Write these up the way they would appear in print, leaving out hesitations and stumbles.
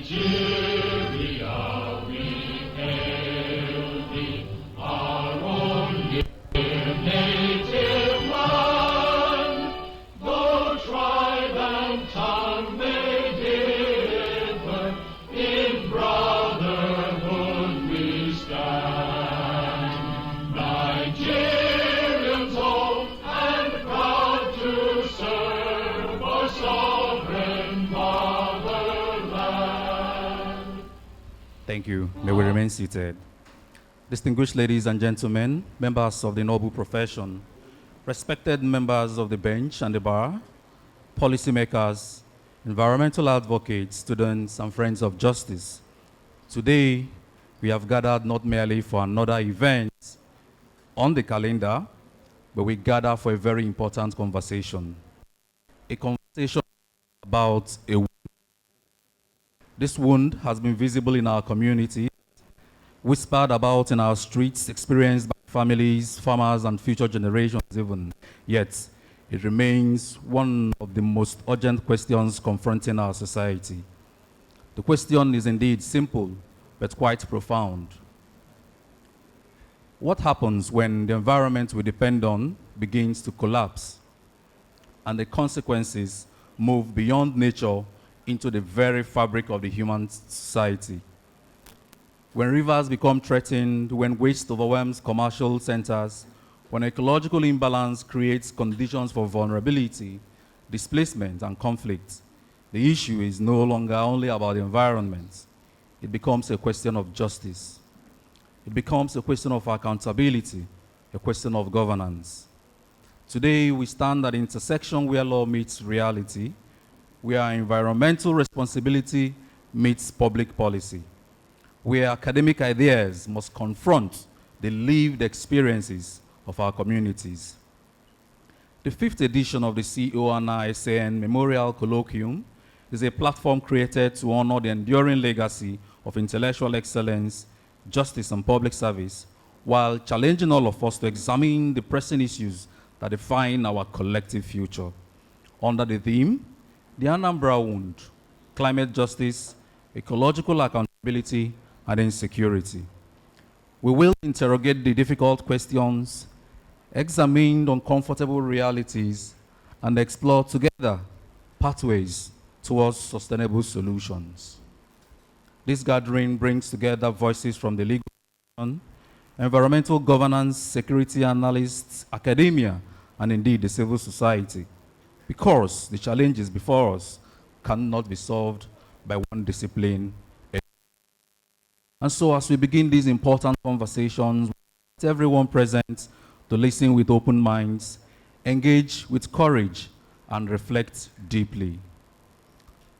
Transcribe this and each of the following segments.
Thank you. May we remain seated. Distinguished ladies and gentlemen, members of the noble profession, respected members of the bench and the bar, policymakers, environmental advocates, students, and friends of justice. Today, we have gathered not merely for another event on the calendar, but we gather for a very important conversation. A conversation about a wound. This wound has been visible in our community, whispered about in our streets, experienced by families, farmers, and future generations even. Yet, it remains one of the most urgent questions confronting our society. The question is indeed simple, but quite profound. What happens when the environment we depend on begins to collapse, and the consequences move beyond nature into the very fabric of the human society? When rivers become threatened, when waste overwhelms commercial centers, when ecological imbalance creates conditions for vulnerability, displacement, and conflict, the issue is no longer only about the environment. It becomes a question of justice. It becomes a question of accountability, a question of governance. Today, we stand at the intersection where law meets reality, where environmental responsibility meets public policy, where academic ideas must confront the lived experiences of our communities. The 5th edition of the Anah Center Memorial Colloquium is a platform created to honor the enduring legacy of intellectual excellence, justice, and public service, while challenging all of us to examine the pressing issues that define our collective future. Under the theme, the Anambra Wound, climate justice, ecological accountability, and insecurity. We will interrogate the difficult questions, examine uncomfortable realities, and explore together pathways towards sustainable solutions. This gathering brings together voices from the legal profession, environmental governance, security analysts, academia, and indeed the civil society, because the challenges before us cannot be solved by one discipline. And so as we begin these important conversations, with everyone present to listen with open minds, engage with courage, and reflect deeply.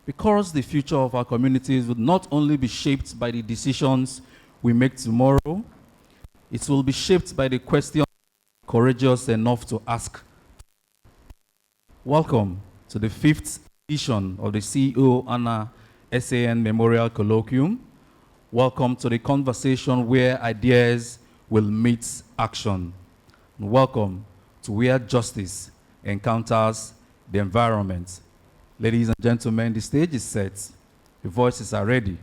Because the future of our communities will not only be shaped by the decisions we make tomorrow, it will be shaped by the question courageous enough to ask. Welcome to the 5th edition of the Anah Center Memorial Colloquium. Welcome to the conversation where ideas will meet action. And welcome to where justice encounters the environment. Ladies and gentlemen, the stage is set, the voices are ready,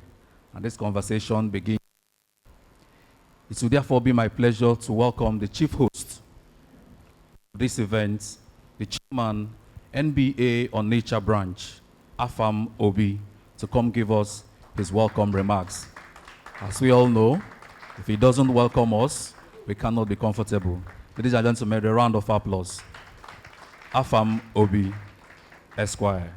and this conversation begins. It will therefore be my pleasure to welcome the chief host of this event, the chairman, NBA Onitsha branch, Afam Obi, to come give us his welcome remarks. As we all know, if he doesn't welcome us, we cannot be comfortable. Ladies and gentlemen, a round of applause. Afam Obi, Esquire.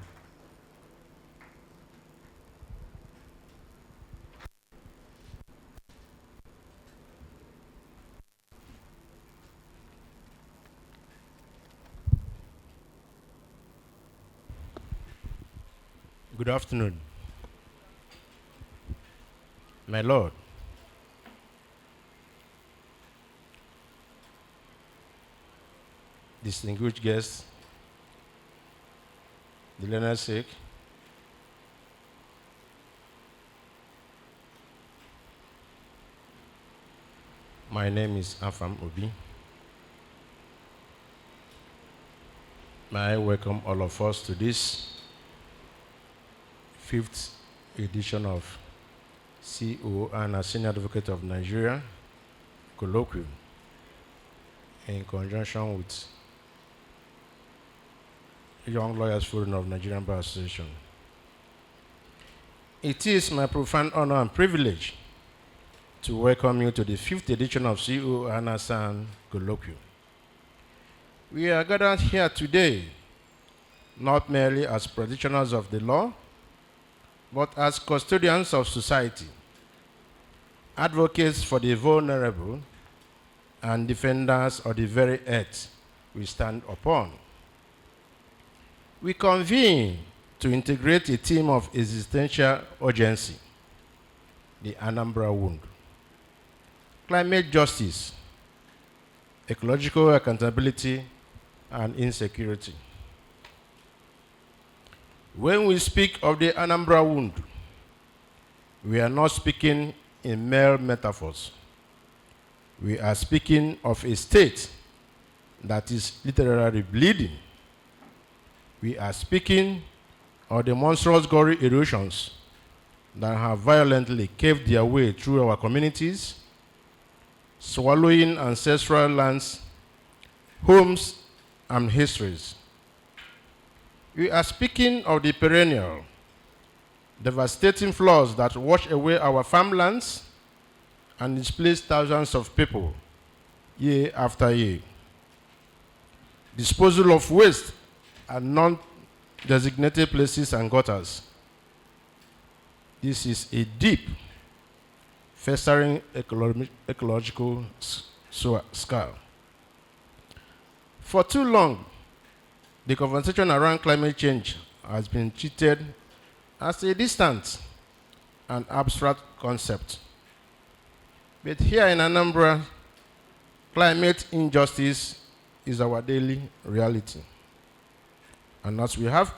Good afternoon. My Lord, distinguished guests, the learner's sake, my name is Afam Obi. May I welcome all of us to this 5th edition of CO Anah Senior Advocate of Nigeria, COLLOQUIUM, in conjunction with Young Lawyers Forum of Nigerian Bar Association. It is my profound honor and privilege to welcome you to the 5th edition of CO Anah San COLLOQUIUM. We are gathered here today not merely as practitioners of the law, but as custodians of society, advocates for the vulnerable, and defenders of the very earth we stand upon. We convene to integrate a theme of existential urgency, the Anambra Wound, climate justice, ecological accountability, and insecurity. When we speak of the Anambra Wound, we are not speaking in mere metaphors. We are speaking of a state that is literally bleeding. We are speaking of the monstrous gully erosions that have violently caved their way through our communities, swallowing ancestral lands, homes, and histories. We are speaking of the perennial, devastating floods that wash away our farmlands and displace thousands of people year after year. Disposal of waste at non-designated places and gutters. This is a deep, festering ecological scar. For too long, the conversation around climate change has been treated as a distant and abstract concept. But here in Anambra, climate injustice is our daily reality. And as we have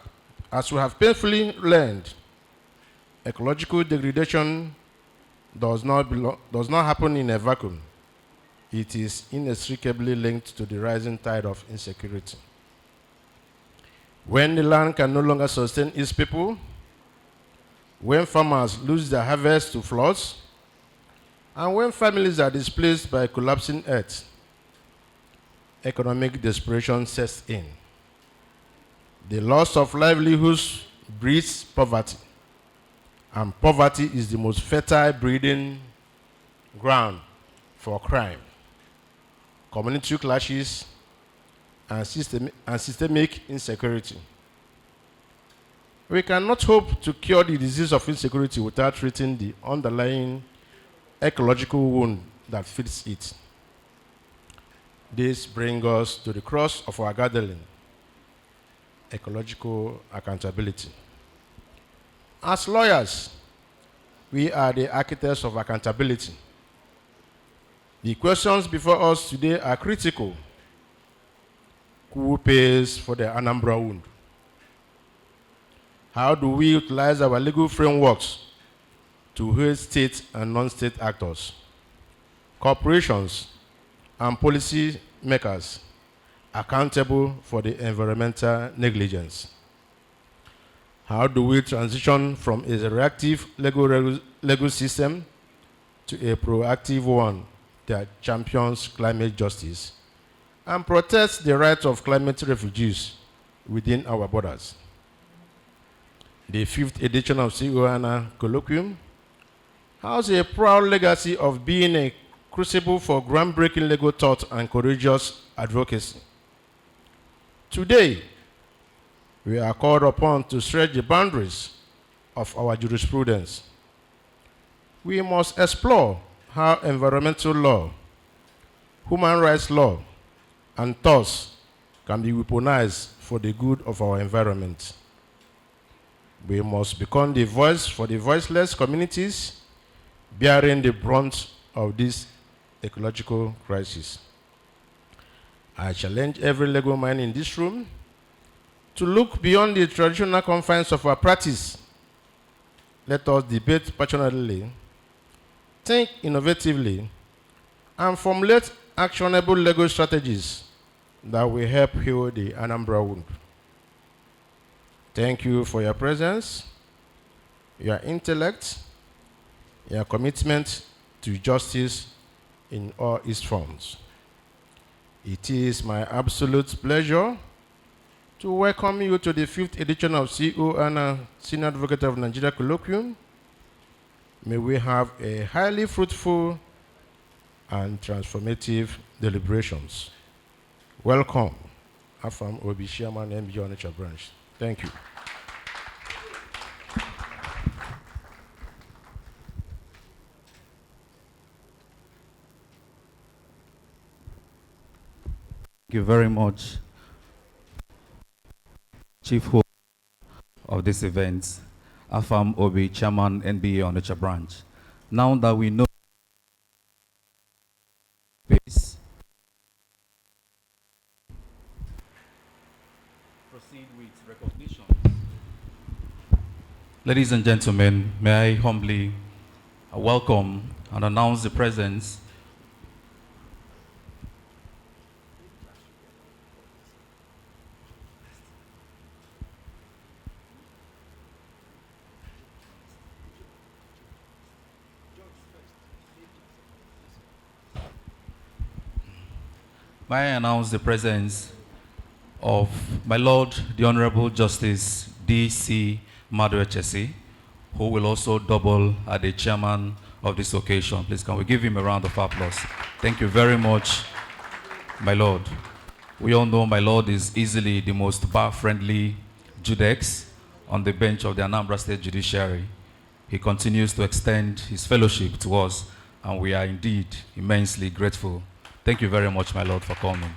painfully learned, ecological degradation does not happen in a vacuum. It is inextricably linked to the rising tide of insecurity. When the land can no longer sustain its people, when farmers lose their harvest to floods, and when families are displaced by collapsing earth, economic desperation sets in. The loss of livelihoods breeds poverty, and poverty is the most fertile breeding ground for crime, community clashes, and systemic insecurity. We cannot hope to cure the disease of insecurity without treating the underlying ecological wound that feeds it. This brings us to the crux of our gathering, ecological accountability. As lawyers, we are the architects of accountability. The questions before us today are critical. Who pays for the Anambra Wound? How do we utilize our legal frameworks to hold state and non-state actors, corporations, and policy makers accountable for the environmental negligence? How do we transition from a reactive legal system to a proactive one that champions climate justice and protects the rights of climate refugees within our borders? The 5th edition of CO Anah COLLOQUIUM has a proud legacy of being a crucible for groundbreaking legal thought and courageous advocacy. Today, we are called upon to stretch the boundaries of our jurisprudence. We must explore how environmental law, human rights law, and thus can be weaponized for the good of our environment. We must become the voice for the voiceless communities bearing the brunt of this ecological crisis. I challenge every legal mind in this room to look beyond the traditional confines of our practice. Let us debate passionately, think innovatively, and formulate actionable legal strategies that will help heal the Anambra Wound. Thank you for your presence. your intellect, your commitment to justice in all its forms. It is my absolute pleasure to welcome you to the 5th edition of CO Anah Senior Advocate of Nigeria Colloquium. May we have a highly fruitful and transformative deliberations. Welcome, Afam Obi Chairman, MB Onitsha branch. Thank you. Thank you very much, Chief Host of this event, Afam Obi, Chairman, NBA Onitsha branch. Now that we know space, proceed with recognition. Ladies and gentlemen, may I humbly welcome and announce the presence May I announce the presence of my Lord, the Honorable Justice D.C. Maduechesi, who will also double as the chairman of this occasion. Please, can we give him a round of applause? Thank you very much, my Lord. We all know my Lord is easily the most bar-friendly judex on the bench of the Anambra State Judiciary. He continues to extend his fellowship to us, and we are indeed immensely grateful. Thank you very much, my Lord, for coming.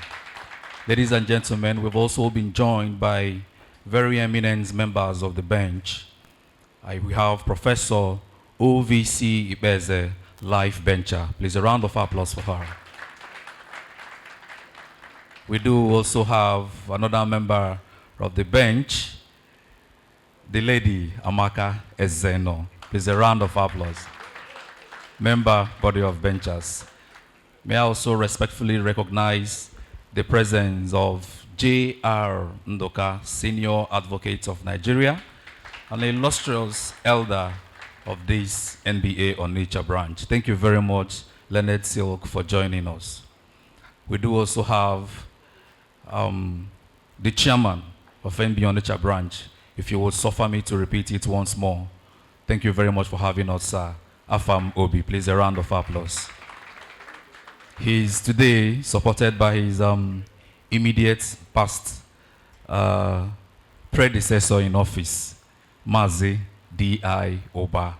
Ladies and gentlemen, we've also been joined by very eminent members of the bench. We have Professor OVC Ibeze, life bencher. Please, a round of applause for her. We do also have another member of the bench, the lady Amaka Ezeno. Please, a round of applause. Member, body of benchers. May I also respectfully recognize the presence of J.R. Ndoka, Senior Advocate of Nigeria, an illustrious elder of this NBA Onitsha branch. Thank you very much, Leonard Silk, for joining us. We do also have the chairman of NBA Onitsha branch. If you would suffer me to repeat it once more. Thank you very much for having us, sir. Afam Obi, please, a round of applause. He is today supported by his immediate past predecessor in office, Mazi D.I. Oba.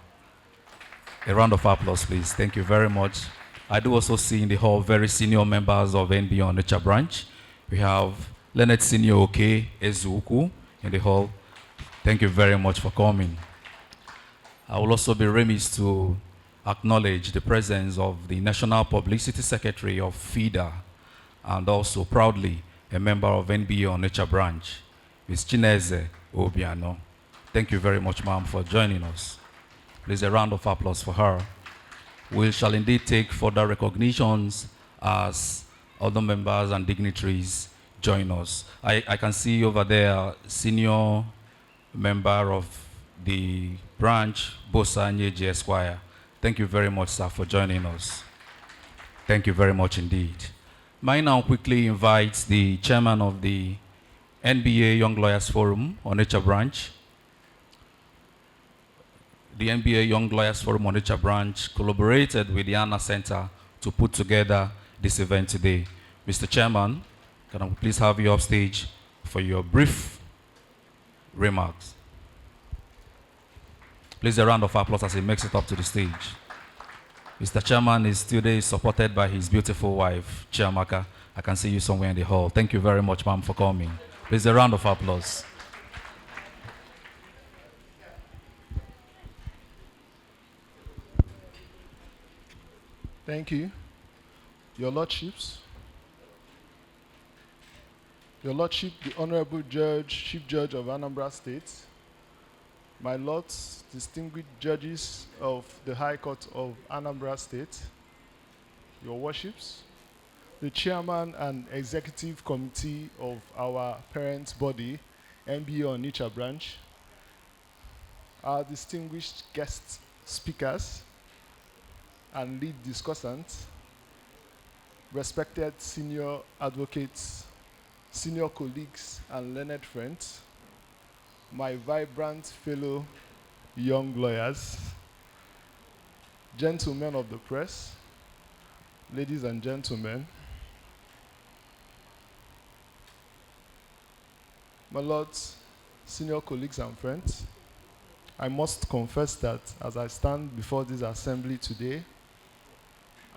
A round of applause, please. Thank you very much. I do also see in the hall very senior members of NBA Onitsha branch. We have Leonard Senior Oke Ezuku in the hall. Thank you very much for coming. I will also be remiss to acknowledge the presence of the National Publicity Secretary of FIDA and also proudly a member of NBA Onitsha branch, Ms. Chineze Obiano. Thank you very much, ma'am, for joining us. Please, a round of applause for her. We shall indeed take further recognitions as other members and dignitaries join us. I can see over there senior member of the branch, Bosa Nyeji Esquire. Thank you very much, sir, for joining us. Thank you very much indeed. May I now quickly invite the chairman of the NBA Young Lawyers Forum, Onitsha branch. The NBA Young Lawyers Forum, Onitsha branch collaborated with the Anah Center to put together this event today. Mr. Chairman, can I please have you up stage for your brief remarks? Please, a round of applause as he makes it up to the stage. Mr. Chairman is today supported by his beautiful wife, Chiamaka. I can see you somewhere in the hall. Thank you very much, ma'am, for coming. Please, a round of applause. Thank you. Your Lordships, Your Lordship, the Honorable Judge, Chief Judge of Anambra State, my Lords, distinguished judges of the High Court of Anambra State, Your Worships, the Chairman and Executive Committee of our parent body, NBA Onitsha branch, our distinguished guest speakers and lead discussants, respected senior advocates, senior colleagues and learned friends, my vibrant fellow young lawyers, gentlemen of the press, ladies and gentlemen, my lords, senior colleagues and friends, I must confess that as I stand before this assembly today,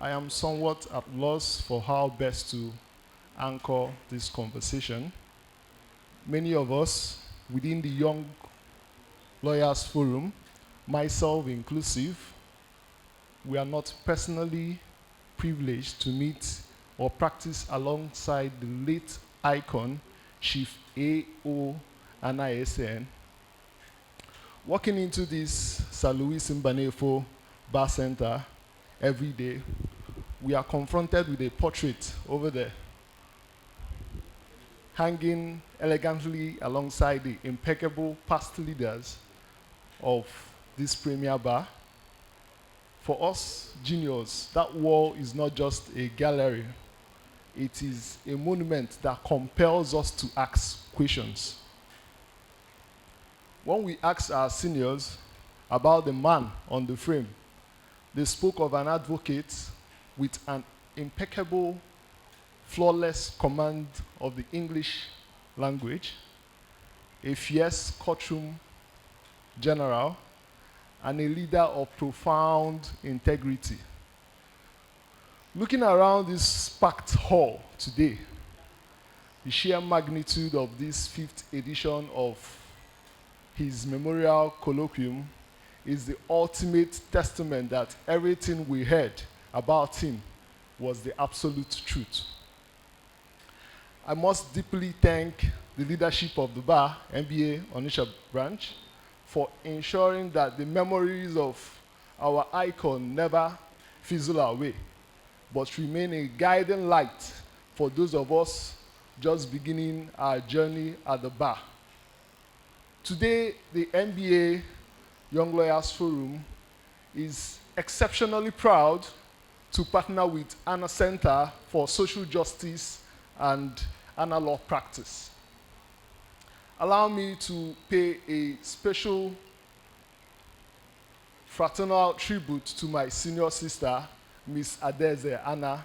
I am somewhat at loss for how best to anchor this conversation. Many of us within the Young Lawyers Forum, myself inclusive, we are not personally privileged to meet or practice alongside the late icon, Chief A.O. Anah Center. Walking into this Sir Louis Mbanefo Bar Center every day, we are confronted with a portrait over there, hanging elegantly alongside the impeccable past leaders of this premier bar. For us juniors, that wall is not just a gallery, it is a monument that compels us to ask questions. When we asked our seniors about the man on the frame, they spoke of an advocate with an impeccable, flawless command of the English language, a fierce courtroom general, and a leader of profound integrity. Looking around this packed hall today, the sheer magnitude of this 5th edition of his memorial colloquium is the ultimate testament that everything we heard about him was the absolute truth. I must deeply thank the leadership of the bar, MBA Onitsha branch, for ensuring that the memories of our icon never fizzle away, but remain a guiding light for those of us just beginning our journey at the bar. Today, the MBA Young Lawyers Forum is exceptionally proud to partner with Anah Center for Social Justice and Anah Law Practice. Allow me to pay a special fraternal tribute to my senior sister, Ms. Adeze Anah,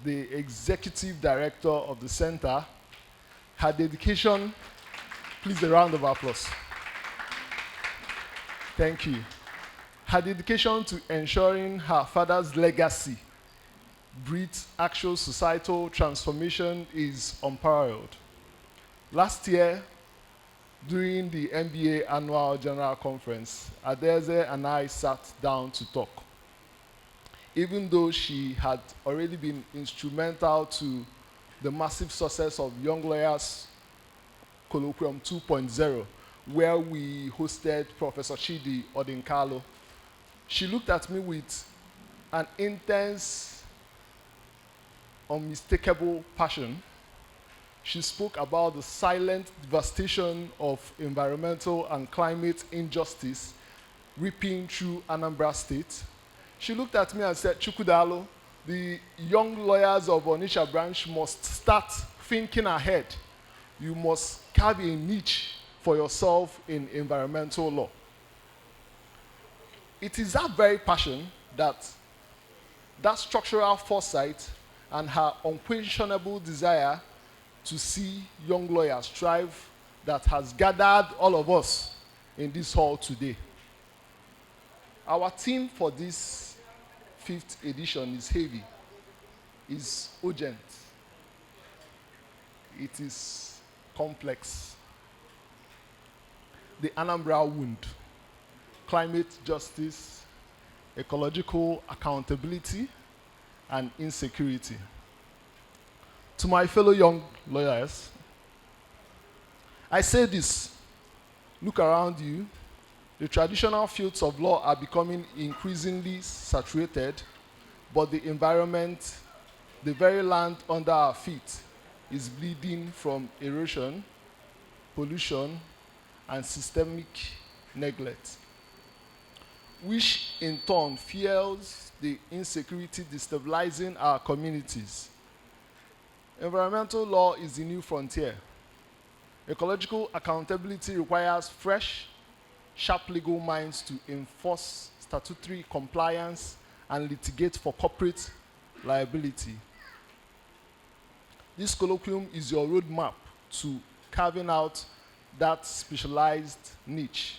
the Executive Director of the Center. Her dedication, please a round of applause. Thank you. Her dedication to ensuring her father's legacy breeds actual societal transformation is unparalleled. Last year, during the MBA Annual General Conference, Adeze and I sat down to talk. Even though she had already been instrumental to the massive success of Young Lawyers Colloquium 2.0, where we hosted Professor Chidi Odinkalo, she looked at me with an intense, unmistakable passion. She spoke about the silent devastation of environmental and climate injustice ripping through Anambra State. She looked at me and said, Chukudalo, the young lawyers of Onitsha branch must start thinking ahead. You must carve a niche for yourself in environmental law. It is that very passion, that structural foresight, and her unquestionable desire to see young lawyers thrive that has gathered all of us in this hall today. Our theme for this 5th edition is heavy, is urgent, it is complex. The Anambra Wound, climate justice, ecological accountability, and insecurity. To my fellow young lawyers, I say this: look around you. The traditional fields of law are becoming increasingly saturated, but the environment, the very land under our feet, is bleeding from erosion, pollution, and systemic neglect. which in turn fuels the insecurity destabilizing our communities. Environmental law is the new frontier. Ecological accountability requires fresh, sharp legal minds to enforce statutory compliance and litigate for corporate liability. This colloquium is your roadmap to carving out that specialized niche.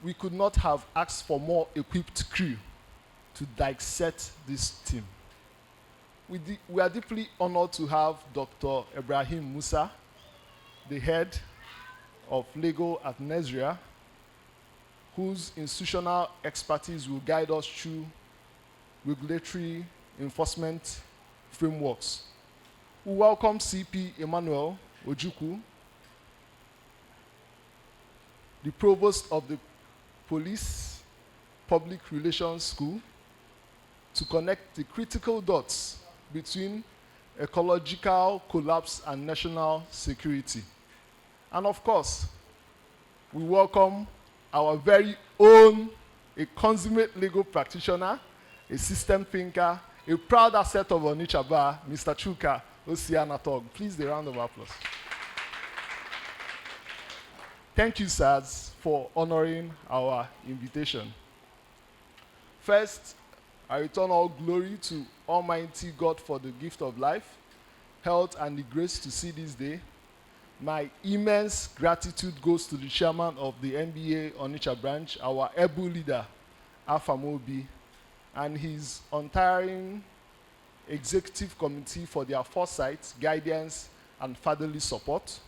We could not have asked for more equipped crew to dissect this theme. We are deeply honored to have Dr. Ibrahim Musa, the head of legal at Nasria, whose institutional expertise will guide us through regulatory enforcement frameworks. We welcome CP Emmanuel Ojukwu, the provost of the Police Public Relations School, to connect the critical dots between ecological collapse and national security. And of course, we welcome our very own, a consummate legal practitioner, a system thinker, a proud asset of Onitsha Bar, Mr. Chuka Osianatog. Please, a round of applause. Thank you, sirs, for honoring our invitation. First, I return all glory to Almighty God for the gift of life, health, and the grace to see this day. My immense gratitude goes to the chairman of the NBA Onitsha branch, our able leader, Afamobi, and his untiring executive committee for their foresight, guidance, and fatherly support.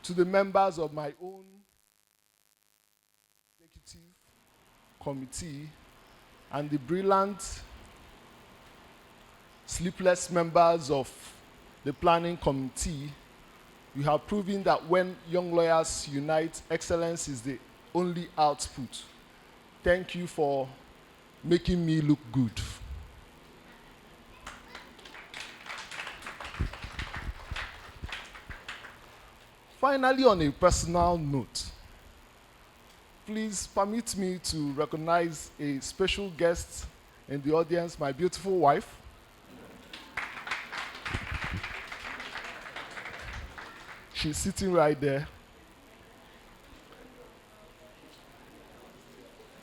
To the members of my own executive committee and the brilliant, sleepless members of the planning committee, you have proven that when young lawyers unite, excellence is the only output. Thank you for making me look good. Finally, on a personal note, please permit me to recognize a special guest in the audience, my beautiful wife. She's sitting right there.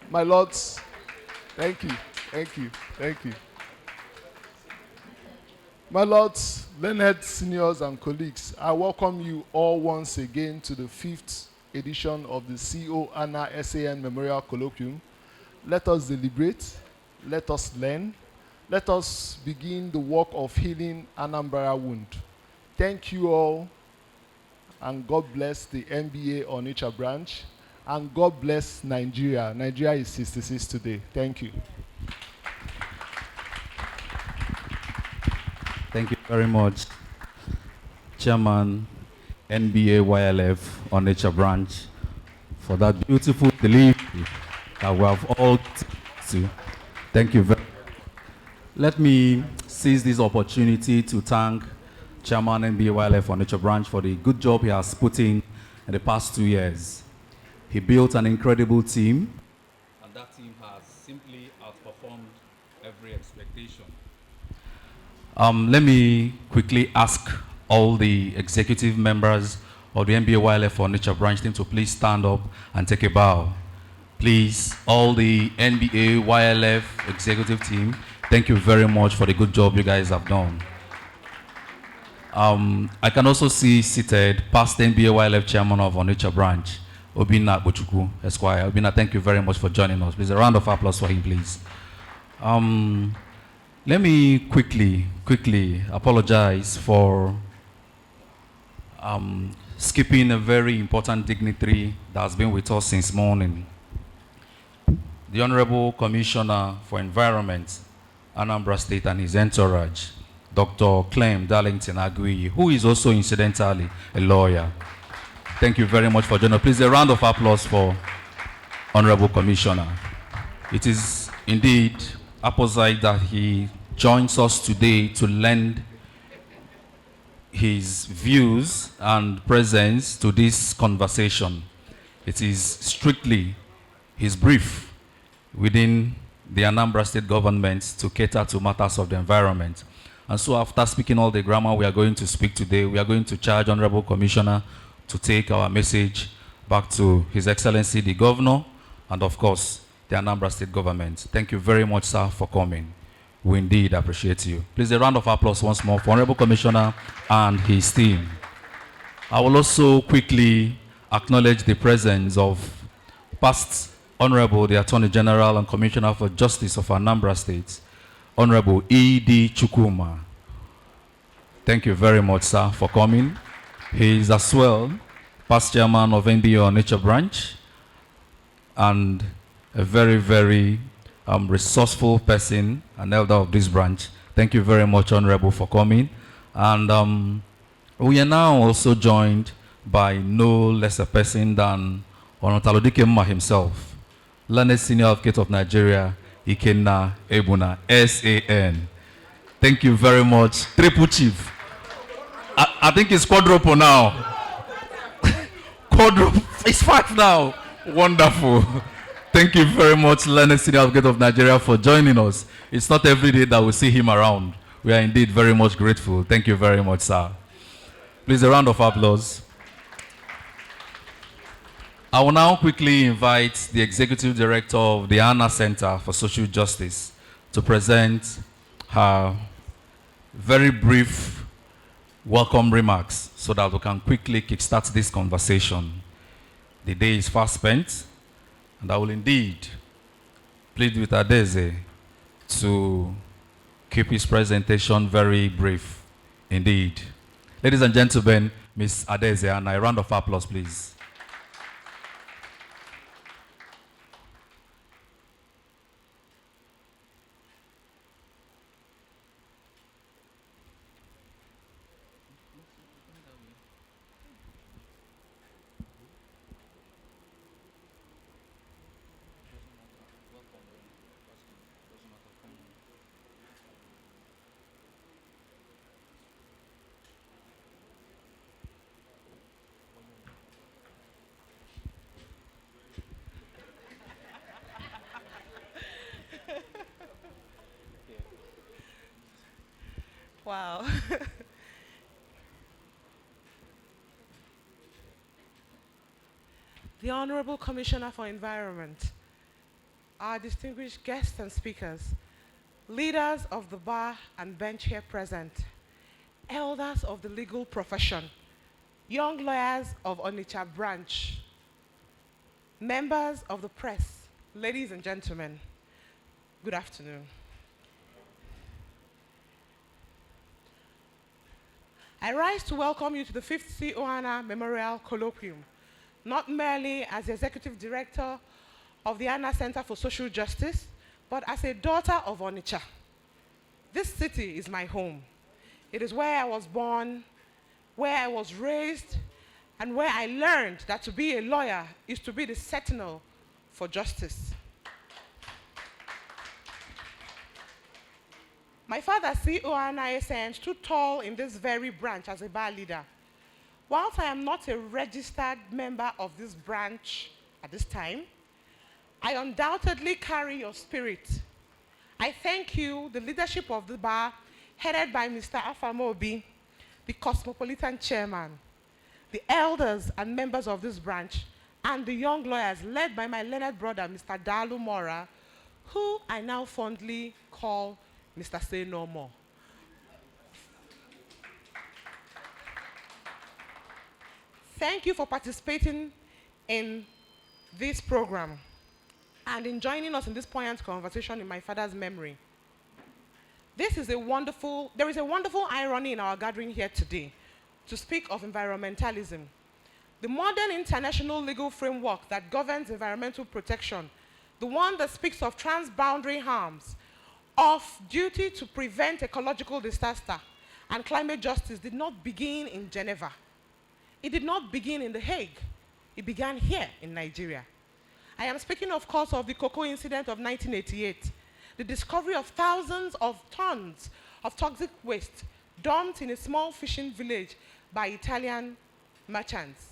My lords, thank you, thank you, thank you. My lords, learned seniors and colleagues, I welcome you all once again to the 5th edition of the CO Anah SAN Memorial Colloquium. Let us deliberate, let us learn, let us begin the work of healing Anambra Wound. Thank you all, and God bless the NBA Onitsha branch, and God bless Nigeria. Nigeria is 66 today. Thank you. Thank you very much, Chairman, NBA YLF Onitsha branch, for that beautiful delivery that we have all to. Thank you very much. Let me seize this opportunity to thank Chairman NBA YLF Onitsha branch for the good job he has put in the past 2 years. He built an incredible team, and that team has simply outperformed every expectation. Let me quickly ask all the executive members of the NBA YLF Onitsha branch team to please stand up and take a bow. Please, all the NBA YLF executive team, thank you very much for the good job you guys have done. I can also see seated past NBA YLF chairman of Onitsha branch, Obinna Bochukwu, Esquire. Obinna, thank you very much for joining us. Please, a round of applause for him, please. Let me quickly apologize for skipping a very important dignitary that has been with us since morning. The Honorable Commissioner for Environment, Anambra State, and his entourage, Dr. Clem Darlington Agui, who is also incidentally a lawyer. Thank you very much for joining us. Please, a round of applause for Honorable Commissioner. It is indeed apposite that he joins us today to lend his views and presence to this conversation. It is strictly his brief within the Anambra State government to cater to matters of the environment. And so after speaking all the grammar we are going to speak today, we are going to charge Honorable Commissioner to take our message back to His Excellency the Governor and of course the Anambra State government. Thank you very much, sir, for coming. We indeed appreciate you. Please a round of applause once more for Honorable Commissioner and his team. I will also quickly acknowledge the presence of past Honorable the Attorney General and Commissioner for Justice of Anambra State, Honorable E.D. Chukwuma. Thank you very much, sir, for coming. He is as well past chairman of NDO Onitsha branch and a very, very resourceful person, an elder of this branch. Thank you very much, Honorable, for coming. And we are now also joined by no less a person than Honorable Dikemma himself, Learned Senior Advocate of Nigeria, Ikenna Ebuna, SAN. Thank you very much. Triple Chief. I think it's quadruple now. Quadruple. It's 5 now. Wonderful. Thank you very much, Learned Senior Advocate of Nigeria, for joining us. It's not every day that we see him around. We are indeed very much grateful. Thank you very much, sir. Please, a round of applause. I will now quickly invite the Executive Director of the Anah Center for Social Justice to present her very brief welcome remarks so that we can quickly kickstart this conversation. The day is fast spent, and I will indeed plead with Adeze to keep his presentation very brief indeed. Ladies and gentlemen, Ms. Adeze, and a round of applause, please. Wow. The Honorable Commissioner for Environment, our distinguished guests and speakers, leaders of the bar and bench here present, elders of the legal profession, young lawyers of Onitsha branch, members of the press, ladies and gentlemen, good afternoon. I rise to welcome you to the 5th C.O. Anah Memorial Colloquium, not merely as the Executive Director of the Anah Center for Social Justice, but as a daughter of Onitsha. This city is my home. It is where I was born, where I was raised, and where I learned that to be a lawyer is to be the sentinel for justice. My father, C.O. Anah, stood tall in this very branch as a bar leader. Whilst I am not a registered member of this branch at this time, I undoubtedly carry your spirit. I thank you, the leadership of the bar, headed by Mr. Afamobi, the Cosmopolitan Chairman, the elders and members of this branch, and the young lawyers led by my learned brother, Mr. Dalu Mora, who I now fondly call Mr. Say No More. Thank you for participating in this program and in joining us in this poignant conversation in my father's memory. There is a wonderful irony in our gathering here today to speak of environmentalism. The modern international legal framework that governs environmental protection, the one that speaks of transboundary harms, of duty to prevent ecological disaster and climate justice, did not begin in Geneva. It did not begin in The Hague. It began here in Nigeria. I am speaking, of course, of the cocoa incident of 1988, the discovery of thousands of tons of toxic waste dumped in a small fishing village by Italian merchants.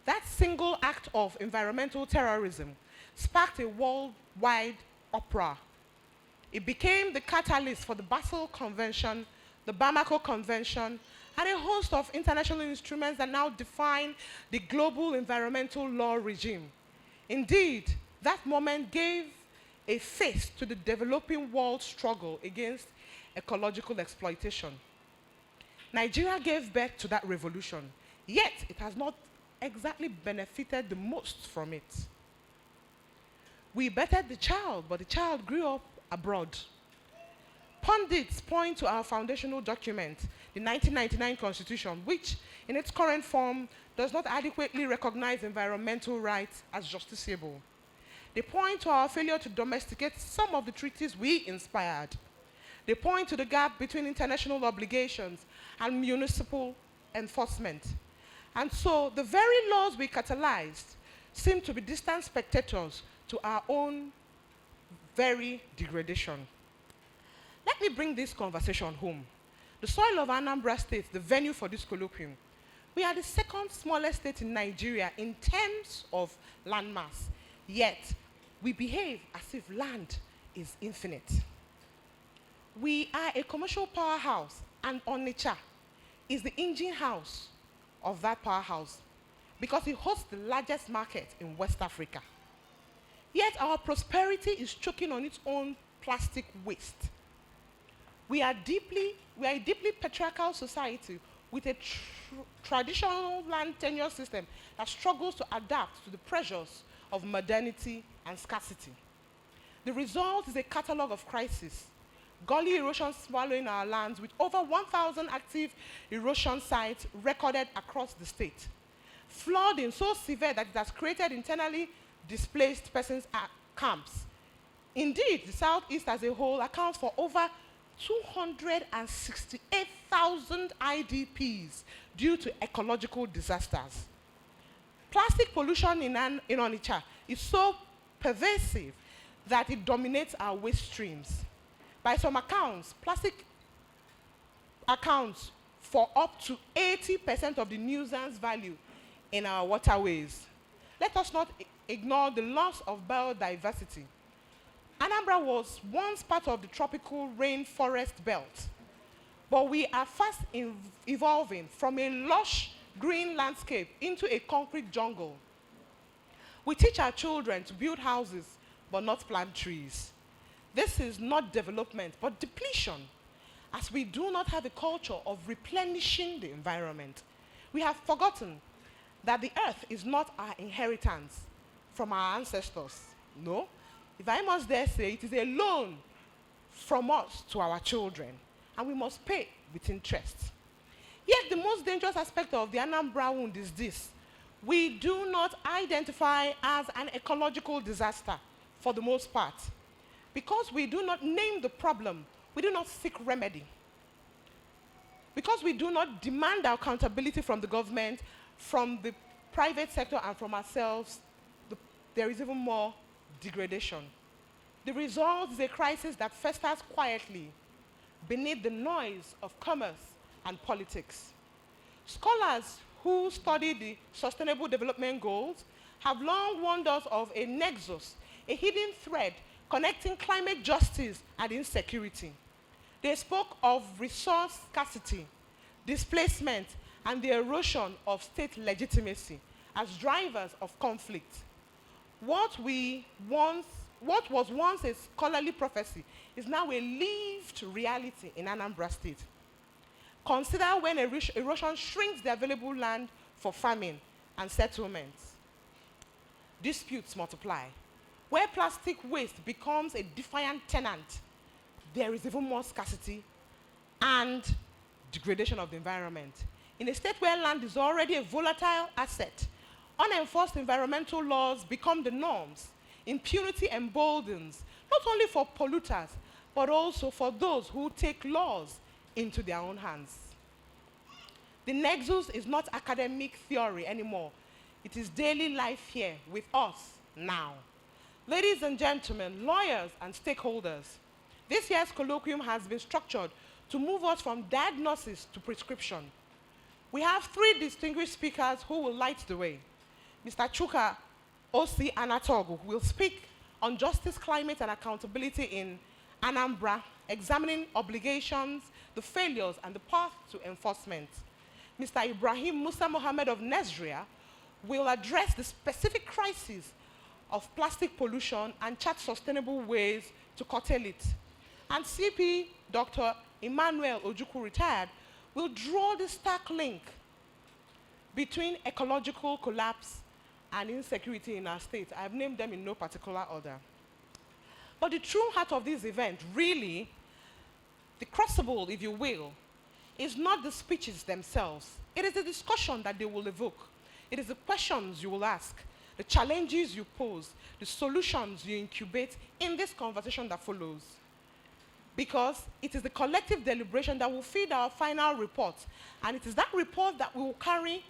That single act of environmental terrorism sparked a worldwide uproar. It became the catalyst for the Basel Convention, the Bamako Convention, and a host of international instruments that now define the global environmental law regime. Indeed, that moment gave a face to the developing world struggle against ecological exploitation. Nigeria gave birth to that revolution, yet it has not exactly benefited the most from it. We bettered the child, but the child grew up abroad. Pundits point to our foundational document, the 1999 Constitution, which in its current form does not adequately recognize environmental rights as justiciable. They point to our failure to domesticate some of the treaties we inspired. They point to the gap between international obligations and municipal enforcement. And so the very laws we catalyzed seem to be distant spectators to our own very degradation. Let me bring this conversation home. The soil of Anambra State, the venue for this colloquium, we are the second smallest state in Nigeria in terms of landmass, yet we behave as if land is infinite. We are a commercial powerhouse, and Onitsha is the engine house of that powerhouse because it hosts the largest market in West Africa. Yet our prosperity is choking on its own plastic waste. We are a deeply patriarchal society with a traditional land tenure system that struggles to adapt to the pressures of modernity and scarcity. The result is a catalog of crises. Gully erosion swallowing our lands with over 1,000 active erosion sites recorded across the state. Flooding so severe that it has created internally displaced persons camps. Indeed, the Southeast as a whole accounts for over 268,000 IDPs due to ecological disasters. Plastic pollution in Onitsha is so pervasive that it dominates our waste streams. By some accounts, plastic accounts for up to 80% of the nuisance value in our waterways. Let us not ignore the loss of biodiversity. Anambra was once part of the tropical rainforest belt, but we are fast evolving from a lush green landscape into a concrete jungle. We teach our children to build houses, but not plant trees. This is not development, but depletion, as we do not have a culture of replenishing the environment. We have forgotten that the earth is not our inheritance from our ancestors. No, if I must dare say, it is a loan from us to our children, and we must pay with interest. Yet the most dangerous aspect of the Anambra Wound is this: we do not identify as an ecological disaster for the most part. Because we do not name the problem, we do not seek remedy. Because we do not demand accountability from the government, from the private sector, and from ourselves, there is even more degradation. The result is a crisis that festers quietly beneath the noise of commerce and politics. Scholars who study the Sustainable Development Goals have long warned us of a nexus, a hidden thread connecting climate justice and insecurity. They spoke of resource scarcity, displacement, and the erosion of state legitimacy as drivers of conflict. What was once a scholarly prophecy is now a lived reality in Anambra State. Consider when erosion shrinks the available land for farming and settlements. Disputes multiply. Where plastic waste becomes a defiant tenant, there is even more scarcity and degradation of the environment. In a state where land is already a volatile asset, unenforced environmental laws become the norms. Impunity emboldens, not only for polluters, but also for those who take laws into their own hands. The nexus is not academic theory anymore. It is daily life here with us now. Ladies and gentlemen, lawyers and stakeholders, this year's colloquium has been structured to move us from diagnosis to prescription. We have three distinguished speakers who will light the way. Mr. Chuka OC Anah will speak on justice, climate, and accountability in Anambra, examining obligations, the failures, and the path to enforcement. Mr. Ibrahim Musa Mohammed of Nesria will address the specific crisis of plastic pollution and chart sustainable ways to curtail it. And CP Dr. Emmanuel Ojukwu, retired, will draw the stark link between ecological collapse and insecurity in our state. I've named them in no particular order. But the true heart of this event, really, the crucible, if you will, is not the speeches themselves. It is the discussion that they will evoke. It is the questions you will ask, the challenges you pose, the solutions you incubate in this conversation that follows. Because it is the collective deliberation that will feed our final report. And it is that report that will carry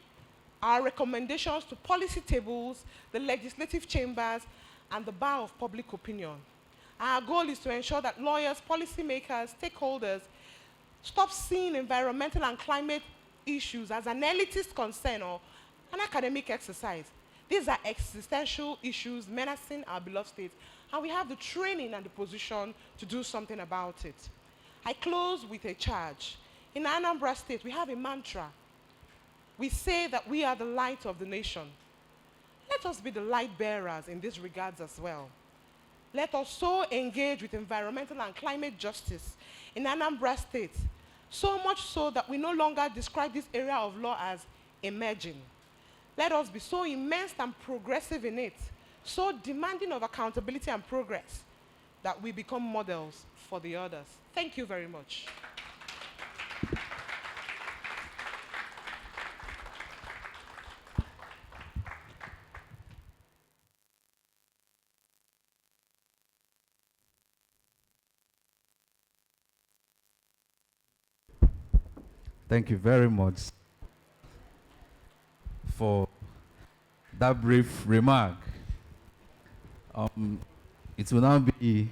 our recommendations to policy tables, the legislative chambers, and the bar of public opinion. Our goal is to ensure that lawyers, policymakers, stakeholders stop seeing environmental and climate issues as an elitist concern or an academic exercise. These are existential issues menacing our beloved state, and we have the training and the position to do something about it. I close with a charge. In Anambra State, we have a mantra. We say that we are the light of the nation. Let us be the light bearers in these regards as well. Let us so engage with environmental and climate justice in Anambra State, so much so that we no longer describe this area of law as emerging. Let us be so immense and progressive in it, so demanding of accountability and progress, that we become models for the others. Thank you very much. Thank you very much for that brief remark. It will now be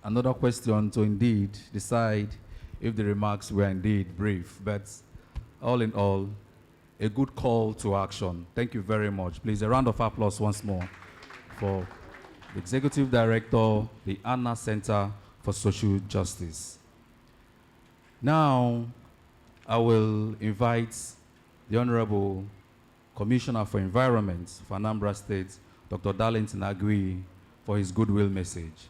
another question to indeed decide if the remarks were indeed brief. But all in all, a good call to action. Thank you very much. Please, a round of applause once more for the Executive Director, the Anah Center for Social Justice. Now, I will invite the Honorable Commissioner for Environment for Anambra State, Dr. Darlington Agui, for his goodwill message.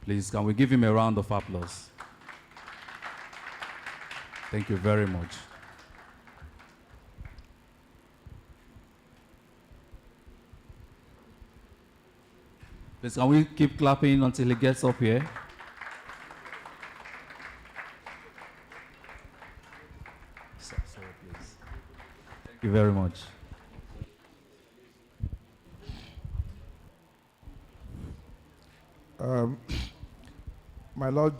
Please, can we give him a round of applause? Thank you very much. Please, can we keep clapping until he gets up here? Sorry, please. Thank you very much. My Lord,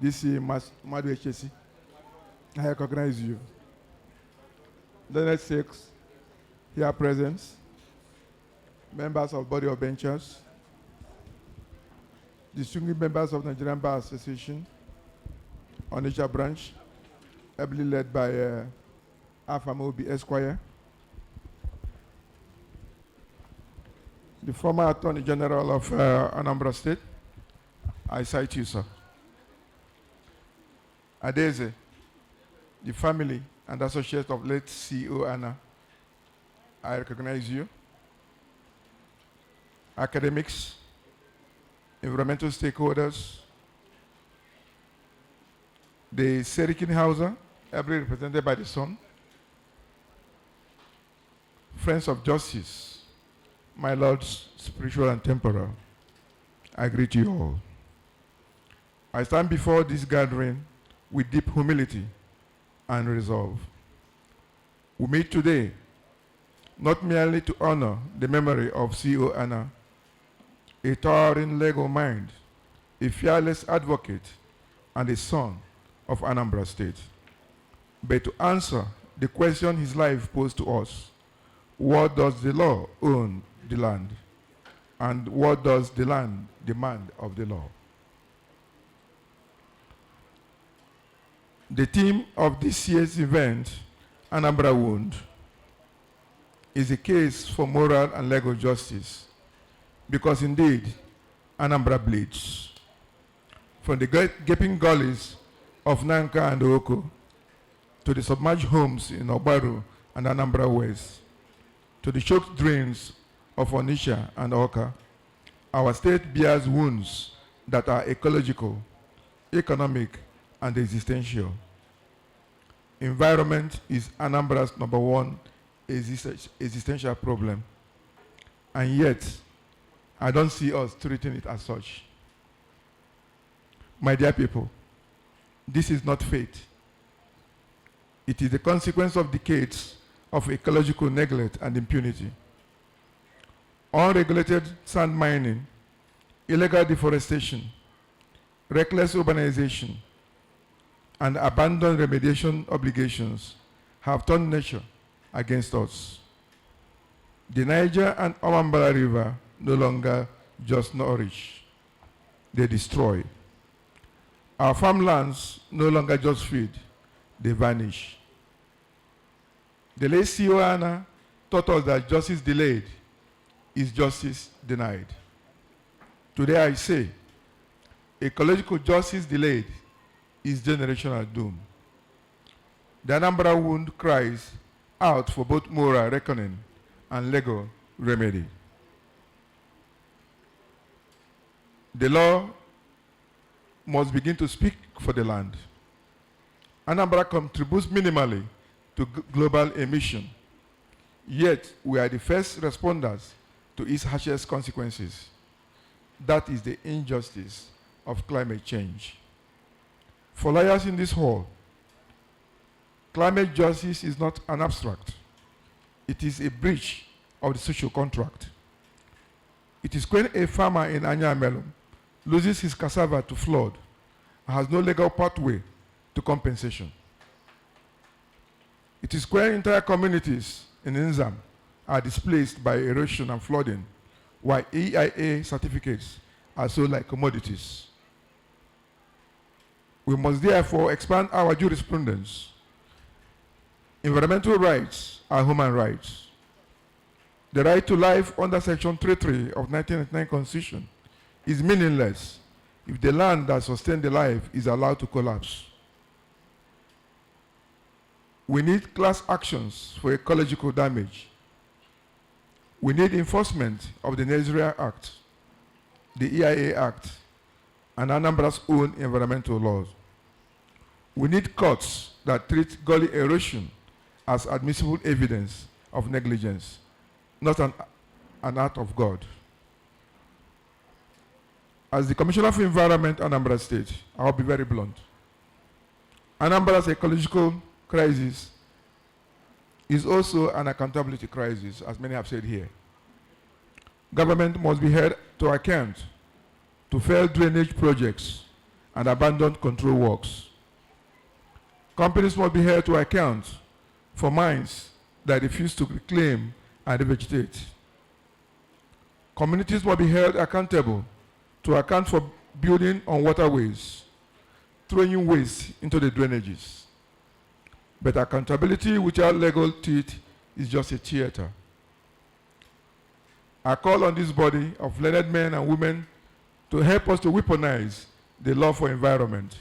this is Madu HSC. I recognize you. Learned Six, here present, members of Body of Benchers, distinguished members of Nigerian Bar Association, Onitsha branch, ably led by Afamobi Esquire, the former Attorney General of Anambra State. I cite you, sir. Adeze, the family and associate of late CEO Anah, I recognize you. Academics, environmental stakeholders, the Serikin Hausa, ably represented by the son, friends of justice, my lords, spiritual and temporal, I greet you all. I stand before this gathering with deep humility and resolve. We meet today not merely to honor the memory of CEO Anah, a towering legal mind, a fearless advocate, and a son of Anambra State, but to answer the question his life posed to us: what does the law own the land? And what does the land demand of the law? The theme of this year's event, Anambra Wound, is a case for moral and legal justice, because indeed, Anambra bleeds. From the gaping gullies of Nanka and Oko, to the submerged homes in Obaru and Anambra West, to the choked drains of Onitsha and Oka, our state bears wounds that are ecological, economic, and existential. Environment is Anambra's #1 existential problem, and yet I don't see us treating it as such. My dear people, this is not fate. It is the consequence of decades of ecological neglect and impunity. Unregulated sand mining, illegal deforestation, reckless urbanization, and abandoned remediation obligations have turned nature against us. The Niger and Anambra River no longer just nourish, they destroy. Our farmlands no longer just feed, they vanish. The late CEO Anah taught us that justice delayed is justice denied. Today I say, ecological justice delayed is generational doom. The Anambra Wound cries out for both moral reckoning and legal remedy. The law must begin to speak for the land. Anambra contributes minimally to global emission, yet we are the first responders to its harshest consequences. That is the injustice of climate change. For lawyers in this hall, climate justice is not an abstract. It is a breach of the social contract. It is when a farmer in Anambra loses his cassava to flood and has no legal pathway to compensation. It is when entire communities in Nzam are displaced by erosion and flooding, while EIA certificates are sold like commodities. We must therefore expand our jurisprudence. Environmental rights are human rights. The right to life under Section 33 of 1999 Constitution is meaningless if the land that sustains the life is allowed to collapse. We need class actions for ecological damage. We need enforcement of the Nigeria Act, the EIA Act, and Anambra's own environmental laws. We need courts that treat gully erosion as admissible evidence of negligence, not an act of God. As the Commissioner for Environment, Anambra State, I'll be very blunt. Anambra's ecological crisis is also an accountability crisis, as many have said here. Government must be held to account to failed drainage projects and abandoned control works. Companies must be held to account for mines that refuse to reclaim and revegetate. Communities must be held accountable to account for building on waterways, throwing waste into the drainages. But accountability without legal teeth is just a theater. I call on this body of learned men and women to help us to weaponize the law for environment.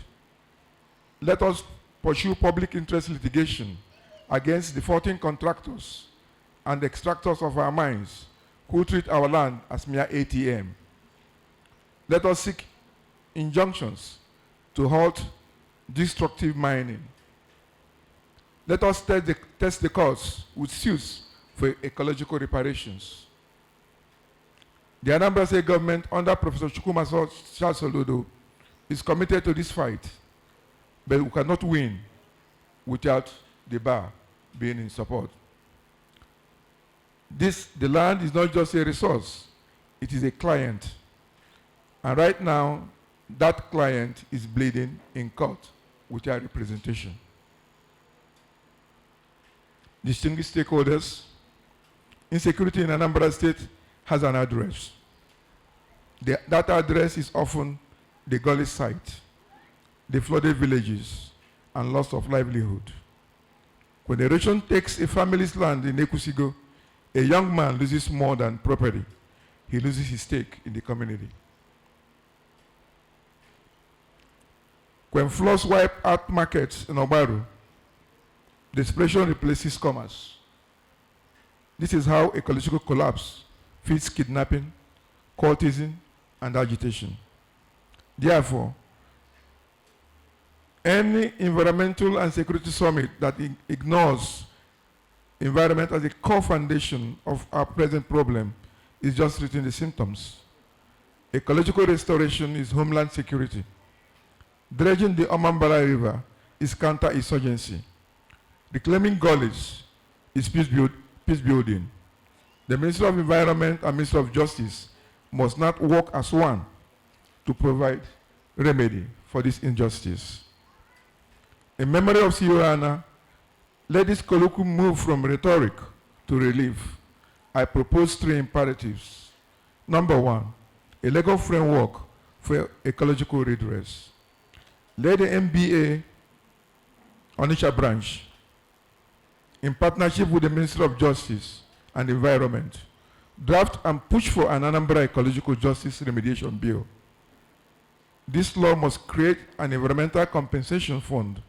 Let us pursue public interest litigation against the 14 contractors and extractors of our mines who treat our land as mere ATM. Let us seek injunctions to halt destructive mining. Let us test the courts with suits for ecological reparations. The Anambra State government, under Professor Chukwuma Soludo, is committed to this fight, but we cannot win without the bar being in support. The land is not just a resource, it is a client. And right now, that client is bleeding in court without representation. Distinguished stakeholders, insecurity in Anambra State has an address. That address is often the gully site, the flooded villages, and loss of livelihood. When erosion takes a family's land in Ekusigo, A young man loses more than property. He loses his stake in the community. When floods wipe out markets in Obaru, displacement replaces commerce. This is how ecological collapse feeds kidnapping, cultism, and agitation. Therefore, any environmental and security summit that ignores environment as a core foundation of our present problem is just treating the symptoms. Ecological restoration is homeland security. Dredging the Anambra River is counter-insurgency. Reclaiming gullies is peace building. The Ministry of Environment and Ministry of Justice must not work as one to provide remedy for this injustice. In memory of CEO Anah, let this colloquium move from rhetoric to relief. I propose 3 imperatives. Number 1, a legal framework for ecological redress. Let the MBA Onitsha branch, in partnership with the Ministry of Justice and Environment, draft and push for an Anambra Ecological Justice Remediation Bill. This law must create an environmental compensation fund,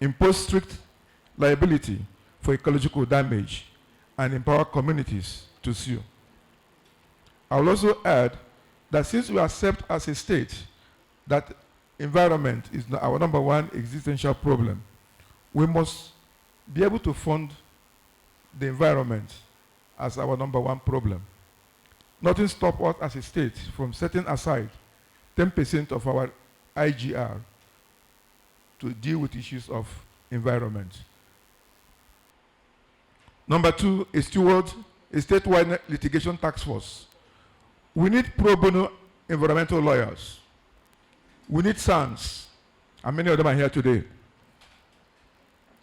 impose strict liability for ecological damage, and empower communities to sue. I will also add that since we accept as a state that environment is our number 1 existential problem, we must be able to fund the environment as our number 1 problem. Nothing stops us as a state from setting aside 10% of our IGR to deal with issues of environment. Number 2 is towards a statewide litigation task force. We need pro bono environmental lawyers. We need SANs, and many of them are here today,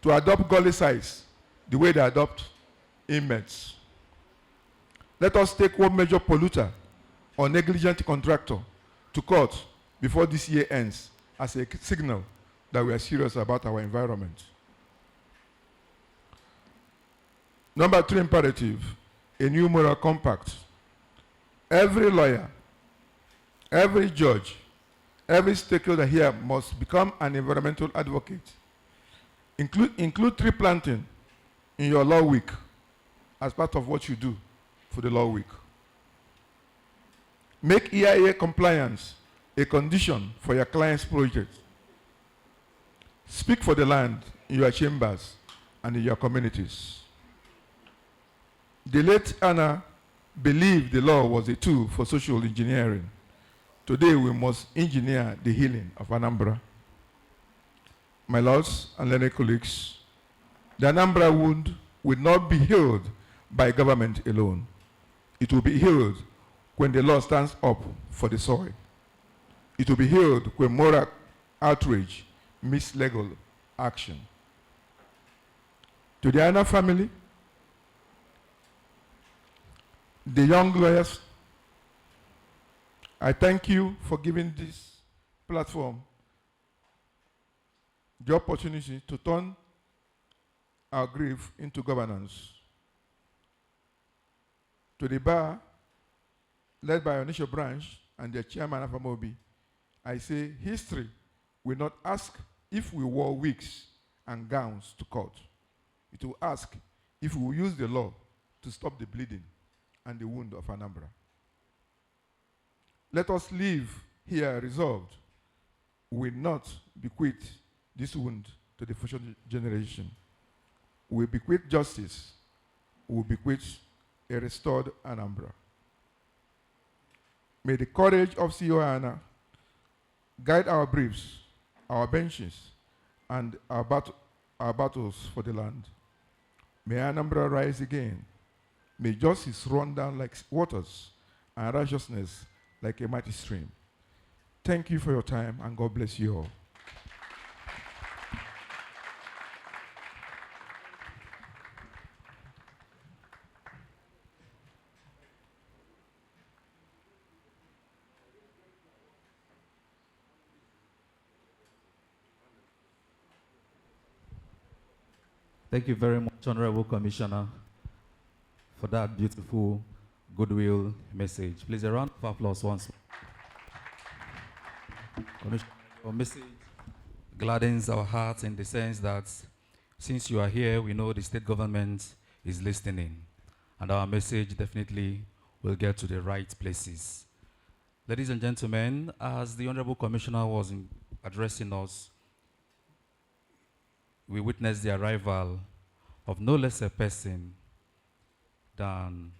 to adopt gully size the way they adopt inmates. Let us take one major polluter or negligent contractor to court before this year ends as a signal that we are serious about our environment. Number 3 imperative, a new moral compact. Every lawyer, every judge, every stakeholder here must become an environmental advocate. Include tree planting in your law week as part of what you do for the law week. Make EIA compliance a condition for your client's project. Speak for the land in your chambers and in your communities. The late Anah believed the law was a tool for social engineering. Today we must engineer the healing of Anambra. My lords and learned colleagues, the Anambra wound will not be healed by government alone. It will be healed when the law stands up for the soil. It will be healed when moral outrage meets legal action. To the Anah family, the young lawyers, I thank you for giving this platform the opportunity to turn our grief into governance. To the bar, led by Onitsha branch and their chairman Afamobi, I say history will not ask if we wore wigs and gowns to court. It will ask if we will use the law to stop the bleeding and the wound of Anambra. Let us live here resolved. We will not bequeath this wound to the future generation. We will bequeath justice. We will bequeath a restored Anambra. May the courage of CEO Anah guide our briefs, our benches, and our battles for the land. May Anambra rise again. May justice run down like waters and righteousness like a mighty stream. Thank you for your time, and God bless you all. Thank you very much, Honorable Commissioner, for that beautiful goodwill message. Please, a round of applause once more. Commissioner, your message gladdens our hearts in the sense that since you are here, we know the state government is listening, and our message definitely will get to the right places. Ladies and gentlemen, as the Honorable Commissioner was addressing us, we witnessed the arrival of no less a person than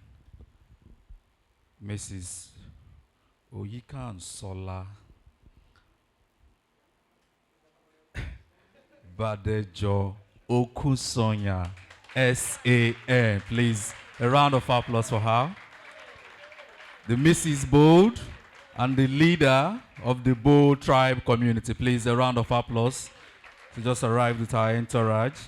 Mrs. Oyikan Sola Badejo Okusonya, SAN. Please, a round of applause for her. The Mrs. Bold and the leader of the Bold tribe community. Please, a round of applause. She just arrived with our entourage.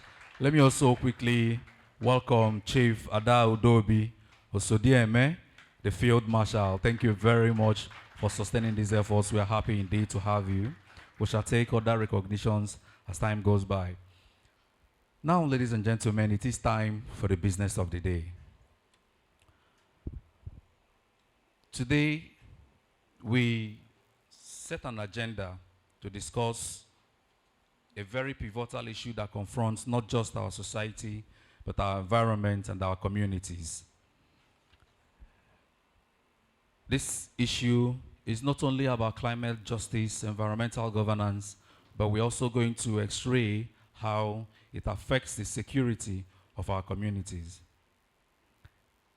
Let me also quickly welcome Chief Ada Udobi Osodieme, the Field Marshal. Thank you very much for sustaining these efforts. We are happy indeed to have you. We shall take other recognitions as time goes by. Now, ladies and gentlemen, it is time for the business of the day. Today, we set an agenda to discuss a very pivotal issue that confronts not just our society, but our environment and our communities. This issue is not only about climate justice, environmental governance, but we're also going to x-ray how it affects the security of our communities.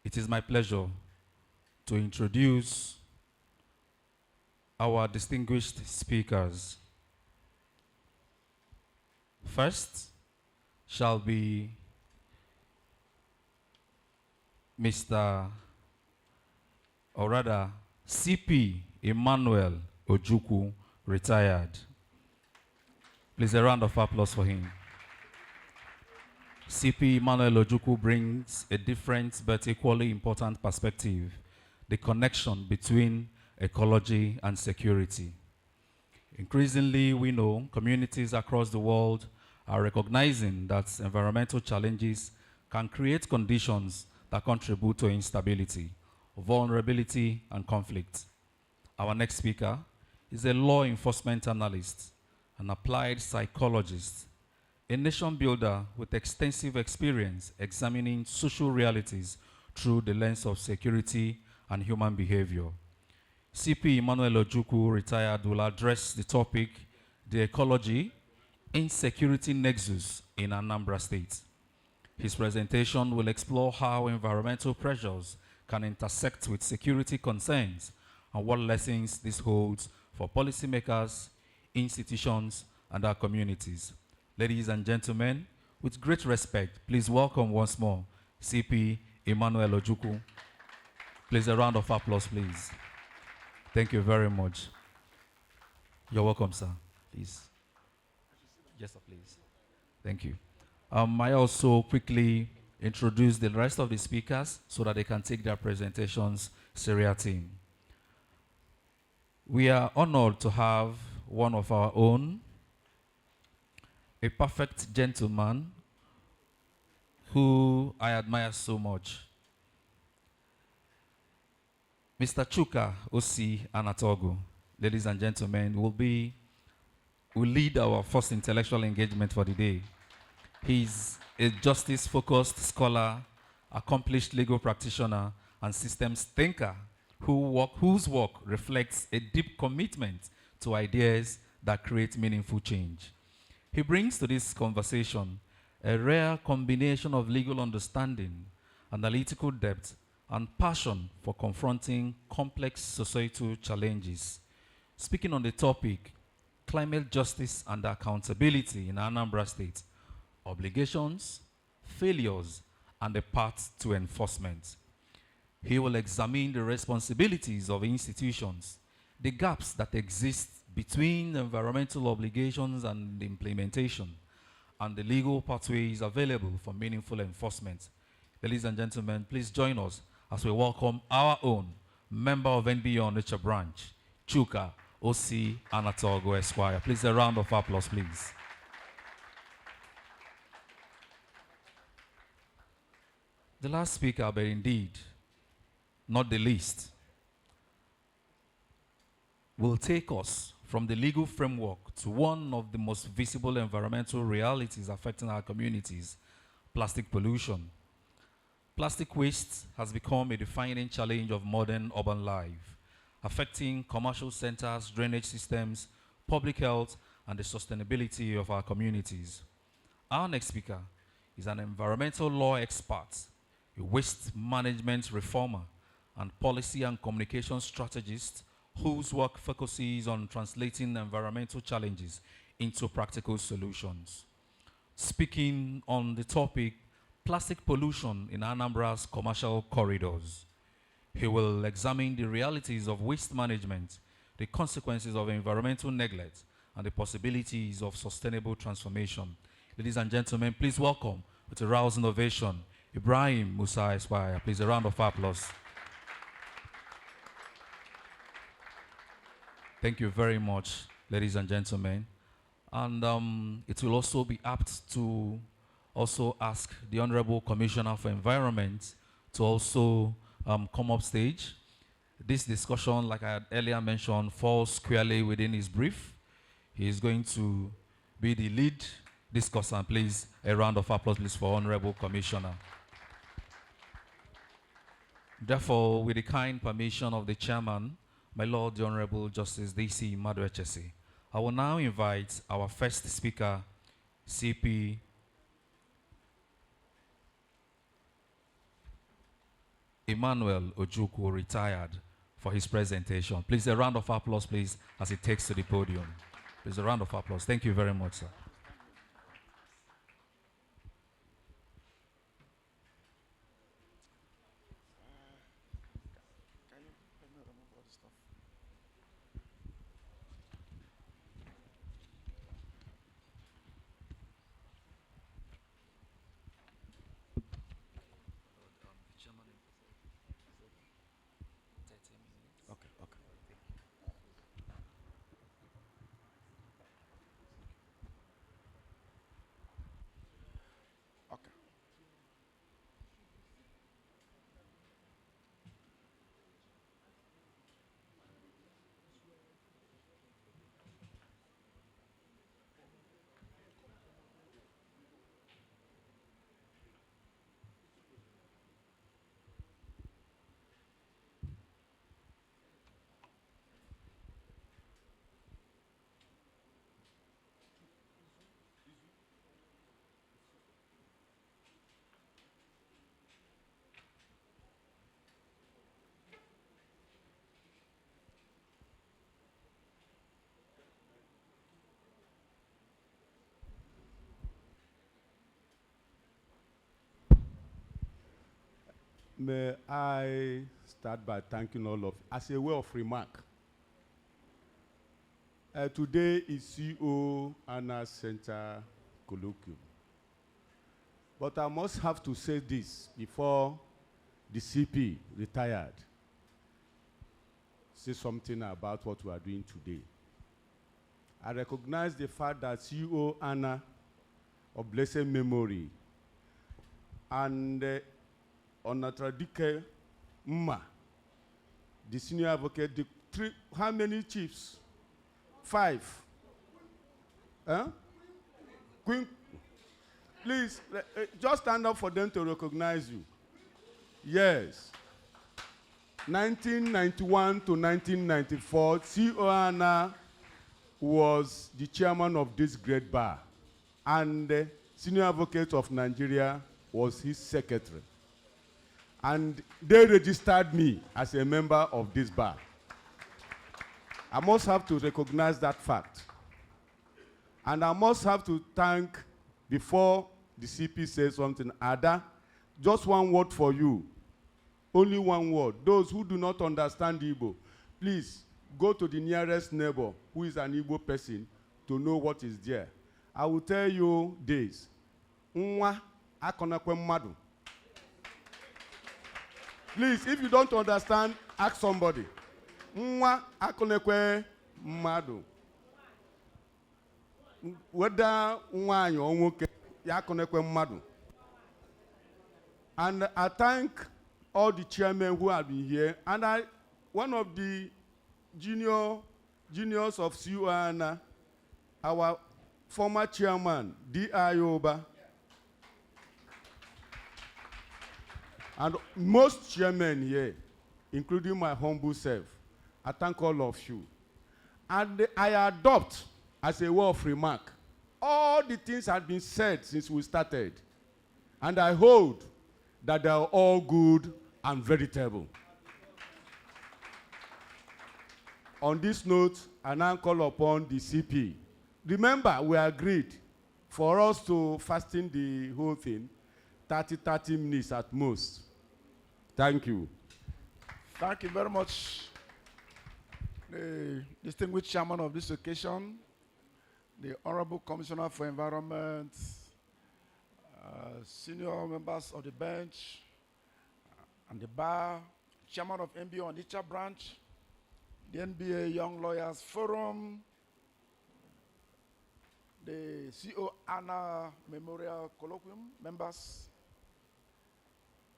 It is my pleasure to introduce our distinguished speakers. First shall be Mr. or rather CP Emmanuel Ojukwu, retired. Please, a round of applause for him. CP Emmanuel Ojukwu brings a different but equally important perspective, the connection between ecology and security. Increasingly, we know communities across the world are recognizing that environmental challenges can create conditions that contribute to instability, vulnerability, and conflict. Our next speaker is a law enforcement analyst, an applied psychologist, a nation builder with extensive experience examining social realities through the lens of security and human behavior. CP Emmanuel Ojukwu, retired, will address the topic, the ecology insecurity nexus in Anambra State. His presentation will explore how environmental pressures can intersect with security concerns and what lessons this holds for policymakers, institutions, and our communities. Ladies and gentlemen, with great respect, please welcome once more CP Emmanuel Ojukwu. Please, a round of applause, please. Thank you very much. You're welcome, sir. Please. Yes, sir, please. Thank you. I also quickly introduce the rest of the speakers so that they can take their presentations seriatim. We are honored to have one of our own, a perfect gentleman who I admire so much. Mr. Chuka Osi Anatogu, ladies and gentlemen, will lead our first intellectual engagement for the day. He's a justice-focused scholar, accomplished legal practitioner, and systems thinker whose work reflects a deep commitment to ideas that create meaningful change. He brings to this conversation a rare combination of legal understanding, analytical depth, and passion for confronting complex societal challenges. Speaking on the topic, climate justice and accountability in Anambra State, obligations, failures, and the path to enforcement. He will examine the responsibilities of institutions, the gaps that exist between environmental obligations and implementation, and the legal pathways available for meaningful enforcement. Ladies and gentlemen, please join us as we welcome our own member of NBO Onitsha branch, Chuka Osi Anatogu Esquire. Please, a round of applause, please. The last speaker, but indeed not the least, will take us from the legal framework to one of the most visible environmental realities affecting our communities, plastic pollution. Plastic waste has become a defining challenge of modern urban life, affecting commercial centers, drainage systems, public health, and the sustainability of our communities. Our next speaker is an environmental law expert, a waste management reformer, and policy and communication strategist whose work focuses on translating environmental challenges into practical solutions. Speaking on the topic, plastic pollution in Anambra's commercial corridors, he will examine the realities of waste management, the consequences of environmental neglect, and the possibilities of sustainable transformation. Ladies and gentlemen, please welcome, with a rousing ovation, Ibrahim Musa Esquire. Please, a round of applause. Thank you very much, ladies and gentlemen. And it will also be apt to also ask the Honorable Commissioner for Environment to also come up stage. This discussion, like I had earlier mentioned, falls squarely within his brief. He is going to be the lead discussant. Please, a round of applause, please, for Honorable Commissioner. Therefore, with the kind permission of the Chairman, my Lord, the Honorable Justice D.C. Maduechesi, I will now invite our first speaker, CP Emmanuel Ojukwu, retired, for his presentation. Please, a round of applause, please, as he takes to the podium. Please, a round of applause. Thank you very much, sir. May I start by thanking all of you. As a way of remark, today is CO Anah Center colloquium. But I must have to say this before the CP retired. Say something about what we are doing today. I recognize the fact that CO Anah, of blessed memory, and Onatradike Mma, the senior advocate, the three, how many chiefs? 5. Huh? Queen, please, just stand up for them to recognize you. Yes. 1991 to 1994, CO Anah was the chairman of this great bar, and the senior advocate of Nigeria was his secretary. And they registered me as a member of this bar. I must have to recognize that fact. And I must have to thank, before the CP says something, Ada, just one word for you. Only one word. Those who do not understand Igbo, please go to the nearest neighbor who is an Igbo person to know what is there. I will tell you this. Nwa akonakwe mmadu. Please, if you don't understand, ask somebody. Nwa akonekwe mmadu. Whether nwa or nwoke ya akonekwe mmadu. And I thank all the chairmen who have been here. And one of the juniors of COANA, our former chairman, D.I. Oba, and most chairmen here, including my humble self, I thank all of you. And I adopt as a word of remark all the things that have been said since we started. And I hold that they are all good and veritable. On this note, I now call upon the CP. Remember, we agreed for us to fasten the whole thing 30 minutes at most. Thank you. Thank you very much, the distinguished chairman of this occasion, the Honorable Commissioner for Environment, senior members of the bench, and the bar, chairman of NBA Onitsha branch, the NBA Young Lawyers Forum, the CO Anah Memorial Colloquium members,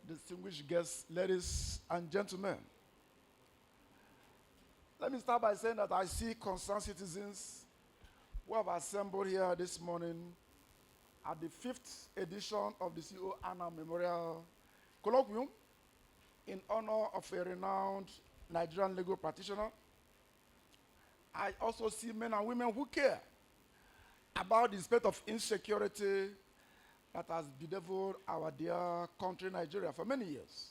distinguished guests, ladies and gentlemen. Let me start by saying that I see concerned citizens who have assembled here this morning at the 5th edition of the CO Anah Memorial Colloquium in honor of a renowned Nigerian legal practitioner. I also see men and women who care about the state of insecurity that has bedeviled our dear country, Nigeria, for many years.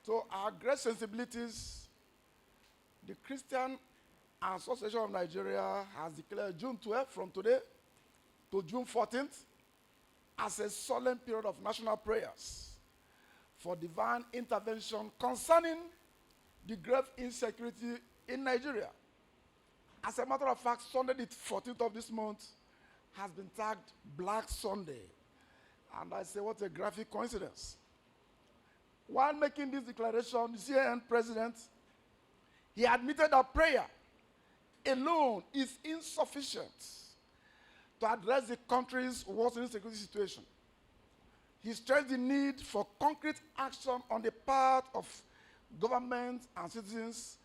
So our great sensibilities, the Christian Association of Nigeria has declared June 12th from today to June 14th as a solemn period of national prayers for divine intervention concerning the grave insecurity in Nigeria. As a matter of fact, Sunday the 14th of this month has been tagged Black Sunday. And I say, what a graphic coincidence. While making this declaration, the CAN president, he admitted that prayer alone is insufficient to address the country's worsening security situation. He stressed the need for concrete action on the part of government and citizens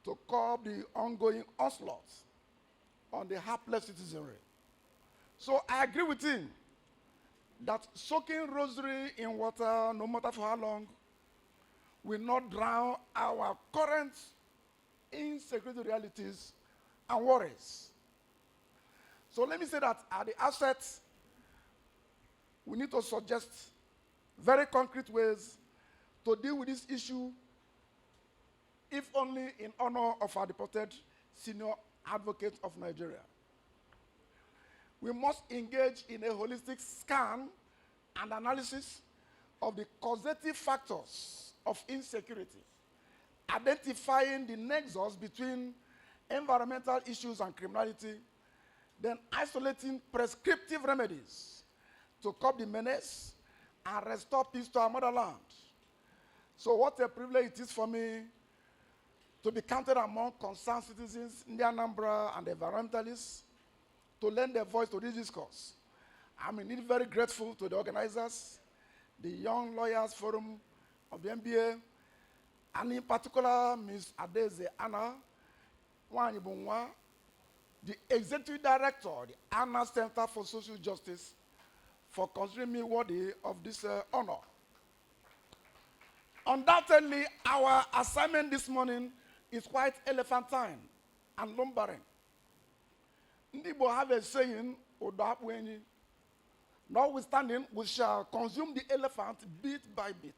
to curb the ongoing onslaught on the hapless citizenry. So I agree with him that soaking rosary in water, no matter for how long, will not drown our current insecurity realities and worries. So let me say that at the outset, we need to suggest very concrete ways to deal with this issue, if only in honor of our deported senior advocate of Nigeria. We must engage in a holistic scan and analysis of the causative factors of insecurity, identifying the nexus between environmental issues and criminality, then isolating prescriptive remedies to curb the menace and restore peace to our motherland. So what a privilege it is for me to be counted among concerned citizens in the Anambra and the environmentalists to lend their voice to this discourse. I'm indeed very grateful to the organizers, the Young Lawyers Forum of the NBA, and in particular, Ms. Adeze Anah Wanyibunwa, the Executive Director of the Anah Center for Social Justice, for considering me worthy of this honor. Undoubtedly, our assignment this morning is quite elephantine and lumbering. Ndibo have a saying, notwithstanding, we shall consume the elephant bit by bit.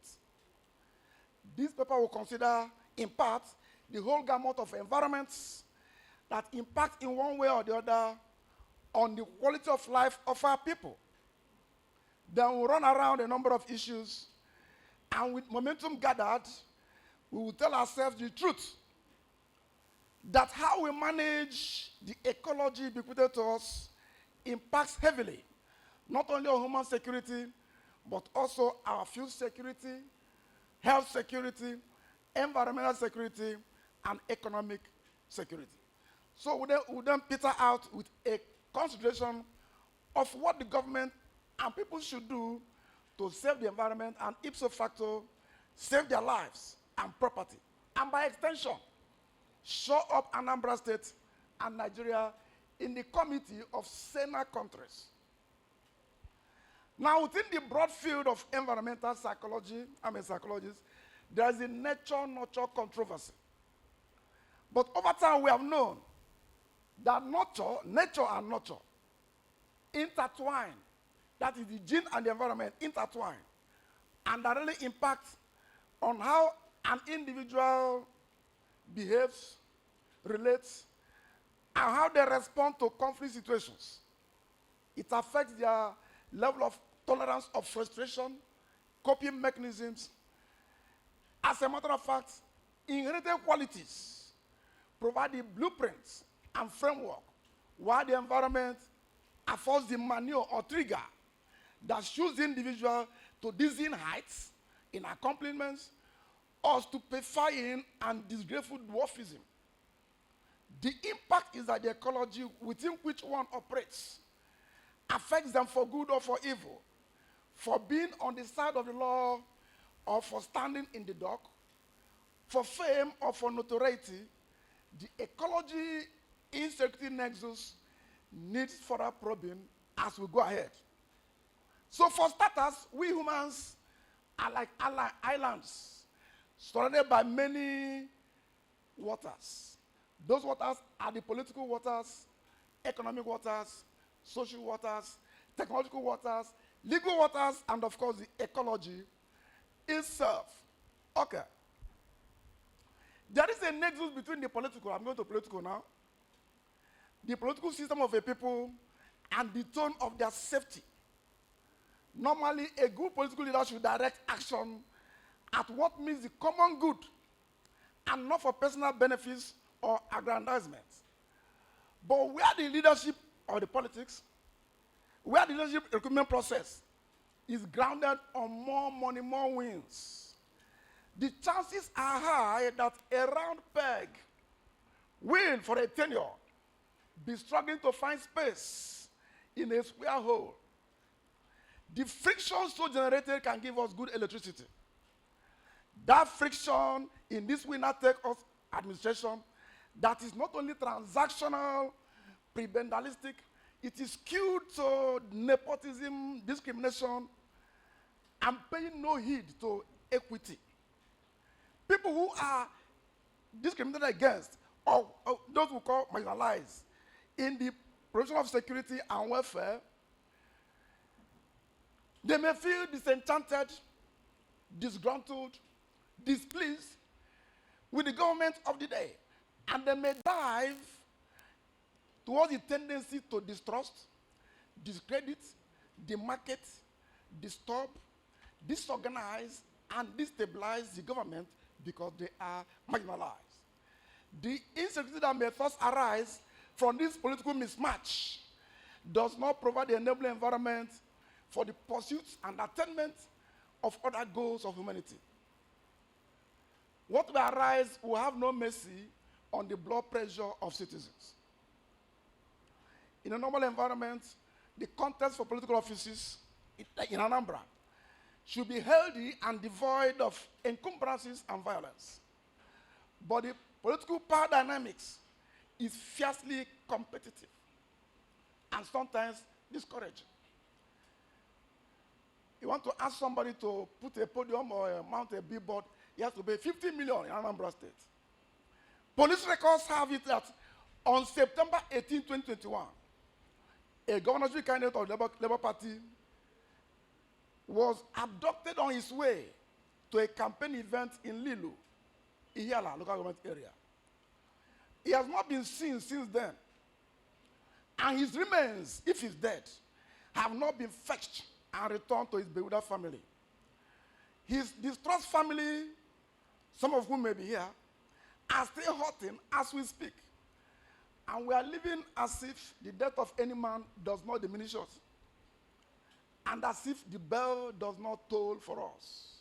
This paper will consider, in part, the whole gamut of environments that impact in one way or the other on the quality of life of our people. Then we'll run around a number of issues, and with momentum gathered, we will tell ourselves the truth that how we manage the ecology bequeathed to us impacts heavily, not only on human security, but also our food security, health security, environmental security, and economic security. So we'll then peter out with a consideration of what the government and people should do to save the environment and ipso facto save their lives and property. And by extension, show up Anambra State and Nigeria in the committee of saner countries. Now, within the broad field of environmental psychology, I'm a psychologist, there is a nature-nurture controversy. But over time, we have known that nature and nurture intertwine. That is, the gene and the environment intertwine. And that really impacts on how an individual behaves, relates, and how they respond to conflict situations. It affects their level of tolerance of frustration, coping mechanisms. As a matter of fact, inherited qualities provide the blueprints and framework while the environment affords the manure or trigger that shoots the individual to dizzying heights in accomplishments or stupefying and disgraceful dwarfism. The impact is that the ecology within which one operates affects them for good or for evil, for being on the side of the law or for standing in the dock, for fame or for notoriety. The ecology insecurity nexus needs further probing as we go ahead. So for starters, we humans are like islands surrounded by many waters. Those waters are the political waters, economic waters, social waters, technological waters, legal waters, and of course the ecology itself. Okay. There is a nexus between the political, I'm going to political now, the political system of a people and the tone of their safety. Normally, a good political leader should direct action at what means the common good and not for personal benefits or aggrandizement. But where the leadership or the politics, where the leadership recruitment process is grounded on more money, more wins, the chances are high that a round peg will, for a tenure, be struggling to find space in a square hole. The friction so generated can give us good electricity. That friction in this winner-take-all administration that is not only transactional, prebendalistic, it is skewed to nepotism, discrimination, and paying no heed to equity. People who are discriminated against, or those who call marginalized, in the provision of security and welfare, they may feel disenchanted, disgruntled, displeased with the government of the day. And they may dive towards the tendency to distrust, discredit, demarket, disturb, disorganize, and destabilize the government because they are marginalized. The insecurity that may first arise from this political mismatch does not provide the enabling environment for the pursuit and attainment of other goals of humanity. What will arise will have no mercy on the blood pressure of citizens. In a normal environment, the contest for political offices in Anambra should be healthy and devoid of encumbrances and violence. But the political power dynamics is fiercely competitive and sometimes discouraging. You want to ask somebody to put a podium or mount a billboard, he has to pay 50 million in Anambra State. Police records have it that on September 18, 2021, a governorship candidate of the Labour Party was abducted on his way to a campaign event in Lilu, Ihiala, local government area. He has not been seen since then. And his remains, if he's dead, have not been fetched and returned to his bewildered family. His distressed family, some of whom may be here, are still hurting as we speak. And we are living as if the death of any man does not diminish us. And as if the bell does not toll for us.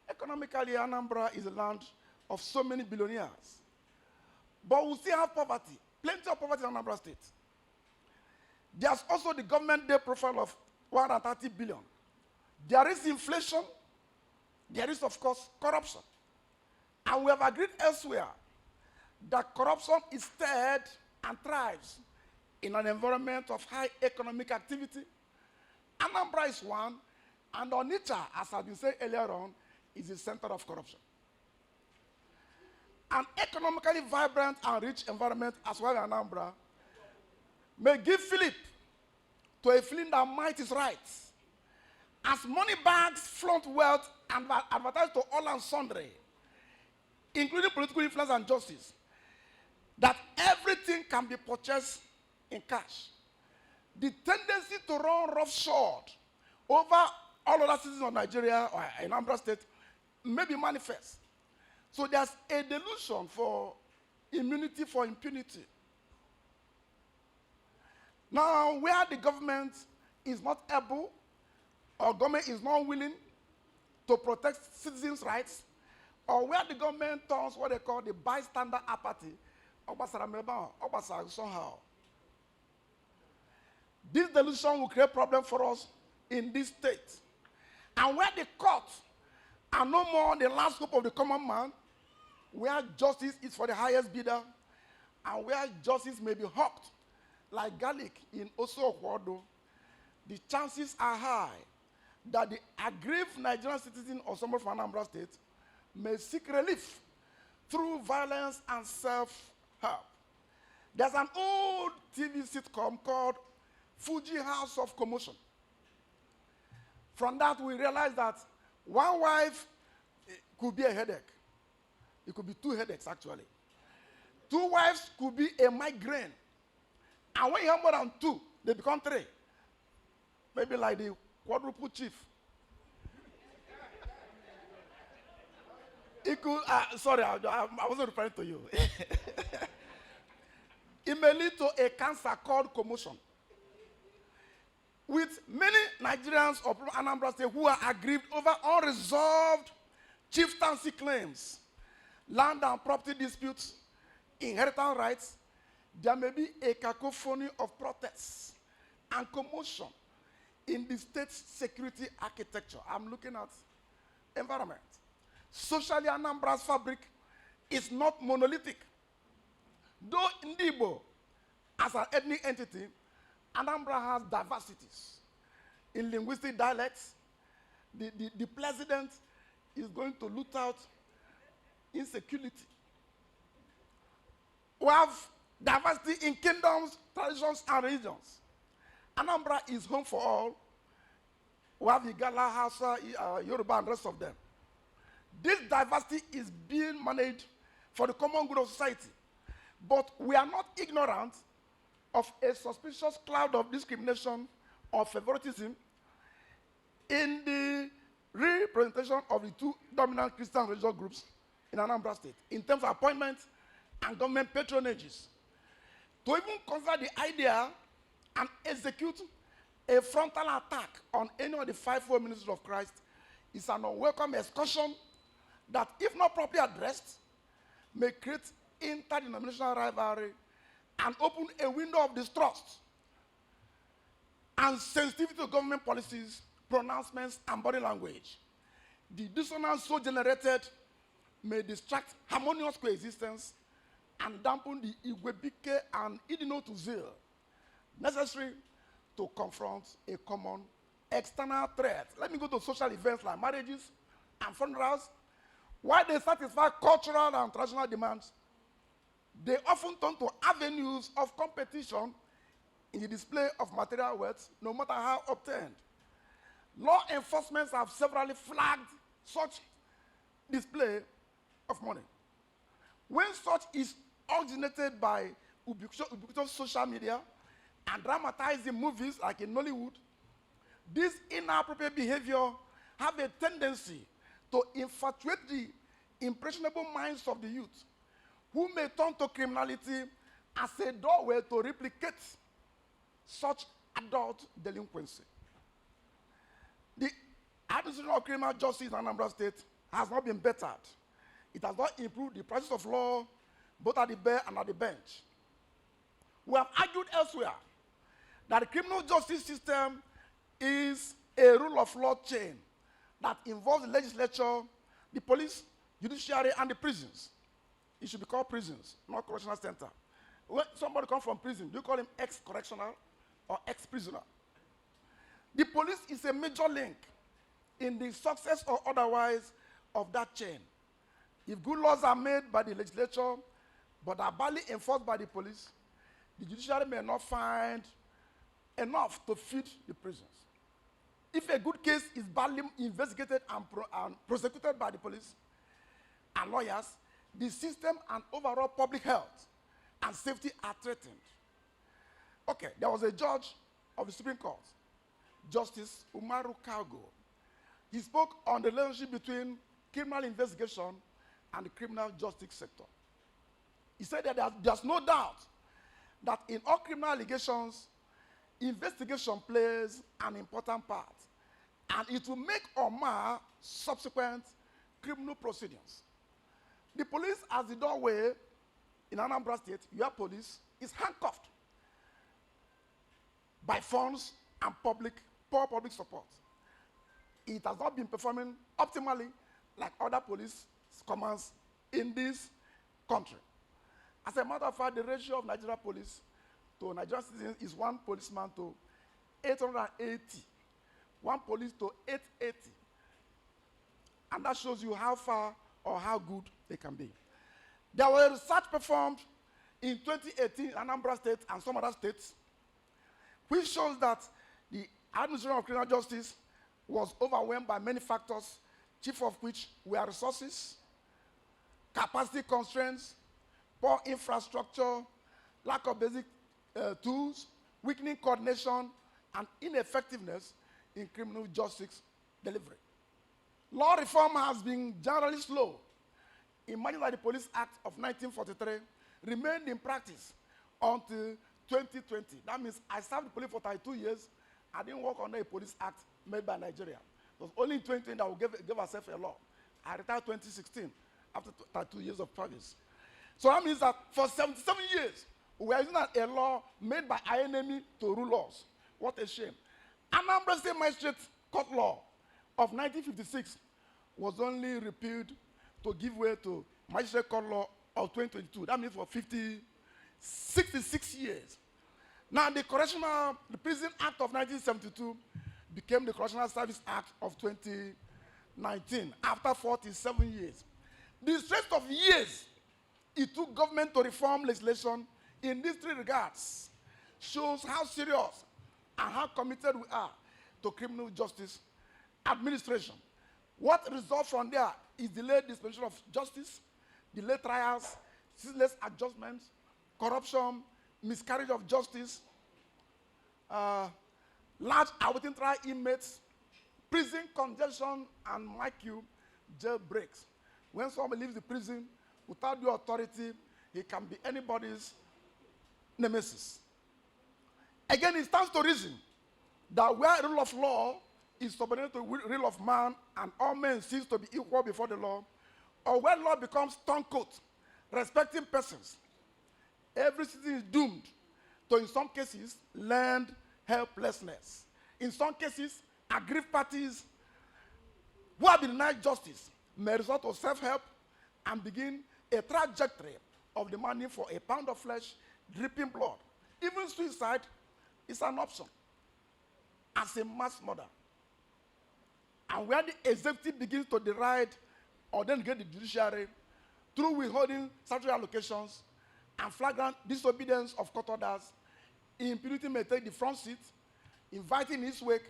Economically, Anambra is a land of so many billionaires. But we still have poverty, plenty of poverty in Anambra State. There's also the government debt profile of 130 billion. There is inflation. There is, of course, corruption. And we have agreed elsewhere that corruption is stirred and thrives in an environment of high economic activity. Anambra is one, and Onitsha, as has been said earlier on, is the center of corruption. An economically vibrant and rich environment, as well as Anambra, may give fillip to a feeling that might is right. As money bags flaunt wealth and advertise to all and sundry, including political influence and justice, that everything can be purchased in cash. The tendency to run roughshod over all other citizens of Nigeria or Anambra State may be manifest. So there's a delusion for immunity for impunity. Now, where the government is not able or government is not willing to protect citizens' rights, or where the government turns what they call the bystander apathy, somehow. This delusion will create problems for us in this state. And where the courts are no more the last hope of the common man, where justice is for the highest bidder, and where justice may be hawked like garlic in Oso, the chances are high that the aggrieved Nigerian citizen or someone from Anambra State may seek relief through violence and self-help. There's an old TV sitcom called Fuji House of Commotion. From that, we realize that one wife could be a headache. It could be two headaches, actually. Two wives could be a migraine. And when you have more than two, they become three. Maybe like the quadruple chief. It could, sorry, I wasn't referring to you. It may lead to a cancer called commotion. With many Nigerians of Anambra State who are aggrieved over unresolved chieftaincy claims, land and property disputes, inheritance rights, there may be a cacophony of protests and commotion in the state's security architecture. I'm looking at environment. Socially, Anambra's fabric is not monolithic. Though Ndibo, as an ethnic entity, Anambra has diversities. In linguistic dialects, the president is going to loot out insecurity. We have diversity in kingdoms, traditions, and religions. Anambra is home for all. We have Igala, Hausa, Yoruba, and the rest of them. This diversity is being managed for the common good of society. But we are not ignorant of a suspicious cloud of discrimination or favoritism in the representation of the two dominant Christian religious groups in Anambra State in terms of appointments and government patronages. To even consider the idea and execute a frontal attack on any of the fivefold ministries of Christ is an unwelcome excursion that, if not properly addressed, may create interdenominational rivalry and open a window of distrust and sensitivity to government policies, pronouncements, and body language. The dissonance so generated may distract harmonious coexistence and dampen the Igwebike and Idino to zeal necessary to confront a common external threat. Let me go to social events like marriages and funerals. While they satisfy cultural and traditional demands, they often turn to avenues of competition in the display of material wealth, no matter how obtained. Law enforcement have severally flagged such display of money. When such is originated by ubiquitous social media and dramatized in movies like in Nollywood, this inappropriate behavior have a tendency to infatuate the impressionable minds of the youth, who may turn to criminality as a doorway to replicate such adult delinquency. The administration of criminal justice in Anambra State has not been bettered. It has not improved the practice of law, both at the bar and at the bench. We have argued elsewhere that the criminal justice system is a rule of law chain that involves the legislature, the police, judiciary, and the prisons. It should be called prisons, not correctional center. When somebody comes from prison, do you call him ex-correctional or ex-prisoner? The police is a major link in the success or otherwise of that chain. If good laws are made by the legislature, but are badly enforced by the police, the judiciary may not find enough to feed the prisons. If a good case is badly investigated and prosecuted by the police and lawyers, the system and overall public health and safety are threatened. Okay, there was a judge of the Supreme Court, Justice Umaru Kaugo. He spoke on the relationship between criminal investigation and the criminal justice sector. He said that there's no doubt that in all criminal allegations, investigation plays an important part, and it will make or mar subsequent criminal proceedings. The police, as the doorway in Anambra State, your police, is handcuffed by funds and poor public support. It has not been performing optimally like other police commands in this country. As a matter of fact, the ratio of Nigeria police to Nigerian citizens is 1 policeman to 880. 1 police to 880. And that shows you how far or how good they can be. There was research performed in 2018 in Anambra State and some other states, which shows that the administration of criminal justice was overwhelmed by many factors, chief of which were resources, capacity constraints, poor infrastructure, lack of basic tools, weakening coordination, and ineffectiveness in criminal justice delivery. Law reform has been generally slow. Imagine that the Police Act of 1943 remained in practice until 2020. That means I served the police for 32 years. I didn't work under a police act made by Nigeria. It was only in 2020 that we gave ourselves a law. I retired 2016 after 32 years of service. So that means that for 77 years, we were using a law made by our enemy to rule us. What a shame. Anambra State Magistrate Court Law of 1956 was only repealed to give way to Magistrate Court Law of 2022. That means for 66 years. Now the Prison Act of 1972 became the Correctional Service Act of 2019 after 47 years. The stretch of years it took government to reform legislation in these 3 regards shows how serious and how committed we are to criminal justice administration. What results from there is delayed dispensation of justice, delayed trials, ceaseless adjustments, corruption, miscarriage of justice, large awaiting trial inmates, prison congestion, and jail breaks. When someone leaves the prison without due authority, he can be anybody's nemesis. Again, it stands to reason that where rule of law is subordinate to the rule of man and all men cease to be equal before the law, or where law becomes turncoat, respecting persons, every citizen is doomed to, in some cases, learned helplessness. In some cases, aggrieved parties who have been denied justice may resort to self-help and begin a trajectory of demanding for a pound of flesh, dripping blood. Even suicide is an option as a mass murder. And where the executive begins to deride or then get the judiciary through withholding statutory allocations and flagrant disobedience of court orders, impunity may take the front seat, inviting in its wake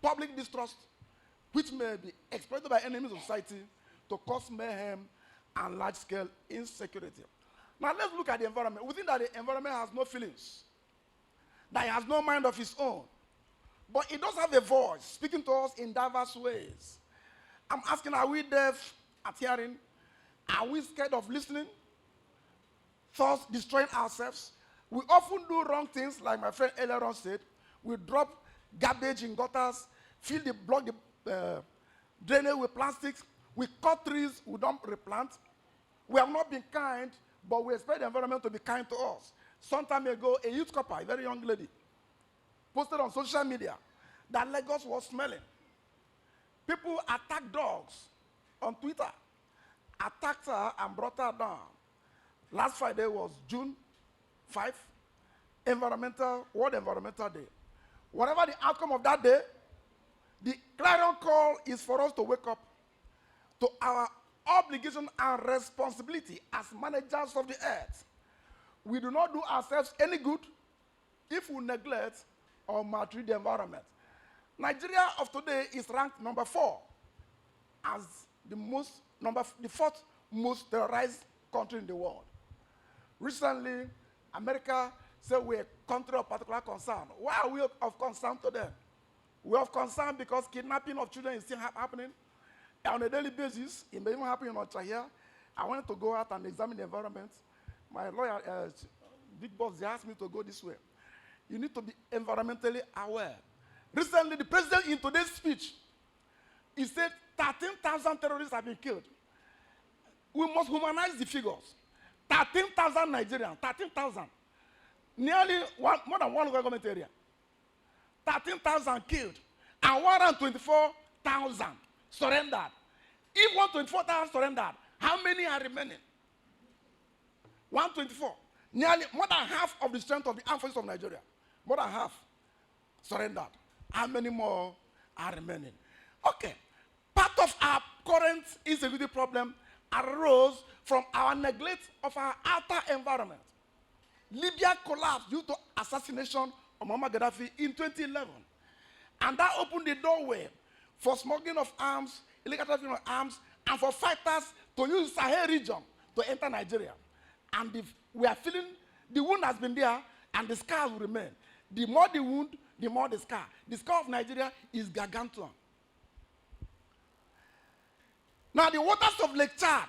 public distrust, which may be exploited by enemies of society to cause mayhem and large-scale insecurity. Now let's look at the environment. We think that the environment has no feelings, that it has no mind of its own. But it does have a voice, speaking to us in diverse ways. I'm asking, are we deaf at hearing? Are we scared of listening? Thus destroying ourselves? We often do wrong things, like my friend earlier on said. We drop garbage in gutters, block the drainage with plastics. We cut trees, we don't replant. We have not been kind, but we expect the environment to be kind to us. Some time ago, a youth couple, a very young lady, posted on social media that Lagos was smelling. People attacked dogs on Twitter, attacked her and brought her down. Last Friday was June 5, World Environmental Day. Whatever the outcome of that day, the clarion call is for us to wake up to our obligation and responsibility as managers of the earth. We do not do ourselves any good if we neglect or maltreat the environment. Nigeria of today is ranked number 4 as the fourth most terrorized country in the world. Recently, America said we're a country of particular concern. Why are we of concern to them? We're of concern because kidnapping of children is still happening on a daily basis. It may even happen in Onitsha here. I wanted to go out and examine the environment. My lawyer, big boss, they asked me to go this way. You need to be environmentally aware. Recently, the president in today's speech, he said 13,000 terrorists have been killed. We must humanize the figures. 13,000 Nigerians, 13,000. Nearly more than one local government area. 13,000 killed. And 124,000 surrendered. If 124,000 surrendered, how many are remaining? 124. Nearly more than half of the strength of the armed forces of Nigeria. More than half surrendered. How many more are remaining? Okay. Part of our current insecurity problem arose from our neglect of our outer environment. Libya collapsed due to assassination of Muammar Gaddafi in 2011. And that opened the doorway for smuggling of arms, illegal trafficking of arms, and for fighters to use the Sahel region to enter Nigeria. And we are feeling the wound has been there, and the scars will remain. The more the wound, the more the scar. The scar of Nigeria is gargantuan. Now, the waters of Lake Chad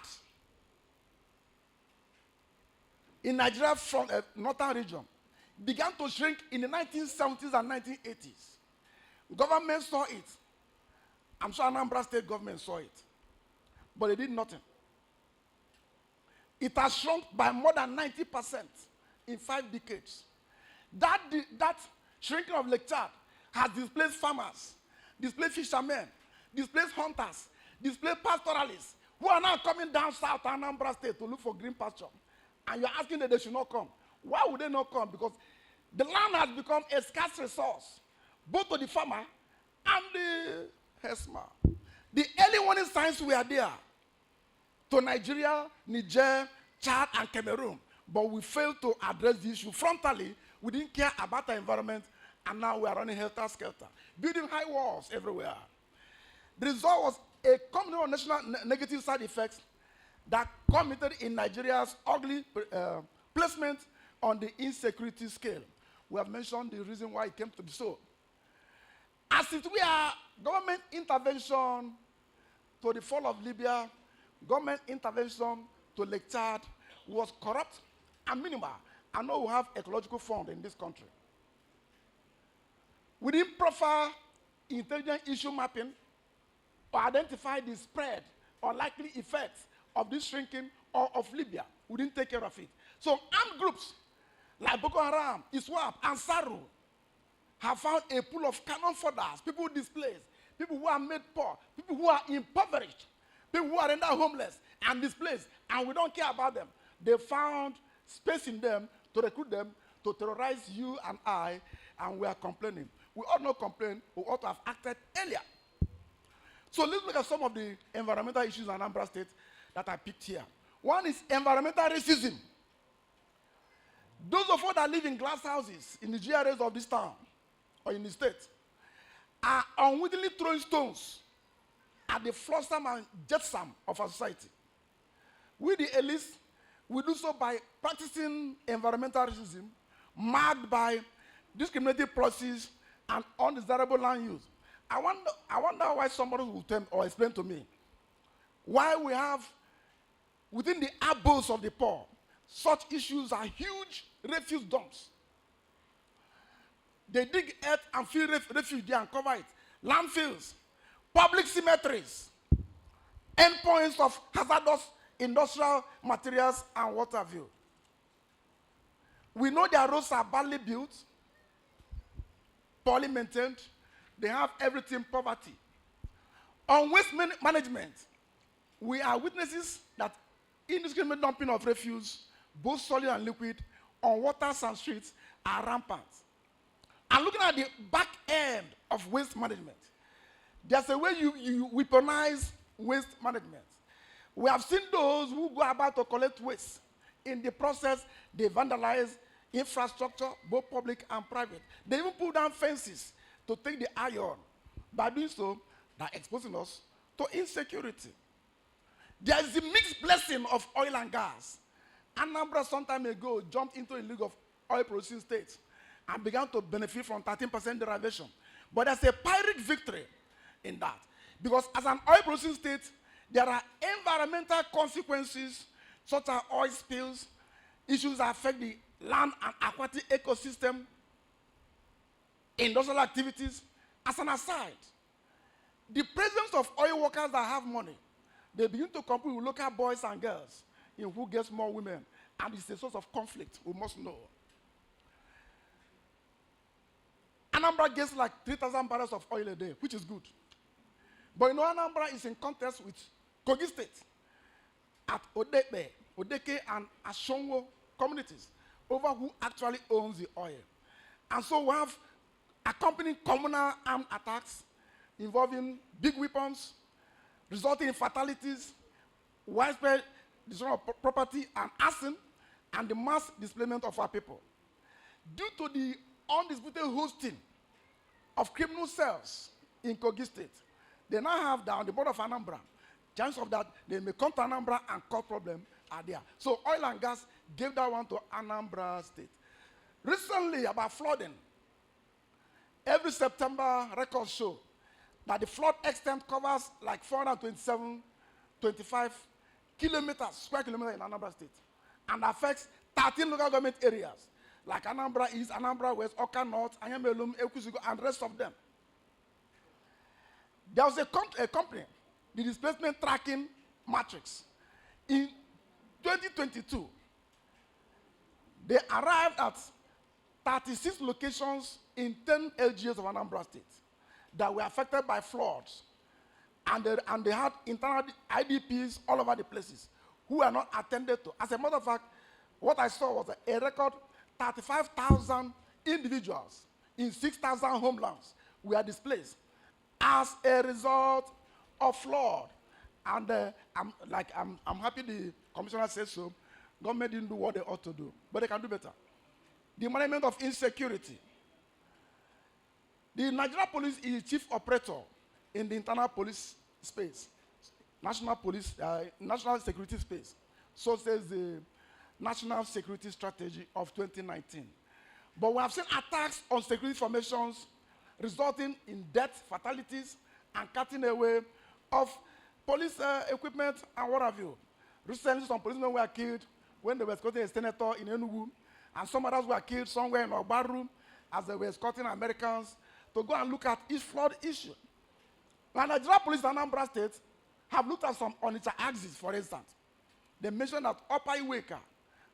in Nigeria from a northern region began to shrink in the 1970s and 1980s. Government saw it. I'm sure Anambra State government saw it. But they did nothing. It has shrunk by more than 90% in 5 decades. That shrinking of Lake Chad has displaced farmers, displaced fishermen, displaced hunters, displaced pastoralists who are now coming down south to Anambra State to look for green pasture. And you're asking that they should not come. Why would they not come? Because the land has become a scarce resource, both to the farmer and the herdsman. The early warning signs were there to Nigeria, Niger, Chad, and Cameroon. But we failed to address the issue frontally. We didn't care about the environment, and now we are running helter-skelter, building high walls everywhere. The result was a combination of national negative side effects that culminated in Nigeria's ugly placement on the insecurity scale. We have mentioned the reason why it came to be so. As it were, government intervention to the fall of Libya, government intervention to Lake Chad was corrupt and minimal. I know we have ecological fund in this country. We didn't proffer intelligent issue mapping to identify the spread or likely effects of this shrinking or of Libya. We didn't take care of it. So armed groups like Boko Haram, ISWAP, and SARU have found a pool of cannon fodders, people displaced, people who are made poor, people who are impoverished, people who are rendered homeless and displaced, and we don't care about them. They found space in them to recruit them to terrorize you and I, and we are complaining. We ought not complain, we ought to have acted earlier. So let's look at some of the environmental issues in Anambra State that I picked here. One is environmental racism. Those of us that live in glass houses in the GRAs of this town or in the state are unwittingly throwing stones at the flossom and jetsam of our society. We, the elites, we do so by practicing environmental racism marked by discriminating policies and undesirable land use. I wonder why somebody will tell or explain to me why we have, within the abodes of the poor, such issues are huge refuse dumps. They dig earth and fill refuge there and cover it. Landfills, public cemeteries, endpoints of hazardous industrial materials and what have you. We know their roads are badly built, poorly maintained. they have everything poverty. On waste management, we are witnesses that indiscriminate dumping of refuse, both solid and liquid, on waters and streets are rampant. And looking at the back end of waste management, there's a way you weaponize waste management. We have seen those who go about to collect waste. In the process, they vandalize infrastructure, both public and private. They even pull down fences to take the iron. By doing so, they're exposing us to insecurity. There is a mixed blessing of oil and gas. Anambra some time ago jumped into a league of oil-producing states and began to benefit from 13% derivation. But there's a Pyrrhic victory in that. Because as an oil-producing state, there are environmental consequences such as oil spills, issues that affect the land and aquatic ecosystem, industrial activities. As an aside, the presence of oil workers that have money, they begin to compete with local boys and girls in who gets more women, and it's a source of conflict, we must know. Anambra gets like 3,000 barrels of oil a day, which is good. But you know, Anambra is in contest with Kogi State at Odeke and Ashongo communities over who actually owns the oil. And so we have accompanying communal armed attacks involving big weapons, resulting in fatalities, widespread destruction of property and arson, and the mass displacement of our people. Due to the undisputed hosting of criminal cells in Kogi State, they now have down the border of Anambra. Chance of that they may come to Anambra and cause problem are there. So oil and gas gave that one to Anambra State. Recently, about flooding, every September records show that the flood extent covers like 427.25 kilometers, square kilometers in Anambra State, and affects 13 local government areas like Anambra East, Anambra West, Oka North, Anyambelum, Ekusigo, and the rest of them. There was a company, the displacement tracking matrix. In 2022, they arrived at 36 locations in 10 LGAs of Anambra State that were affected by floods. And they had internal IDPs all over the places who were not attended to. As a matter of fact, what I saw was a record 35,000 individuals in 6,000 homelands were displaced as a result of flood. And I'm happy the commissioner says so. Government didn't do what they ought to do, but they can do better. The management of insecurity. The Nigeria Police is chief operator in the internal police space, national security space. So says the National Security Strategy of 2019. But we have seen attacks on security formations resulting in deaths, fatalities, and cutting away of police equipment and what have you. Recently, some policemen were killed when they were escorting a senator in Enugu, and some others were killed somewhere in Ogbaru as they were escorting Americans to go and look at each flood issue. The Nigeria Police and Anambra State have looked at some Onitsha axes, for instance. They mentioned that Upper Iweka,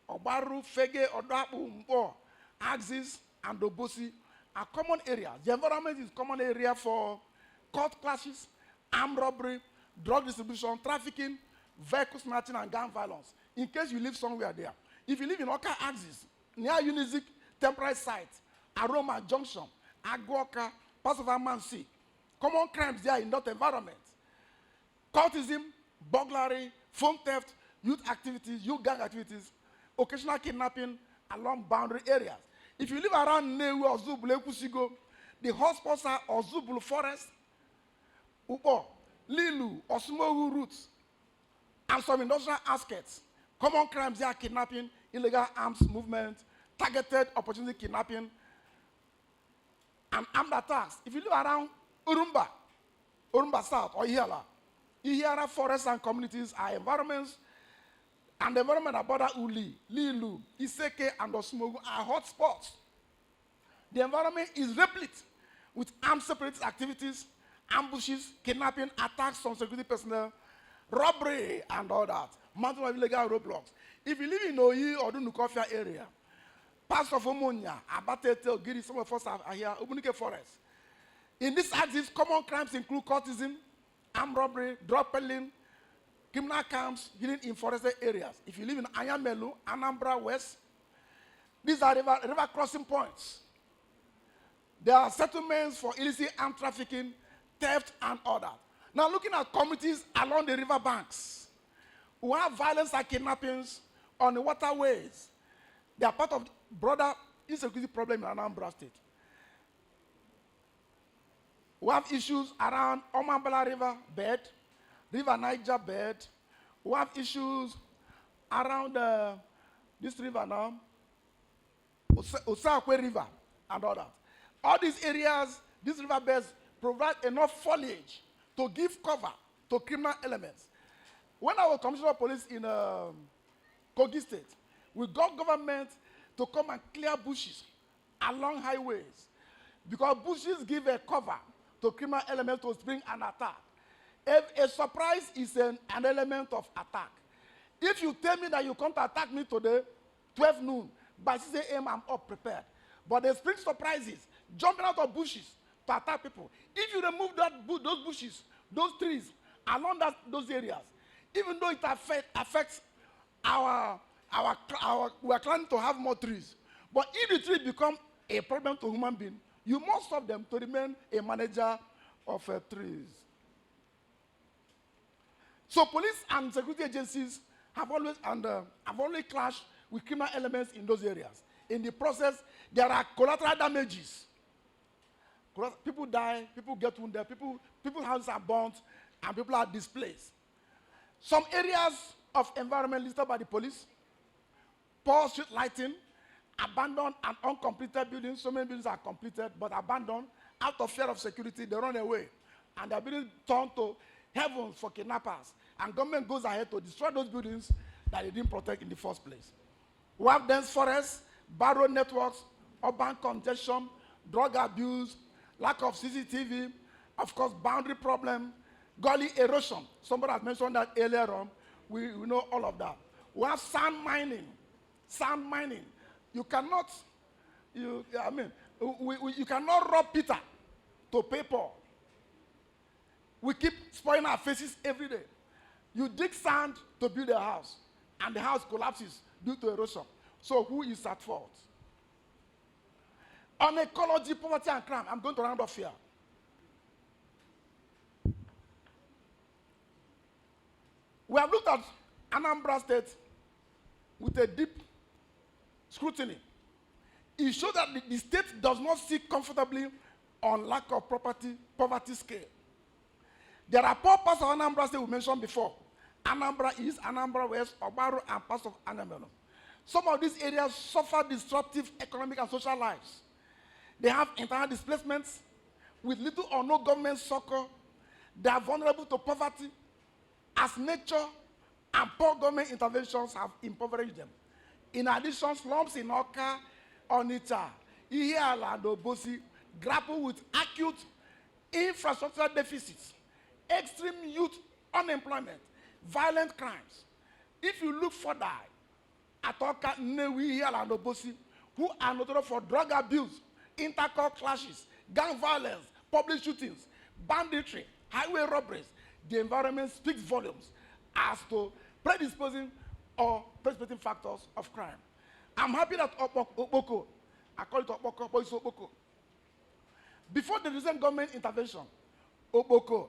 Ogbaru, Fege, Odapu, Mpo, axes, and Obosi are common areas. The environment is a common area for court clashes, armed robbery, drug distribution, trafficking, vehicle snatching, and gun violence. In case you live somewhere there. If you live in Oka axis, near Unizik temporary site, Aroma Junction, Aguoka, parts of Amansi, common crimes there in that environment. Cultism, burglary, phone theft, youth activities, youth gang activities, occasional kidnapping along boundary areas. If you live around Newu, Ozubulu, Ekusigo, the hotspots are Ozubulu Forest, Upo, Lilu, Osmogu routes, and some industrial outskirts. Common crimes there are kidnapping, illegal arms movement, targeted opportunity kidnapping, and armed attacks. If you live around Urumba South or Ihiala forests and communities are environments, and the environment that border Uli, Lilu, Iseke, and Osmogu are hotspots. The environment is replete with armed separatist activities, ambushes, kidnapping, attacks on security personnel, robbery, and all that. Mountain of illegal roadblocks. If you live in Oyi or Dunukofia area, parts of Omonia, Abatete, Ogiri, some of us are here, Obunike Forest. In this axis, common crimes include cultism, armed robbery, drug peddling, criminal camps hidden in forested areas. If you live in Ayamelu, Anambra West, these are river crossing points. There are settlements for illicit armed trafficking, theft, and other. Now, looking at communities along the river banks who have violence and kidnappings on the waterways, they are part of the broader insecurity problem in Anambra State. We have issues around Omambala River bed, River Niger bed. We have issues around this river now, Osakwe River, and all that. All these areas, these river beds provide enough foliage to give cover to criminal elements. When I was Commissioner of Police in Kogi State, we got government to come and clear bushes along highways because bushes give a cover to criminal elements to bring an attack. If a surprise is an element of attack, if you tell me that you come to attack me today, 12 noon, by 6 a.m. I'm up prepared. But they bring surprises, jumping out of bushes to attack people. If you remove those bushes, those trees, along those areas, even though it affects we are trying to have more trees. But if the tree become a problem to human being, you must stop them to remain a manager of trees. So police and security agencies have always clashed with criminal elements in those areas. In the process, there are collateral damages. People die, people get wounded, people's houses are burnt, and people are displaced. Some areas of environment listed by the police, poor street lighting, abandoned and uncompleted buildings. So many buildings are completed but abandoned. Out of fear of security, they run away. And they're being turned to heavens for kidnappers. And government goes ahead to destroy those buildings that they didn't protect in the first place. We have dense forests, bad road networks, urban congestion, drug abuse, lack of CCTV, of course, boundary problem, gully erosion. Somebody has mentioned that earlier on. We know all of that. We have sand mining. Sand mining. You cannot rob Peter to pay Paul. We keep spoiling our faces every day. You dig sand to build a house, and the house collapses due to erosion. So who is at fault? On ecology, poverty, and crime, I'm going to round off here. We have looked at Anambra State with a deep scrutiny. It shows that the state does not sit comfortably on lack of poverty scale. There are poor parts of Anambra State we mentioned before. Anambra East, Anambra West, Obaru, and parts of Anambra. Some of these areas suffer disruptive economic and social lives. They have internal displacements with little or no government succor. They are vulnerable to poverty as nature and poor government interventions have impoverished them. In addition, slums in Oka, Onitsha, Ihiala, and Obosi grapple with acute infrastructure deficits, extreme youth unemployment, violent crimes. If you look further at Oka, Nnewi, Ihiala, and Obosi, who are notorious for drug abuse, intercorp clashes, gang violence, public shootings, banditry, highway robberies, the environment speaks volumes as to predisposing or precipitating factors of crime. I'm happy that Okpoko, I call it Okpoko, but it's Okpoko. Before the recent government intervention, Okpoko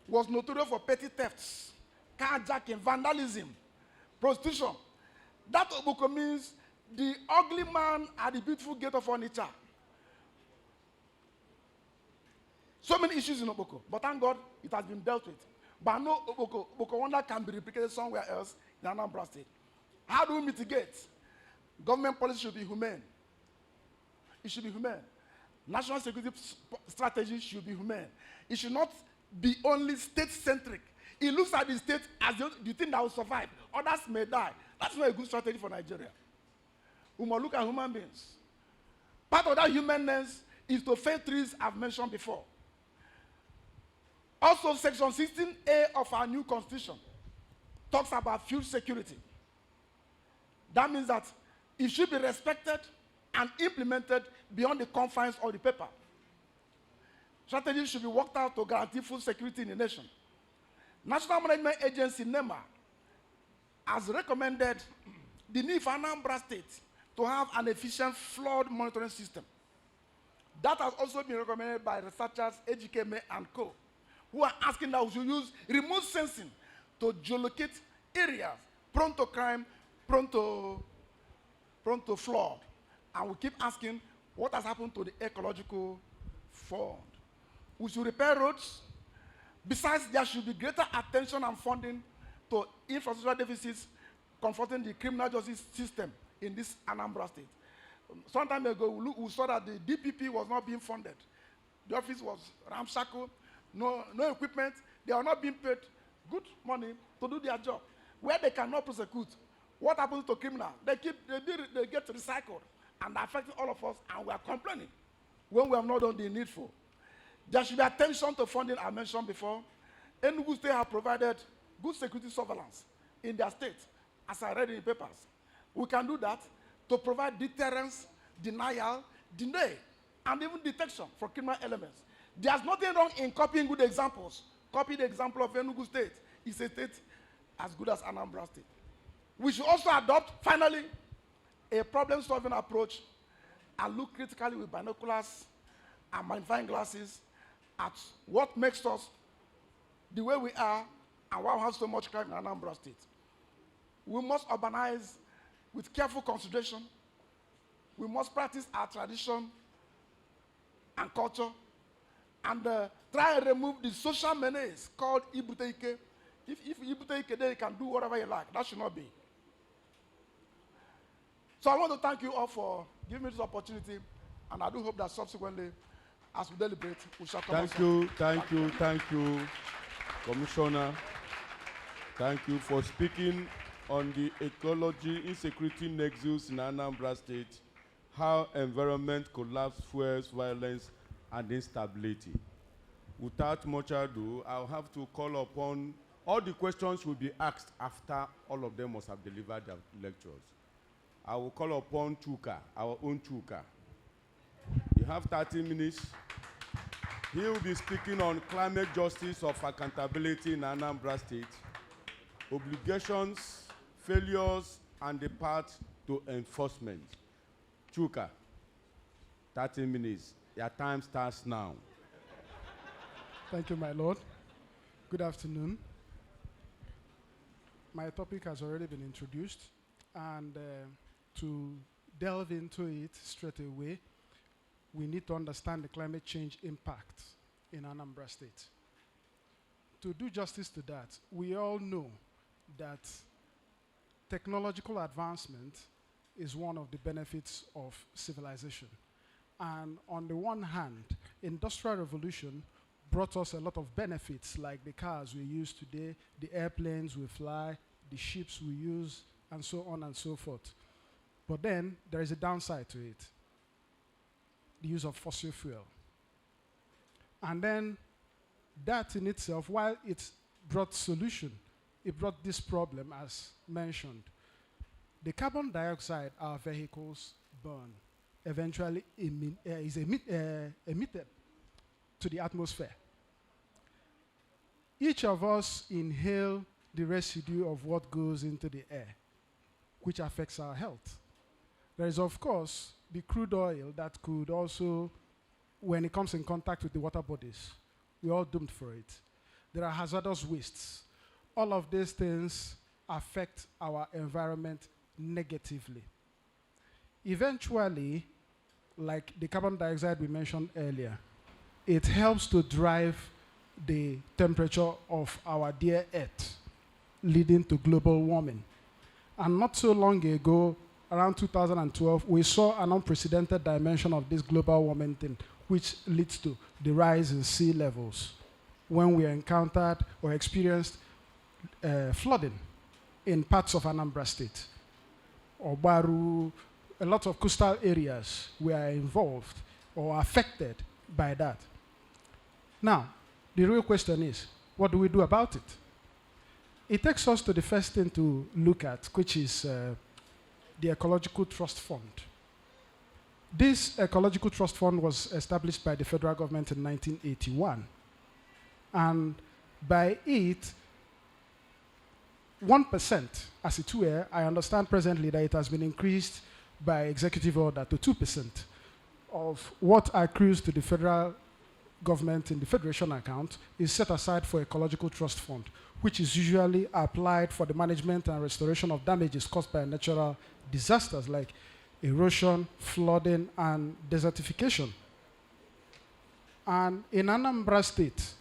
was notorious for petty thefts, carjacking, vandalism, prostitution. That Okpoko means the ugly man at the beautiful gate of Onitsha. So many issues in Okpoko, but thank God it has been dealt with. But no Okpoko wonder can be replicated somewhere else in Anambra State. How do we mitigate? Government policy should be humane. It should be humane. National security strategy should be humane. It should not be only state-centric. It looks at the state as the thing that will survive. Others may die. That's not a good strategy for Nigeria. We must look at human beings. Part of that humanness is to fell trees I've mentioned before. Also, Section 16A of our new constitution talks about food security. That means that it should be respected and implemented beyond the confines of the paper. strategies should be worked out to guarantee food security in the nation. National Management Agency, NEMA, has recommended the need for Anambra State to have an efficient flood monitoring system. That has also been recommended by researchers, HKM and co, who are asking that we should use remote sensing to geolocate areas prone to crime, prone to flood. And we keep asking what has happened to the ecological fund. We should repair roads. Besides, there should be greater attention and funding to infrastructure deficits confronting the criminal justice system in this Anambra State. Some time ago, we saw that the DPP was not being funded. The office was ramshackle, no equipment. They are not being paid good money to do their job. Where they cannot prosecute, what happens to criminals? They get recycled and affecting all of us, and we are complaining when we have not done the needful. There should be attention to funding I mentioned before. Enugu State have provided good security surveillance in their state, as I read in the papers. We can do that to provide deterrence, denial, delay, and even detection for criminal elements. There's nothing wrong in copying good examples. Copy the example of Enugu State. It's a state as good as Anambra State. We should also adopt, finally, a problem-solving approach and look critically with binoculars and magnifying glasses at what makes us the way we are and why we have so much crime in Anambra State. We must urbanize with careful consideration. We must practice our tradition and culture and try and remove the social menace called Ibuteike. If Ibuteike, then you can do whatever you like. That should not be. So I want to thank you all for giving me this opportunity, and I do hope that subsequently, as we deliberate, we shall come. Thank you, Commissioner. Thank you for speaking on the ecology insecurity nexus in Anambra State, how environment collapse fuels violence and instability. Without much ado, I'll have to call upon, all the questions will be asked after all of them must have delivered their lectures. I will call upon Chuka, our own Chuka. You have 30 minutes. He will be speaking on climate justice of accountability in Anambra State, obligations, failures, and the path to enforcement. Chuka, 30 minutes. Your time starts now. Thank you, my Lord. Good afternoon. My topic has already been introduced, and to delve into it straight away, we need to understand the climate change impact in Anambra State. To do justice to that, we all know that technological advancement is one of the benefits of civilization. And on the one hand, Industrial Revolution brought us a lot of benefits, like the cars we use today, the airplanes we fly, the ships we use, and so on and so forth. But then there is a downside to it, the use of fossil fuel. And then that in itself, while it brought solution, it brought this problem as mentioned. The carbon dioxide our vehicles burn eventually is emitted to the atmosphere. Each of us inhale the residue of what goes into the air, which affects our health. There is, of course, the crude oil that could also, when it comes in contact with the water bodies, we're all doomed for it. There are hazardous wastes. All of these things affect our environment negatively. Eventually, like the carbon dioxide we mentioned earlier, it helps to drive the temperature of our dear Earth, leading to global warming. And not so long ago, around 2012, we saw an unprecedented dimension of this global warming thing, which leads to the rise in sea levels when we encountered or experienced flooding in parts of Anambra State. Obaru, a lot of coastal areas were involved or affected by that. Now, the real question is, what do we do about it? It takes us to the first thing to look at, which is the Ecological Trust Fund. This Ecological Trust Fund was established by the federal government in 1981. And by it, 1%, as it were, I understand presently that it has been increased by executive order to 2% of what accrues to the federal government in the federation account is set aside for Ecological Trust Fund, which is usually applied for the management and restoration of damages caused by natural disasters like erosion, flooding, and desertification. And in Anambra State,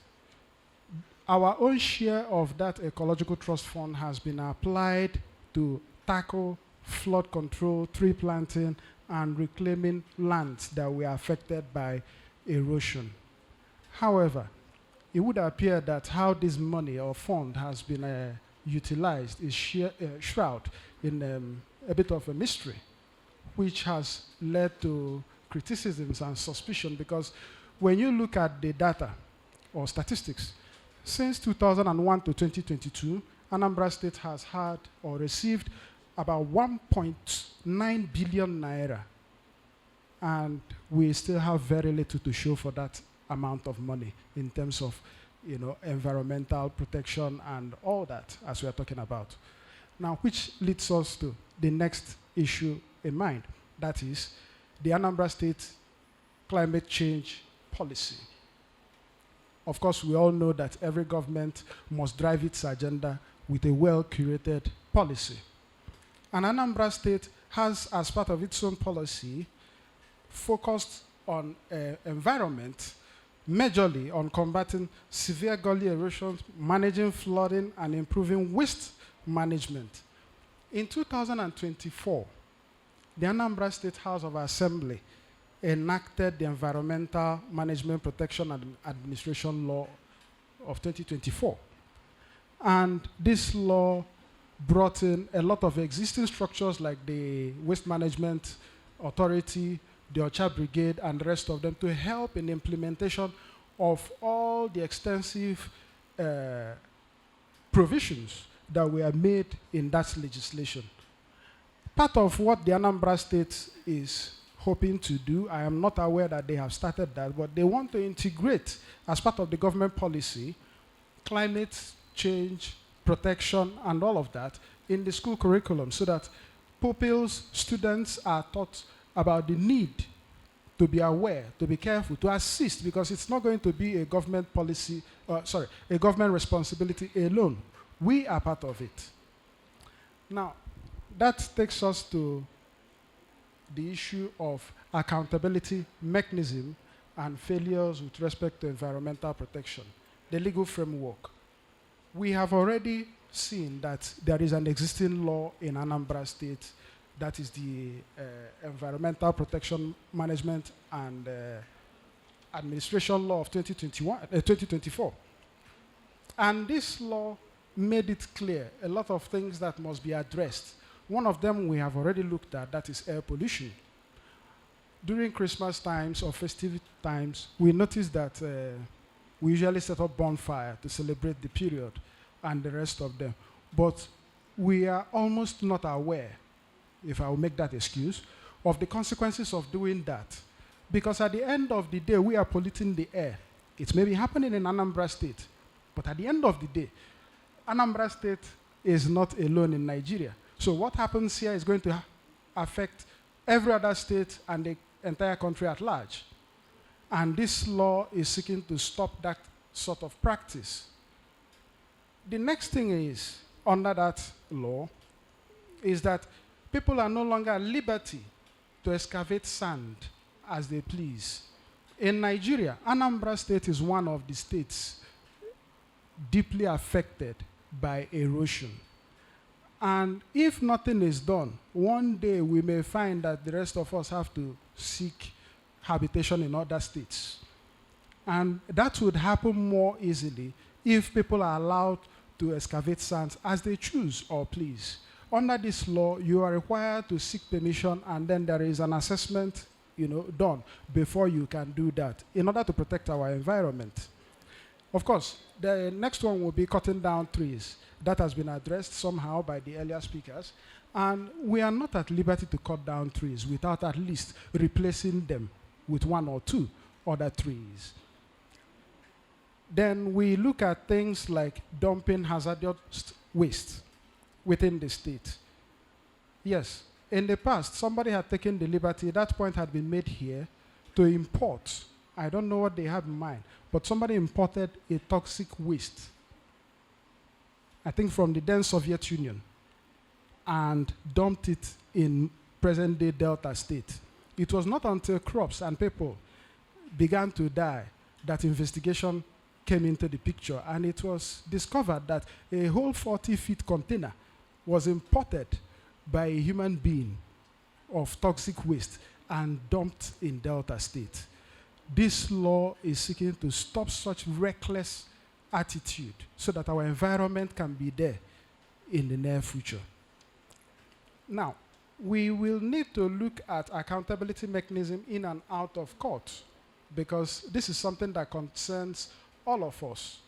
our own share of that Ecological Trust Fund has been applied to tackle flood control, tree planting, and reclaiming lands that were affected by erosion. However, it would appear that how this money or fund has been utilized is shrouded in a bit of a mystery, which has led to criticisms and suspicion, because when you look at the data or statistics, since 2001 to 2022, Anambra State has had or received about 1.9 billion naira, and we still have very little to show for that amount of money in terms of, you know, environmental protection and all that, as we are talking about. Now, which leads us to the next issue in mind, that is the Anambra State climate change policy. Of course, we all know that every government must drive its agenda with a well-curated policy. And Anambra State has, as part of its own policy, focused on environment, majorly on combating severe gully erosion, managing flooding, and improving waste management. In 2024, the Anambra State House of Assembly enacted the Environmental Management Protection and Administration Law of 2024. And this law brought in a lot of existing structures like the Waste Management Authority, the Onitsha Brigade, and the rest of them to help in the implementation of all the extensive provisions that were made in that legislation. Part of what the Anambra State is hoping to do, I am not aware that they have started that, but they want to integrate, as part of the government policy, climate change, protection, and all of that in the school curriculum, so that pupils, students are taught about the need to be aware, to be careful, to assist, because it's not going to be a government policy, a government responsibility alone. We are part of it. Now, that takes us to the issue of accountability mechanism and failures with respect to environmental protection, the legal framework. We have already seen that there is an existing law in Anambra State, that is the Environmental Protection Management and Administration Law of 2024. And this law made it clear a lot of things that must be addressed. One of them we have already looked at, that is air pollution. During Christmas times or festive times, we noticed that we usually set up bonfire to celebrate the period and the rest of them. But we are almost not aware, if I will make that excuse, of the consequences of doing that. Because at the end of the day, we are polluting the air. It may be happening in Anambra State, but at the end of the day, Anambra State is not alone in Nigeria. So what happens here is going to affect every other state and the entire country at large. And this law is seeking to stop that sort of practice. The next thing is, under that law, is that people are no longer at liberty to excavate sand as they please. In Nigeria, Anambra State is one of the states deeply affected by erosion. And if nothing is done, one day we may find that the rest of us have to seek habitation in other states. And that would happen more easily if people are allowed to excavate sands as they choose or please. Under this law, you are required to seek permission, and then there is an assessment, done before you can do that in order to protect our environment. Of course, the next one will be cutting down trees. That has been addressed somehow by the earlier speakers. And we are not at liberty to cut down trees without at least replacing them with one or two other trees. Then we look at things like dumping hazardous waste within the state. Yes, in the past, somebody had taken the liberty, that point had been made here, to import. I don't know what they have in mind, but somebody imported a toxic waste, I think from the then Soviet Union, and dumped it in present-day Delta State. It was not until crops and people began to die that investigation came into the picture, and it was discovered that a whole 40-feet container was imported by a human being of toxic waste and dumped in Delta State. This law is seeking to stop such reckless attitude so that our environment can be there in the near future. Now, we will need to look at accountability mechanism in and out of court, because this is something that concerns all of us.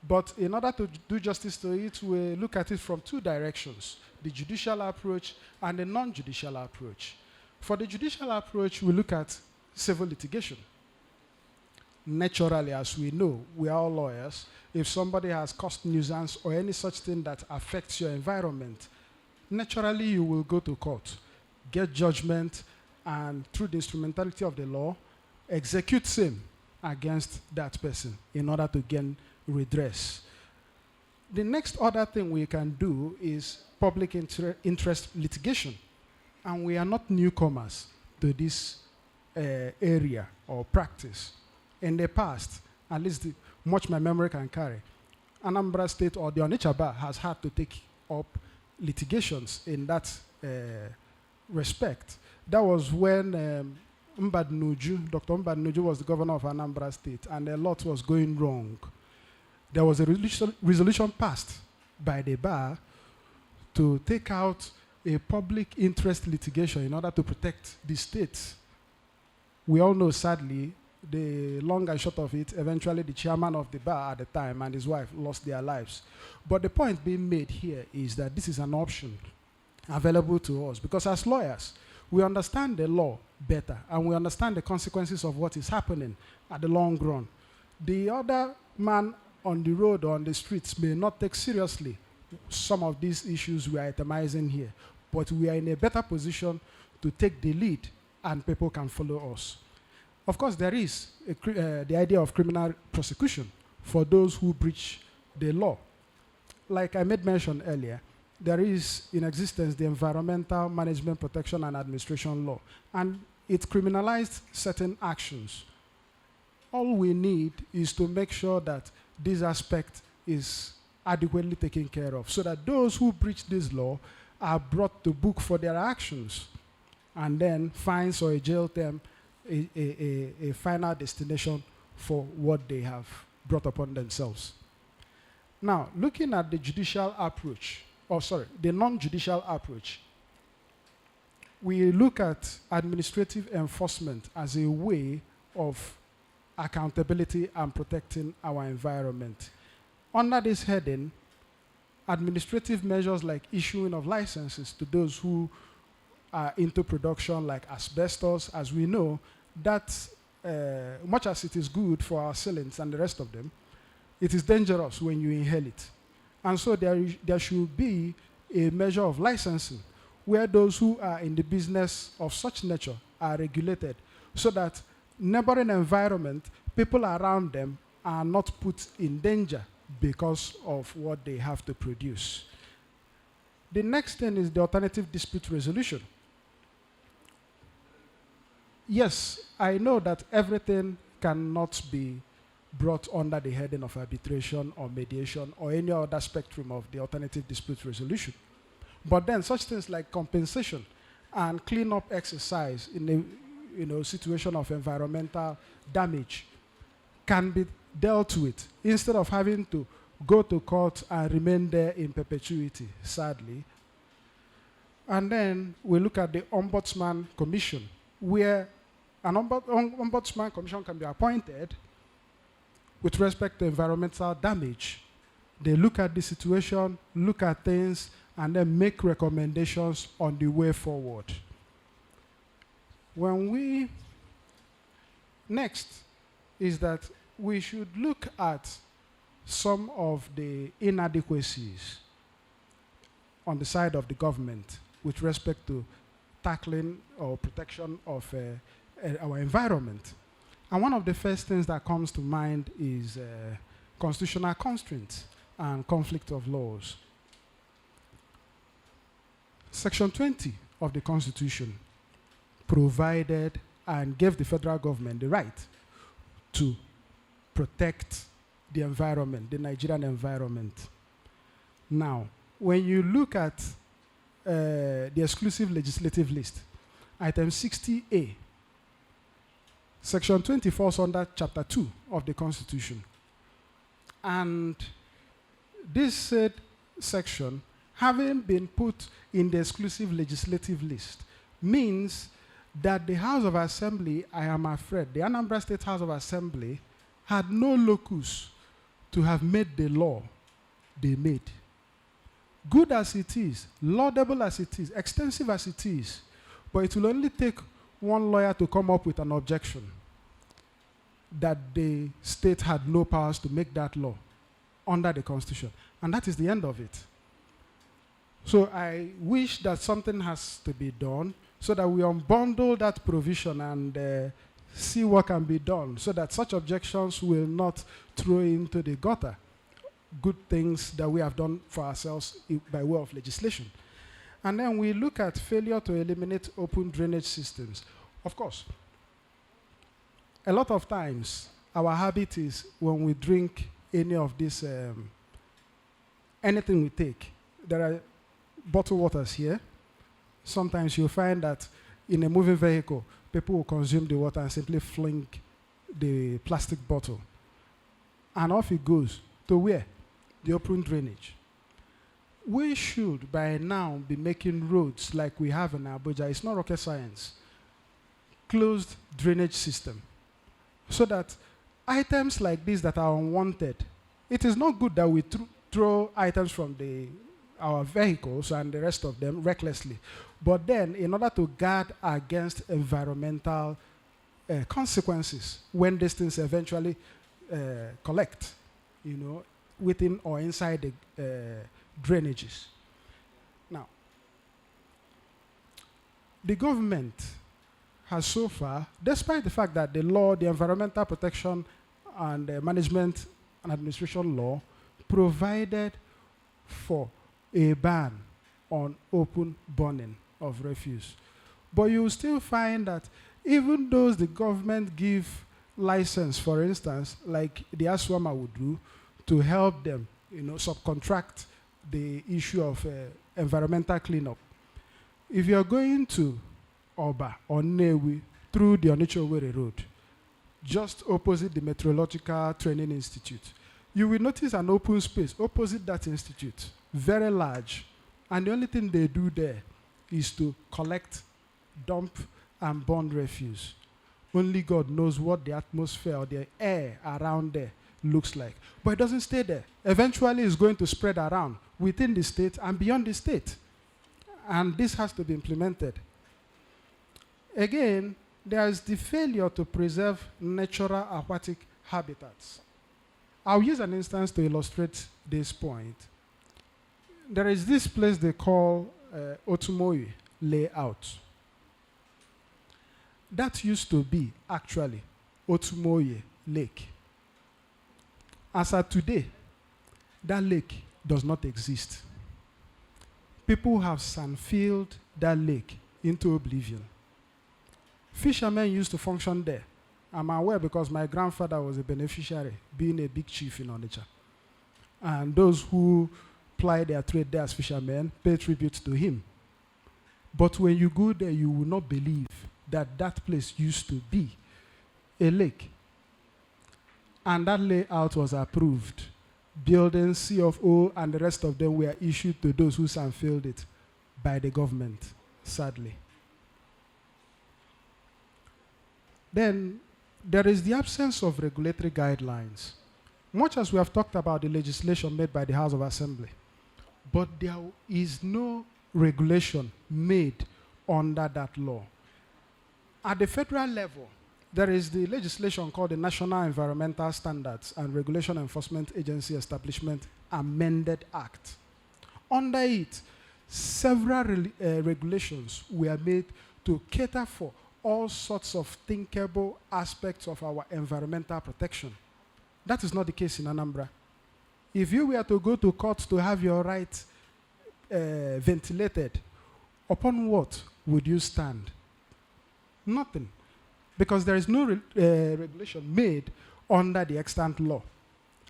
But in order to do justice to it, we look at it from two directions, the judicial approach and the non-judicial approach. For the judicial approach, we look at civil litigation. Naturally, as we know, we are all lawyers. If somebody has caused nuisance or any such thing that affects your environment, naturally you will go to court, get judgment, and through the instrumentality of the law, execute same against that person in order to gain redress. The next other thing we can do is public interest litigation. And we are not newcomers to this area or practice. In the past, at least much my memory can carry, Anambra State or the Onitsha Bar has had to take up litigations in that respect. That was when Dr. Mbanefo was the governor of Anambra State, and a lot was going wrong. There was a resolution passed by the bar to take out a public interest litigation in order to protect the state. We all know, sadly, the long and short of it, eventually the chairman of the bar at the time and his wife lost their lives. But the point being made here is that this is an option available to us, because as lawyers, we understand the law better and we understand the consequences of what is happening at the long run. The other man on the road or on the streets may not take seriously some of these issues we are itemizing here, but we are in a better position to take the lead and people can follow us. Of course, there is the idea of criminal prosecution for those who breach the law. Like I made mention earlier, there is in existence the Environmental Management Protection and Administration Law, and it criminalized certain actions. All we need is to make sure that this aspect is adequately taken care of, so that those who breach this law are brought to book for their actions, and then fines or a jail term, a final destination for what they have brought upon themselves. Now, looking at the judicial approach, the non-judicial approach, we look at administrative enforcement as a way of accountability and protecting our environment. Under this heading, administrative measures like issuing of licenses to those who are into production, like asbestos, as we know, that much as it is good for our ceilings and the rest of them, it is dangerous when you inhale it. And so there should be a measure of licensing where those who are in the business of such nature are regulated, so that neighboring environment, people around them are not put in danger because of what they have to produce. The next thing is the alternative dispute resolution. Yes, I know that everything cannot be brought under the heading of arbitration or mediation or any other spectrum of the alternative dispute resolution. But then such things like compensation and cleanup exercise in a situation of environmental damage can be dealt with instead of having to go to court and remain there in perpetuity, sadly. And then we look at the Ombudsman Commission, where an Ombudsman Commission can be appointed with respect to environmental damage. They look at the situation, look at things, and then make recommendations on the way forward. Next is that we should look at some of the inadequacies on the side of the government with respect to tackling or protection of our environment. And one of the first things that comes to mind is constitutional constraints and conflict of laws. Section 20 of the Constitution provided and gave the federal government the right to protect the environment, the Nigerian environment. Now, when you look at the exclusive legislative list, item 60A, section 20 falls under chapter 2 of the Constitution. And this said section, having been put in the exclusive legislative list, means that the House of Assembly, I am afraid, the Anambra State House of Assembly had no locus to have made the law they made. Good as it is, laudable as it is, extensive as it is, but it will only take one lawyer to come up with an objection that the state had no powers to make that law under the Constitution. And that is the end of it. So I wish that something has to be done so that we unbundle that provision and see what can be done so that such objections will not throw into the gutter good things that we have done for ourselves by way of legislation. And then we look at failure to eliminate open drainage systems. Of course, a lot of times our habit is when we drink any of this, anything we take, there are bottled waters here. Sometimes you'll find that in a moving vehicle, people will consume the water and simply fling the plastic bottle. And off it goes. To where? The open drainage. We should by now be making roads like we have in Abuja. It's not rocket science. Closed drainage system. So that items like this that are unwanted, it is not good that we throw items from our vehicles and the rest of them recklessly. But then, in order to guard against environmental consequences, when these things eventually collect, within or inside the drainages. Now, the government has so far, despite the fact that the law, the Environmental Protection and Management and Administration Law, provided for a ban on open burning of refuse. But you will still find that even those the government give license, for instance, like the Aswama would do, to help them, subcontract the issue of environmental cleanup. If you are going to Oba or Newi through the Onitsha Road, just opposite the Meteorological Training Institute, you will notice an open space opposite that institute, very large. And the only thing they do there is to collect, dump, and burn refuse. Only God knows what the atmosphere or the air around there looks like. But it doesn't stay there. Eventually, it's going to spread around within the state and beyond the state. And this has to be implemented. Again, there is the failure to preserve natural aquatic habitats. I'll use an instance to illustrate this point. There is this place they call Otumoye layout. That used to be, actually, Otumoye Lake. As of today, that lake does not exist. People have sandfilled that lake into oblivion. Fishermen used to function there. I'm aware because my grandfather was a beneficiary, being a big chief in Onitsha. And those who ply their trade there as fishermen pay tribute to him. But when you go there, you will not believe that that place used to be a lake. And that layout was approved. Buildings, CFO, and the rest of them were issued to those who sandfilled it by the government, sadly. Then there is the absence of regulatory guidelines. Much as we have talked about the legislation made by the House of Assembly, but there is no regulation made under that law. At the federal level, there is the legislation called the National Environmental Standards and Regulation Enforcement Agency Establishment Amended Act. Under it, several regulations were made to cater for all sorts of thinkable aspects of our environmental protection. That is not the case in Anambra. If you were to go to court to have your rights ventilated, upon what would you stand? Nothing. Because there is no regulation made under the extant law.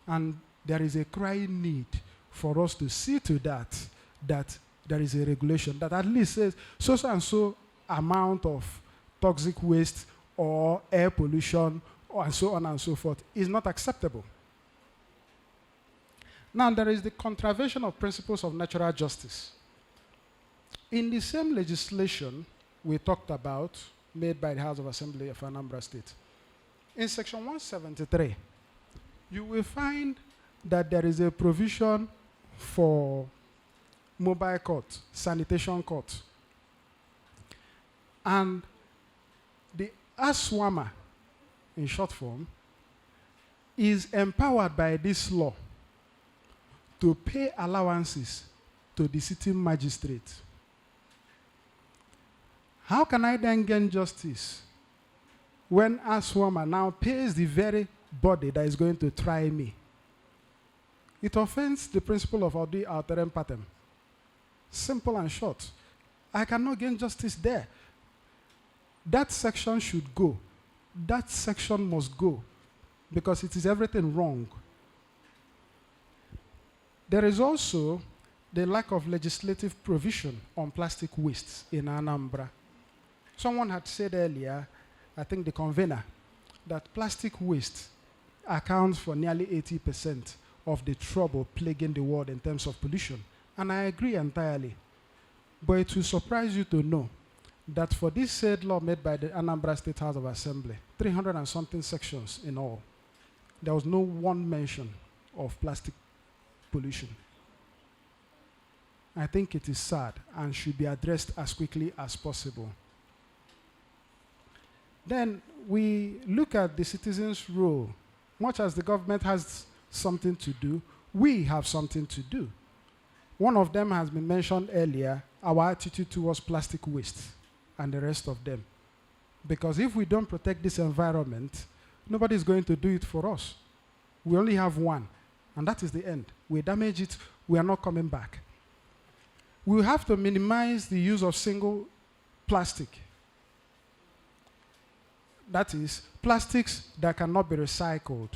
And there is a crying need for us to see to that there is a regulation that at least says so and so amount of toxic waste or air pollution or and so on and so forth is not acceptable. Now, there is the contravention of principles of natural justice. In the same legislation we talked about, made by the House of Assembly of Anambra State, in section 173, you will find that there is a provision for mobile court, sanitation court. And the ASWAMA, in short form, is empowered by this law to pay allowances to the sitting magistrate. How can I then gain justice when ASWAMA now pays the very body that is going to try me? It offends the principle of audi alteram partem. Simple and short. I cannot gain justice there. That section should go. That section must go because it is everything wrong. There is also the lack of legislative provision on plastic wastes in Anambra. Someone had said earlier, I think the convener, that plastic waste accounts for nearly 80% of the trouble plaguing the world in terms of pollution. And I agree entirely. But it will surprise you to know that for this said law made by the Anambra State House of Assembly, 300 and something sections in all, there was no one mention of plastic pollution. I think it is sad and should be addressed as quickly as possible. Then we look at the citizens' role. Much as the government has something to do, we have something to do. One of them has been mentioned earlier, our attitude towards plastic waste and the rest of them. Because if we don't protect this environment, nobody is going to do it for us. We only have one, and that is the end. We damage it, we are not coming back. We have to minimize the use of single plastic. That is, plastics that cannot be recycled,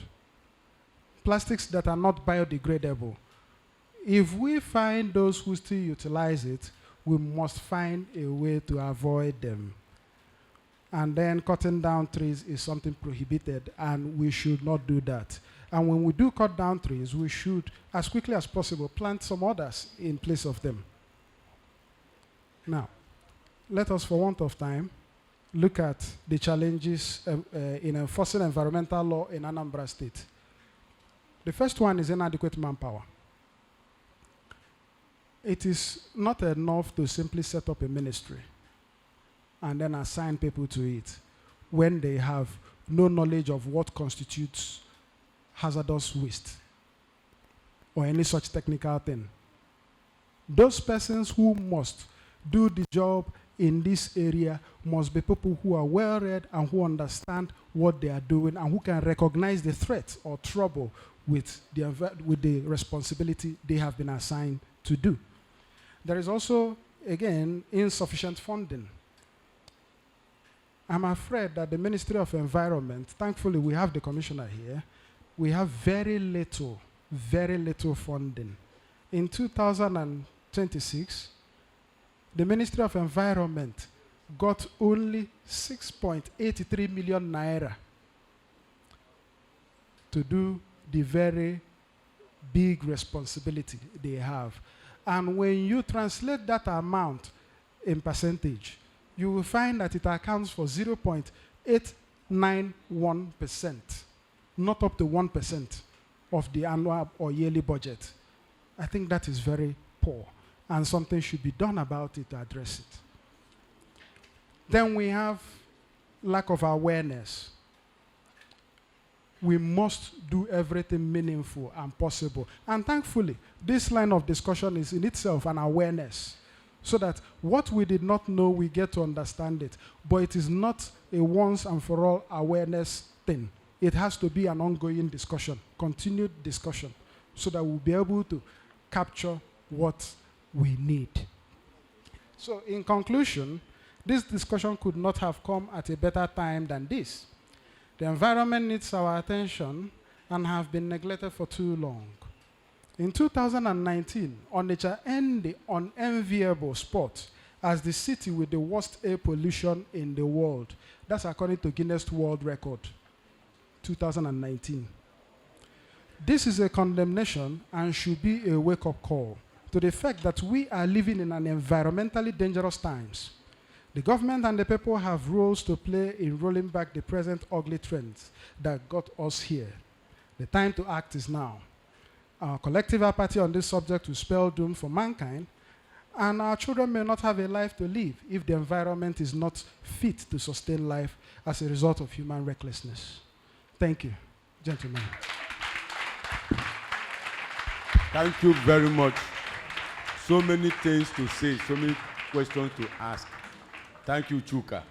plastics that are not biodegradable. If we find those who still utilize it, we must find a way to avoid them. And then cutting down trees is something prohibited, and we should not do that. And when we do cut down trees, we should, as quickly as possible, plant some others in place of them. Now, let us, for want of time, look at the challenges in enforcing environmental law in Anambra State. The first one is inadequate manpower. It is not enough to simply set up a ministry and then assign people to it when they have no knowledge of what constitutes hazardous waste or any such technical thing. Those persons who must do the job in this area must be people who are well-read and who understand what they are doing and who can recognize the threat or trouble with the responsibility they have been assigned to do. There is also, again, insufficient funding. I'm afraid that the Ministry of Environment, thankfully we have the commissioner here, we have very little funding. In 2026, the Ministry of Environment got only 6.83 million naira to do the very big responsibility they have. And when you translate that amount in percentage, you will find that it accounts for 0.891%, not up to 1% of the annual or yearly budget. I think that is very poor, and something should be done about it to address it. Then we have lack of awareness. We must do everything meaningful and possible. And thankfully, this line of discussion is in itself an awareness, so that what we did not know, we get to understand it. But it is not a once and for all awareness thing. It has to be an ongoing discussion, continued discussion, so that we'll be able to capture what we need. So in conclusion, this discussion could not have come at a better time than this. The environment needs our attention and have been neglected for too long. In 2019, Onitsha earned the unenviable spot as the city with the worst air pollution in the world. That's according to Guinness World Record, 2019. This is a condemnation and should be a wake-up call to the fact that we are living in an environmentally dangerous times. The government and the people have roles to play in rolling back the present ugly trends that got us here. The time to act is now. Our collective apathy on this subject will spell doom for mankind, and our children may not have a life to live if the environment is not fit to sustain life as a result of human recklessness. Thank you, gentlemen. Thank you very much. So many things to say, so many questions to ask. Thank you, Chuka.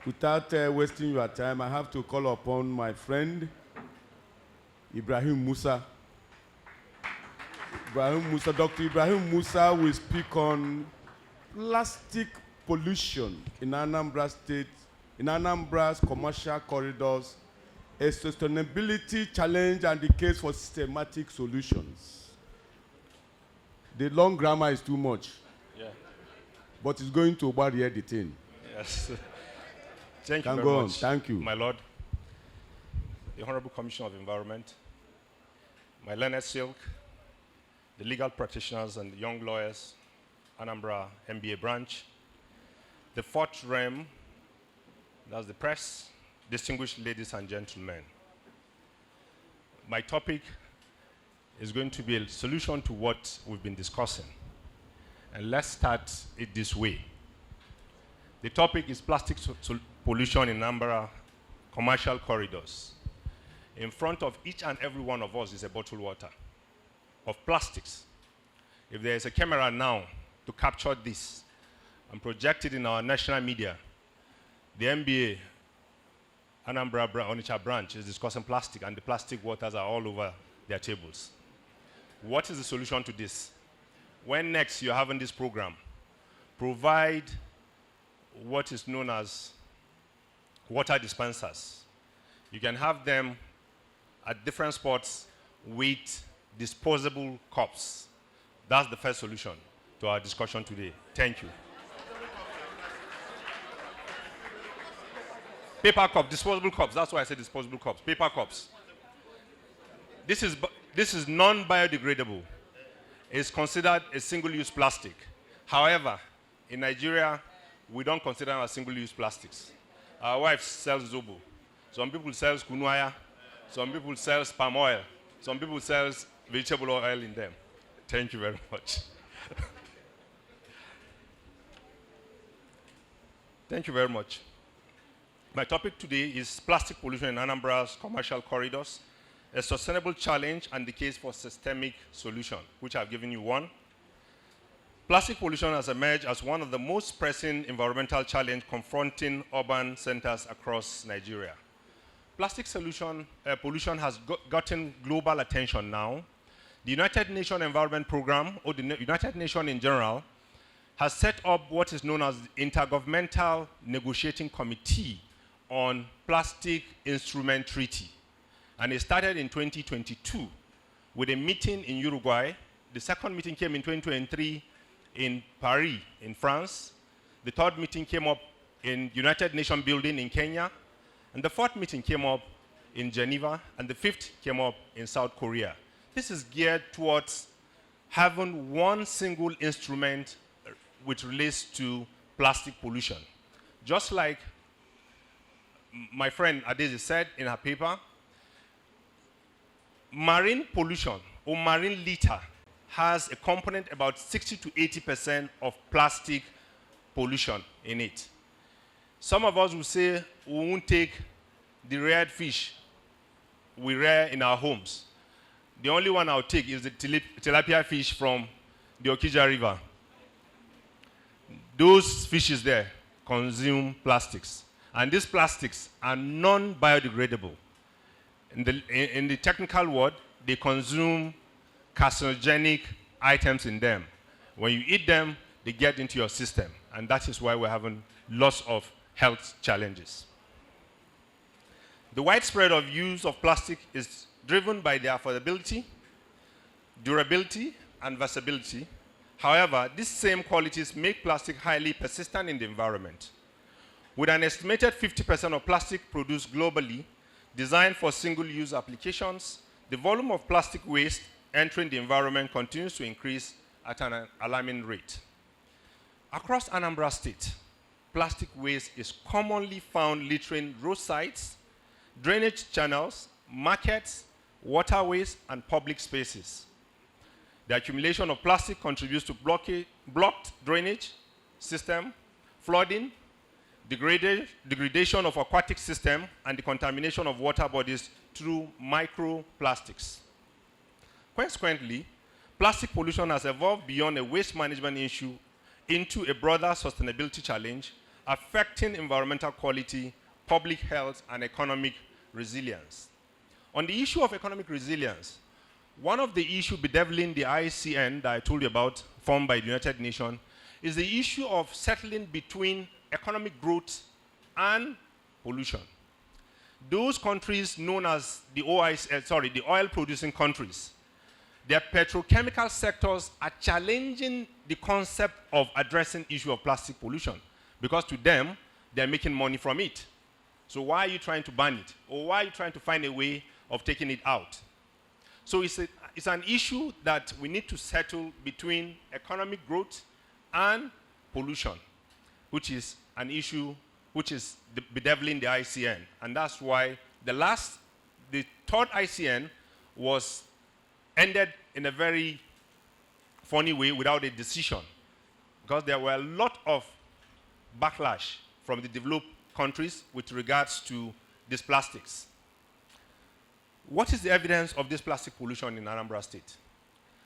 Without wasting your time, I have to call upon my friend, Ibrahim Musa. Dr. Ibrahim Musa will speak on plastic pollution in Anambra State, in Anambra's commercial corridors, a sustainability challenge and the case for systematic solutions. The long grammar is too much. Yeah. But it's going to body editing. Yes. Thank you very much. On. Thank you. My Lord, the Honorable Commissioner of Environment, my learned silk, the legal practitioners and the young lawyers, Anambra MBA branch, the fourth realm, that's the press, distinguished ladies and gentlemen. My topic is going to be a solution to what we've been discussing. And let's start it this way. The topic is plastic pollution in Anambra commercial corridors. In front of each and every one of us is a bottled water of plastics. If there is a camera now to capture this and project it in our national media, the MBA Anambra Onitsha branch is discussing plastic, and the plastic waters are all over their tables. What is the solution to this? When next you're having this program, provide what is known as water dispensers. You can have them at different spots with disposable cups. That's the first solution to our discussion today. Thank you. Paper cup, disposable cups. That's why I said disposable cups. Paper cups. This is non-biodegradable. It's considered a single-use plastic. However, in Nigeria, we don't consider them as single-use plastics. Our wife sells zobo. Some people sell kunuaya. Some people sell palm oil. Some people sell vegetable oil in them. Thank you very much. Thank you very much. My topic today is plastic pollution in Anambra's commercial corridors, a sustainable challenge and the case for systemic solution, which I've given you one. Plastic pollution has emerged as one of the most pressing environmental challenges confronting urban centers across Nigeria. Plastic pollution has gotten global attention now. The United Nations Environment Programme, or the United Nations in general, has set up what is known as the Intergovernmental Negotiating Committee on Plastic Instrument Treaty. And it started in 2022 with a meeting in Uruguay. The second meeting came in 2023 in Paris, in France. The third meeting came up in United Nations building in Kenya. And the fourth meeting came up in Geneva. And the fifth came up in South Korea. This is geared towards having one single instrument which relates to plastic pollution. Just like my friend Adesi said in her paper, marine pollution or marine litter has a component about 60 to 80% of plastic pollution in it. Some of us will say we won't take the reared fish we rear in our homes. The only one I'll take is the tilapia fish from the Okija River. Those fishes there consume plastics. And these plastics are non-biodegradable. In the technical word, they consume carcinogenic items in them. When you eat them, they get into your system. And that is why we're having lots of health challenges. The widespread of use of plastic is driven by their affordability, durability, and versatility. However, these same qualities make plastic highly persistent in the environment. With an estimated 50% of plastic produced globally designed for single-use applications, the volume of plastic waste entering the environment continues to increase at an alarming rate. Across Anambra State, plastic waste is commonly found littering roadsides, drainage channels, markets, waterways, and public spaces. The accumulation of plastic contributes to blocked drainage system, flooding, degradation of aquatic system, and the contamination of water bodies through microplastics. Consequently, plastic pollution has evolved beyond a waste management issue into a broader sustainability challenge, affecting environmental quality, public health, and economic resilience. On the issue of economic resilience, one of the issues bedeviling the ICN that I told you about, formed by the United Nations, is the issue of settling between economic growth and pollution. Those countries known as the oil-producing countries, their petrochemical sectors are challenging the concept of addressing the issue of plastic pollution, because to them, they're making money from it. So why are you trying to ban it? Or why are you trying to find a way of taking it out? So it's an issue that we need to settle between economic growth and pollution, which is an issue which is bedeviling the ICN. And that's why the third ICN was ended in a very funny way without a decision, because there were a lot of backlash from the developed countries with regards to these plastics. What is the evidence of this plastic pollution in Anambra State?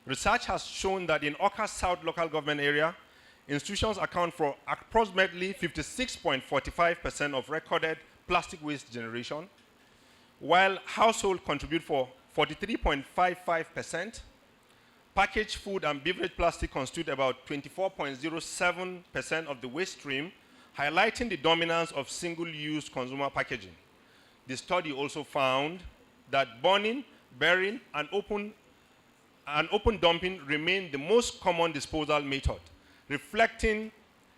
Research has shown that in Awka South local government area, institutions account for approximately 56.45% of recorded plastic waste generation, while households contribute for 43.55%, packaged food and beverage plastic constitute about 24.07% of the waste stream, highlighting the dominance of single-use consumer packaging. The study also found that burning, burying, and open dumping remain the most common disposal method, reflecting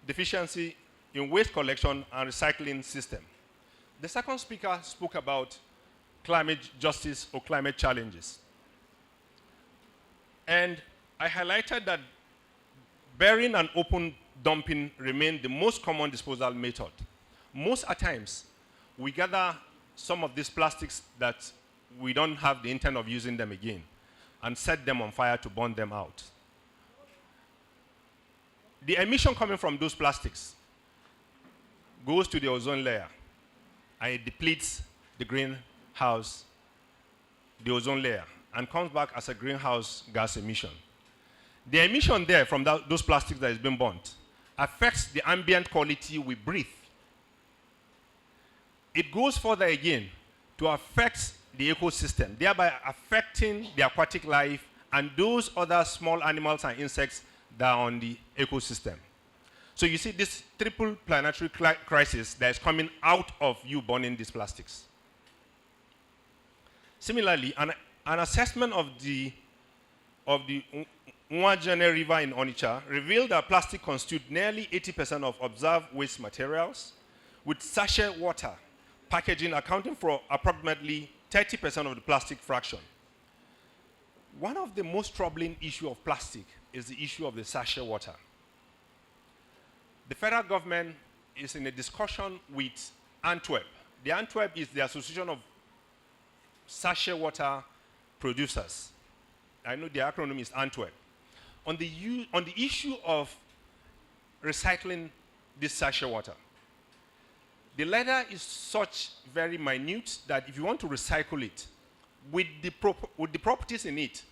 deficiency in waste collection and recycling system. The second speaker spoke about climate justice or climate challenges. And I highlighted that burying and open dumping remain the most common disposal method. Most at times, we gather some of these plastics that we don't have the intent of using them again and set them on fire to burn them out. The emission coming from those plastics goes to the ozone layer and it depletes the ozone layer, and comes back as a greenhouse gas emission. The emission there from those plastics that is being burnt affects the ambient quality we breathe. It goes further again to affect the ecosystem, thereby affecting the aquatic life and those other small animals and insects that are on the ecosystem. So you see this triple planetary crisis that is coming out of you burning these plastics. Similarly, an assessment of the Nwajene River in Onitsha revealed that plastic constitutes nearly 80% of observed waste materials, with sachet water packaging accounting for approximately 30% of the plastic fraction. One of the most troubling issues of plastic is the issue of the sachet water. The federal government is in a discussion with Antwerp. The Antwerp is the Association of Sachet Water Producers. I know the acronym is Antwerp. on the issue of recycling this sachet water. The letter is such very minute that if you want to recycle it with the properties in it,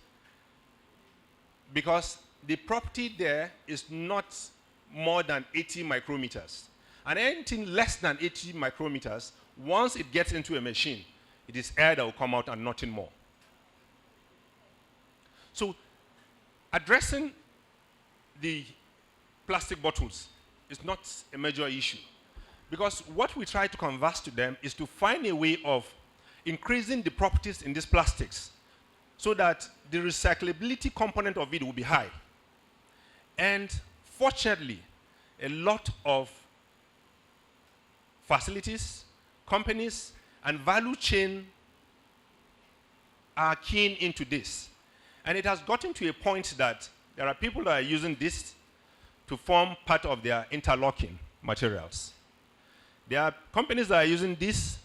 because the property there is not more than 80 micrometers. And anything less than 80 micrometers, once it gets into a machine, it is air that will come out and nothing more. So addressing the plastic bottles is not a major issue, because what we try to converse to them is to find a way of increasing the properties in these plastics so that the recyclability component of it will be high. And fortunately, a lot of facilities, companies, and value chain are keen into this. And it has gotten to a point that there are people that are using this to form part of their interlocking materials. There are companies that are using this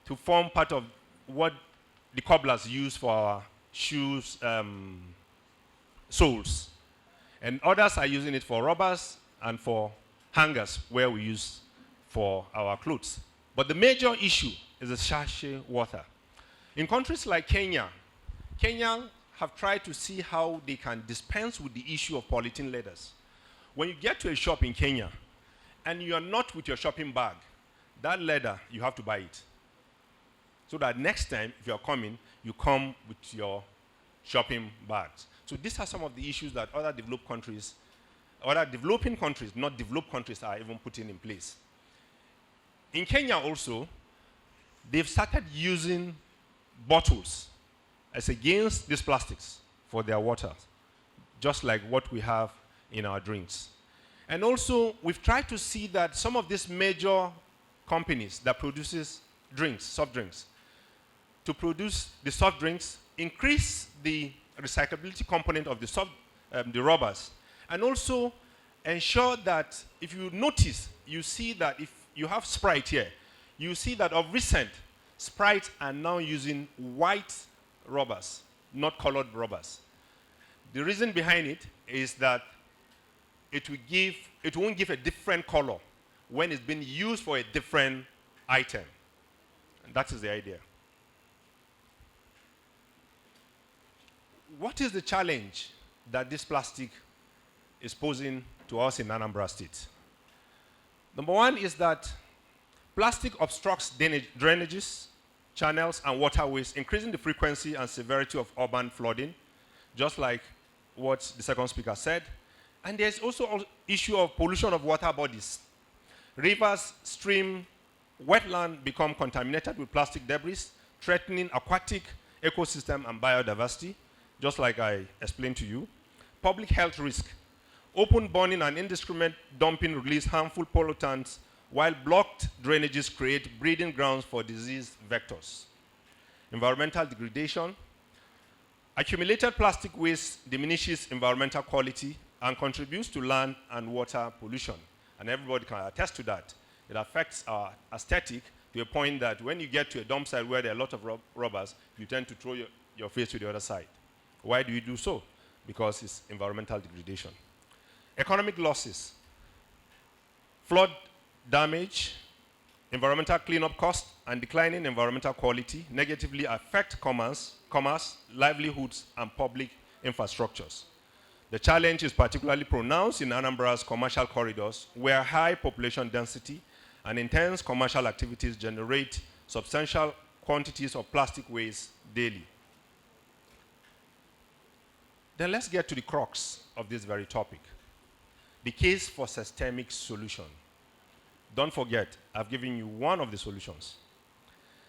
to form part of what the cobblers use for our shoes, soles. And others are using it for rubbers and for hangers, where we use for our clothes. But the major issue is the sachet water. In countries like Kenya have tried to see how they can dispense with the issue of polythene leathers. When you get to a shop in Kenya and you are not with your shopping bag, that leather, you have to buy it. So that next time, if you're coming, you come with your shopping bags. So these are some of the issues that other developing countries, not developed countries, are even putting in place. In Kenya also, they've started using bottles as against these plastics for their water, just like what we have in our drinks. And also, we've tried to see that some of these major companies that produces drinks, soft drinks, to produce the soft drinks, increase the recyclability component of the rubbers, and also ensure that if you notice, you see that if you have Sprite here, you see that of recent, Sprite are now using white rubbers, not colored rubbers. The reason behind it is that it won't give a different color when it's been used for a different item. And that is the idea. What is the challenge that this plastic is posing to us in Anambra State? Number one is that plastic obstructs drainages, channels, and waterways, increasing the frequency and severity of urban flooding, just like what the second speaker said. And there's also an issue of pollution of water bodies. Rivers, streams, wetlands become contaminated with plastic debris, threatening aquatic ecosystem and biodiversity, just like I explained to you. Public health risk. Open burning and indiscriminate dumping release harmful pollutants, while blocked drainages create breeding grounds for disease vectors. Environmental degradation. Accumulated plastic waste diminishes environmental quality and contributes to land and water pollution. And everybody can attest to that. It affects our aesthetic to a point that when you get to a dump site where there are a lot of rubbers, you tend to throw your face to the other side. Why do you do so? Because it's environmental degradation. Economic losses. Flood damage, environmental cleanup costs, and declining environmental quality negatively affect commerce, livelihoods, and public infrastructures. The challenge is particularly pronounced in Anambra's commercial corridors, where high population density and intense commercial activities generate substantial quantities of plastic waste daily. Then let's get to the crux of this very topic, the case for systemic solution. Don't forget, I've given you one of the solutions.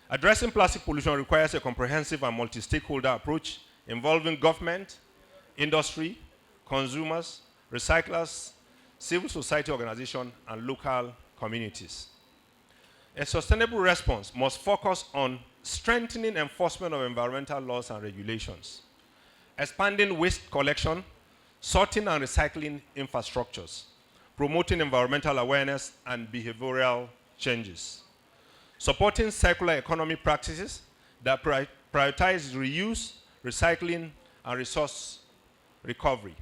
Addressing plastic pollution requires a comprehensive and multi-stakeholder approach involving government, industry, consumers, recyclers, civil society organizations, and local communities. A sustainable response must focus on strengthening enforcement of environmental laws and regulations, expanding waste collection, sorting and recycling infrastructures, promoting environmental awareness and behavioral changes, supporting circular economy practices that prioritize reuse, recycling, and resource recovery,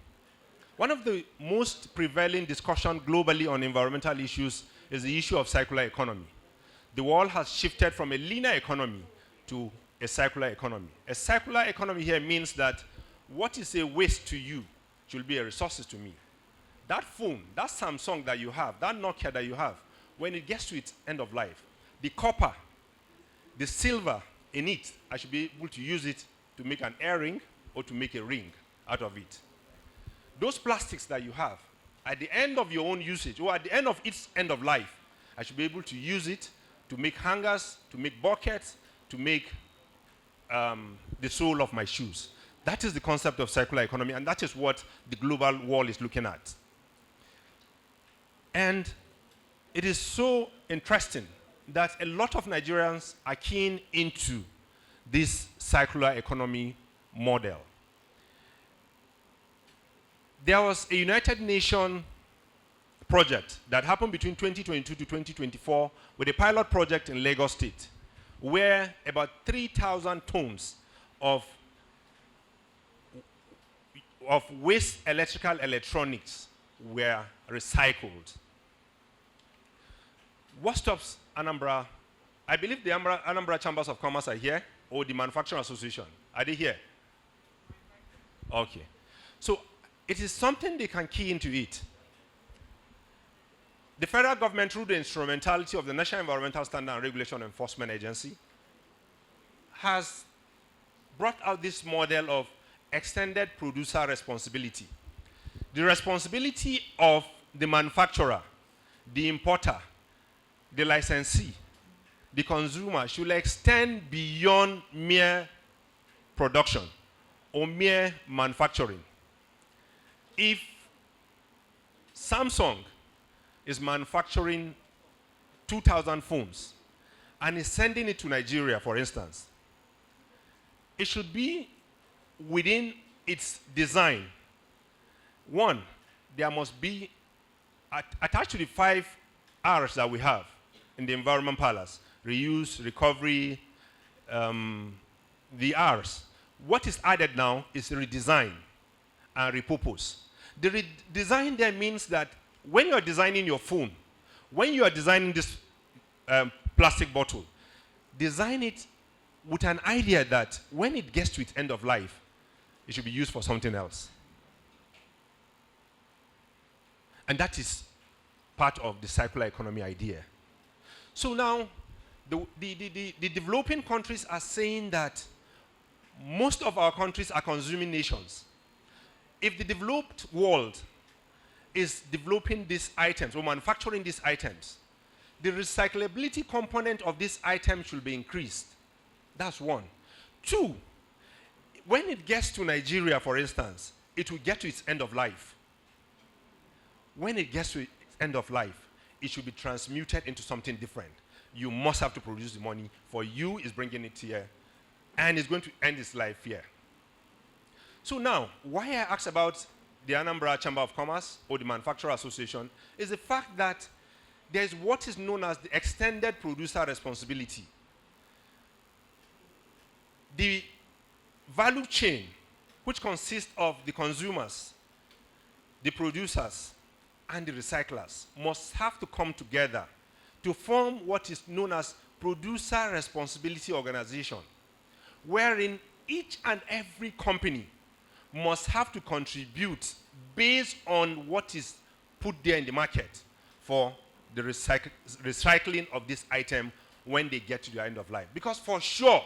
One of the most prevailing discussion globally on environmental issues is the issue of circular economy. The world has shifted from a linear economy to a circular economy. A circular economy here means that what is a waste to you should be a resource to me. That phone, that Samsung that you have, that Nokia that you have, when it gets to its end of life, the copper, the silver in it, I should be able to use it to make an earring or to make a ring out of it. Those plastics that you have, at the end of your own usage, or at the end of its end of life, I should be able to use it to make hangers, to make buckets, to make the sole of my shoes. That is the concept of circular economy, and that is what the global world is looking at. And it is so interesting that a lot of Nigerians are keen into this circular economy model. There was a United Nations project that happened between 2022 to 2024 with a pilot project in Lagos State, where about 3,000 tons of waste electrical electronics were recycled. What stops Anambra? I believe the Anambra Chambers of Commerce are here, or the Manufacturing Association. Are they here? Okay. So it is something they can key into it. The federal government, through the instrumentality of the National Environmental Standard and Regulation Enforcement Agency, has brought out this model of extended producer responsibility. The responsibility of the manufacturer, the importer, the licensee, the consumer should extend beyond mere production or mere manufacturing. If Samsung is manufacturing 2,000 phones and is sending it to Nigeria, for instance, it should be within its design. One, there must be, attached to the 5 R's that we have in the Environment Palace, reuse, recovery, the R's. What is added now is redesign and repurpose. The redesign there means that when you are designing your phone, when you are designing this plastic bottle, design it with an idea that when it gets to its end of life, it should be used for something else. And that is part of the circular economy idea. So now, the developing countries are saying that most of our countries are consuming nations. If the developed world is developing these items or manufacturing these items, the recyclability component of this item should be increased. That's one. Two, when it gets to Nigeria, for instance, it will get to its end of life. When it gets to its end of life, it should be transmuted into something different. You must have to produce the money. For you, is bringing it here, and it's going to end its life here. So now, why I asked about the Anambra Chamber of Commerce or the Manufacturer Association is the fact that there is what is known as the extended producer responsibility. The value chain, which consists of the consumers, the producers, and the recyclers, must have to come together to form what is known as producer responsibility organization, wherein each and every company must have to contribute based on what is put there in the market for the recycling of this item when they get to the end of life. Because for sure,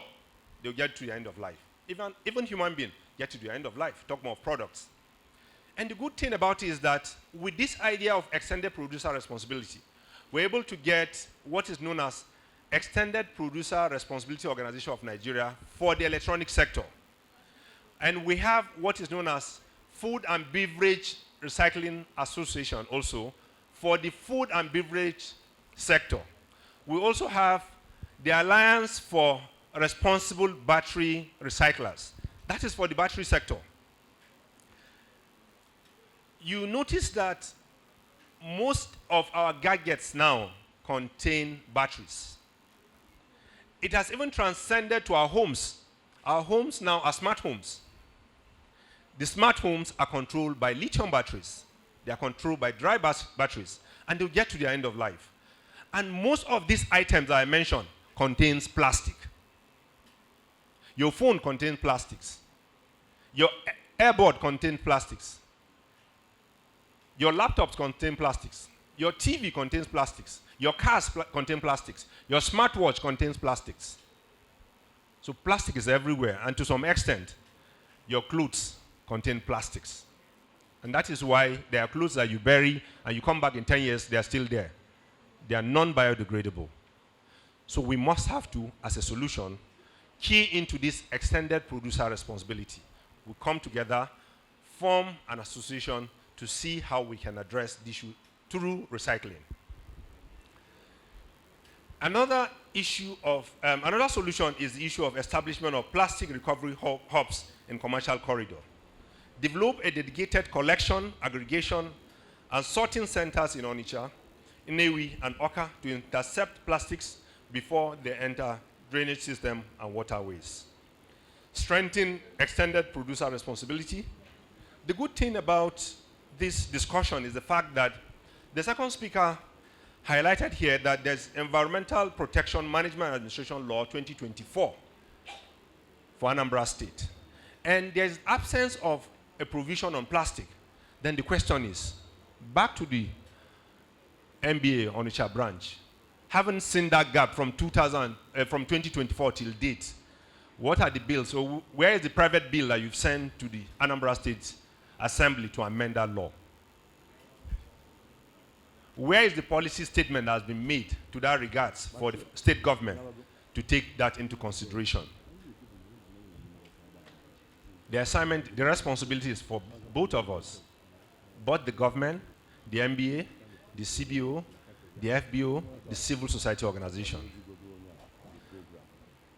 they'll get to the end of life. Even human beings get to the end of life, talk more of products. And the good thing about it is that with this idea of extended producer responsibility, we're able to get what is known as Extended Producer Responsibility Organization of Nigeria for the electronic sector. And we have what is known as Food and Beverage Recycling Association also for the food and beverage sector. We also have the Alliance for Responsible Battery Recyclers. That is for the battery sector. You notice that most of our gadgets now contain batteries. It has even transcended to our homes. Our homes now are smart homes. The smart homes are controlled by lithium batteries. They are controlled by dry batteries, and they'll get to their end of life. And most of these items that I mentioned contains plastic. Your phone contains plastics. Your airboard contains plastics. Your laptops contain plastics. Your TV contains plastics. Your cars contain plastics. Your smartwatch contains plastics. So plastic is everywhere, and to some extent, your clothes contain plastics. And that is why there are clothes that you bury, and you come back in 10 years, they are still there. They are non-biodegradable. So we must have to, as a solution, key into this extended producer responsibility. We come together, form an association to see how we can address the issue through recycling. Another solution is the issue of establishment of plastic recovery hubs in commercial corridor. Develop a dedicated collection, aggregation, and sorting centers in Onitsha, Inewi, and Oka to intercept plastics before they enter drainage system and waterways. Strengthen extended producer responsibility. The good thing about this discussion is the fact that the second speaker highlighted here that there's Environmental Protection Management Administration Law 2024 for Anambra State. And there's absence of a provision on plastic. Then the question is, back to the MBA Onitsha branch, haven't seen that gap from 2024 till date. What are the bills? So where is the private bill that you've sent to the Anambra State Assembly to amend that law? Where is the policy statement that has been made to that regards for the state government to take that into consideration? The assignment, the responsibility is for both of us, both the government, the MBA, the CBO, the FBO, the civil society organization.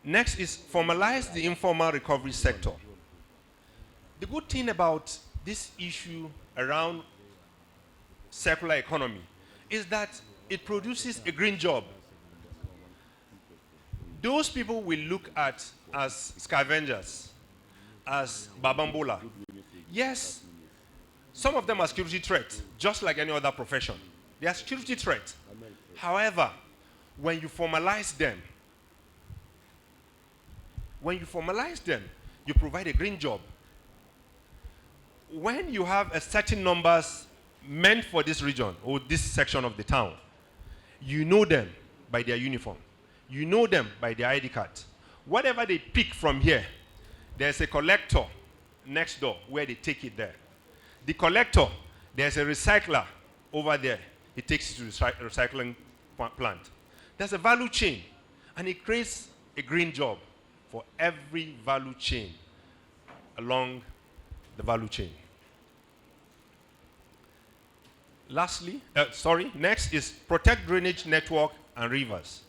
Next is formalize the informal recovery sector. The good thing about this issue around circular economy is that it produces a green job. Those people we look at as scavengers, as babambola. Yes, some of them are security threats, just like any other profession. They are security threats. However, when you formalize them, you provide a green job. When you have a certain numbers meant for this region or this section of the town, you know them by their uniform. You know them by their ID card. Whatever they pick from here, there's a collector next door where they take it there. The collector, there's a recycler over there. He takes it to the recycling plant. There's a value chain, and it creates a green job for every value chain along the value chain. Next is protect drainage network and rivers.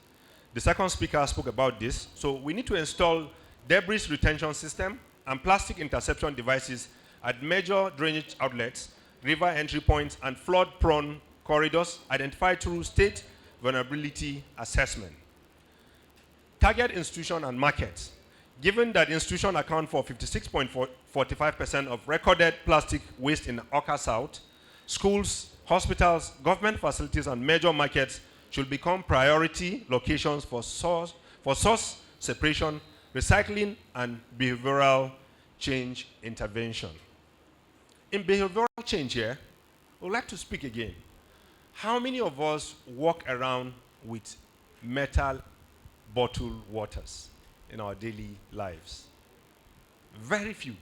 The second speaker spoke about this. So we need to install debris retention system and plastic interception devices at major drainage outlets, river entry points, and flood-prone corridors identified through state vulnerability assessment. Target institution and markets. Given that institutions account for 56.45% of recorded plastic waste in Oka South, schools, hospitals, government facilities, and major markets should become priority locations for source separation, recycling, and behavioral change intervention. In behavioral change here, I would like to speak again. How many of us walk around with metal bottled waters in our daily lives? Very few,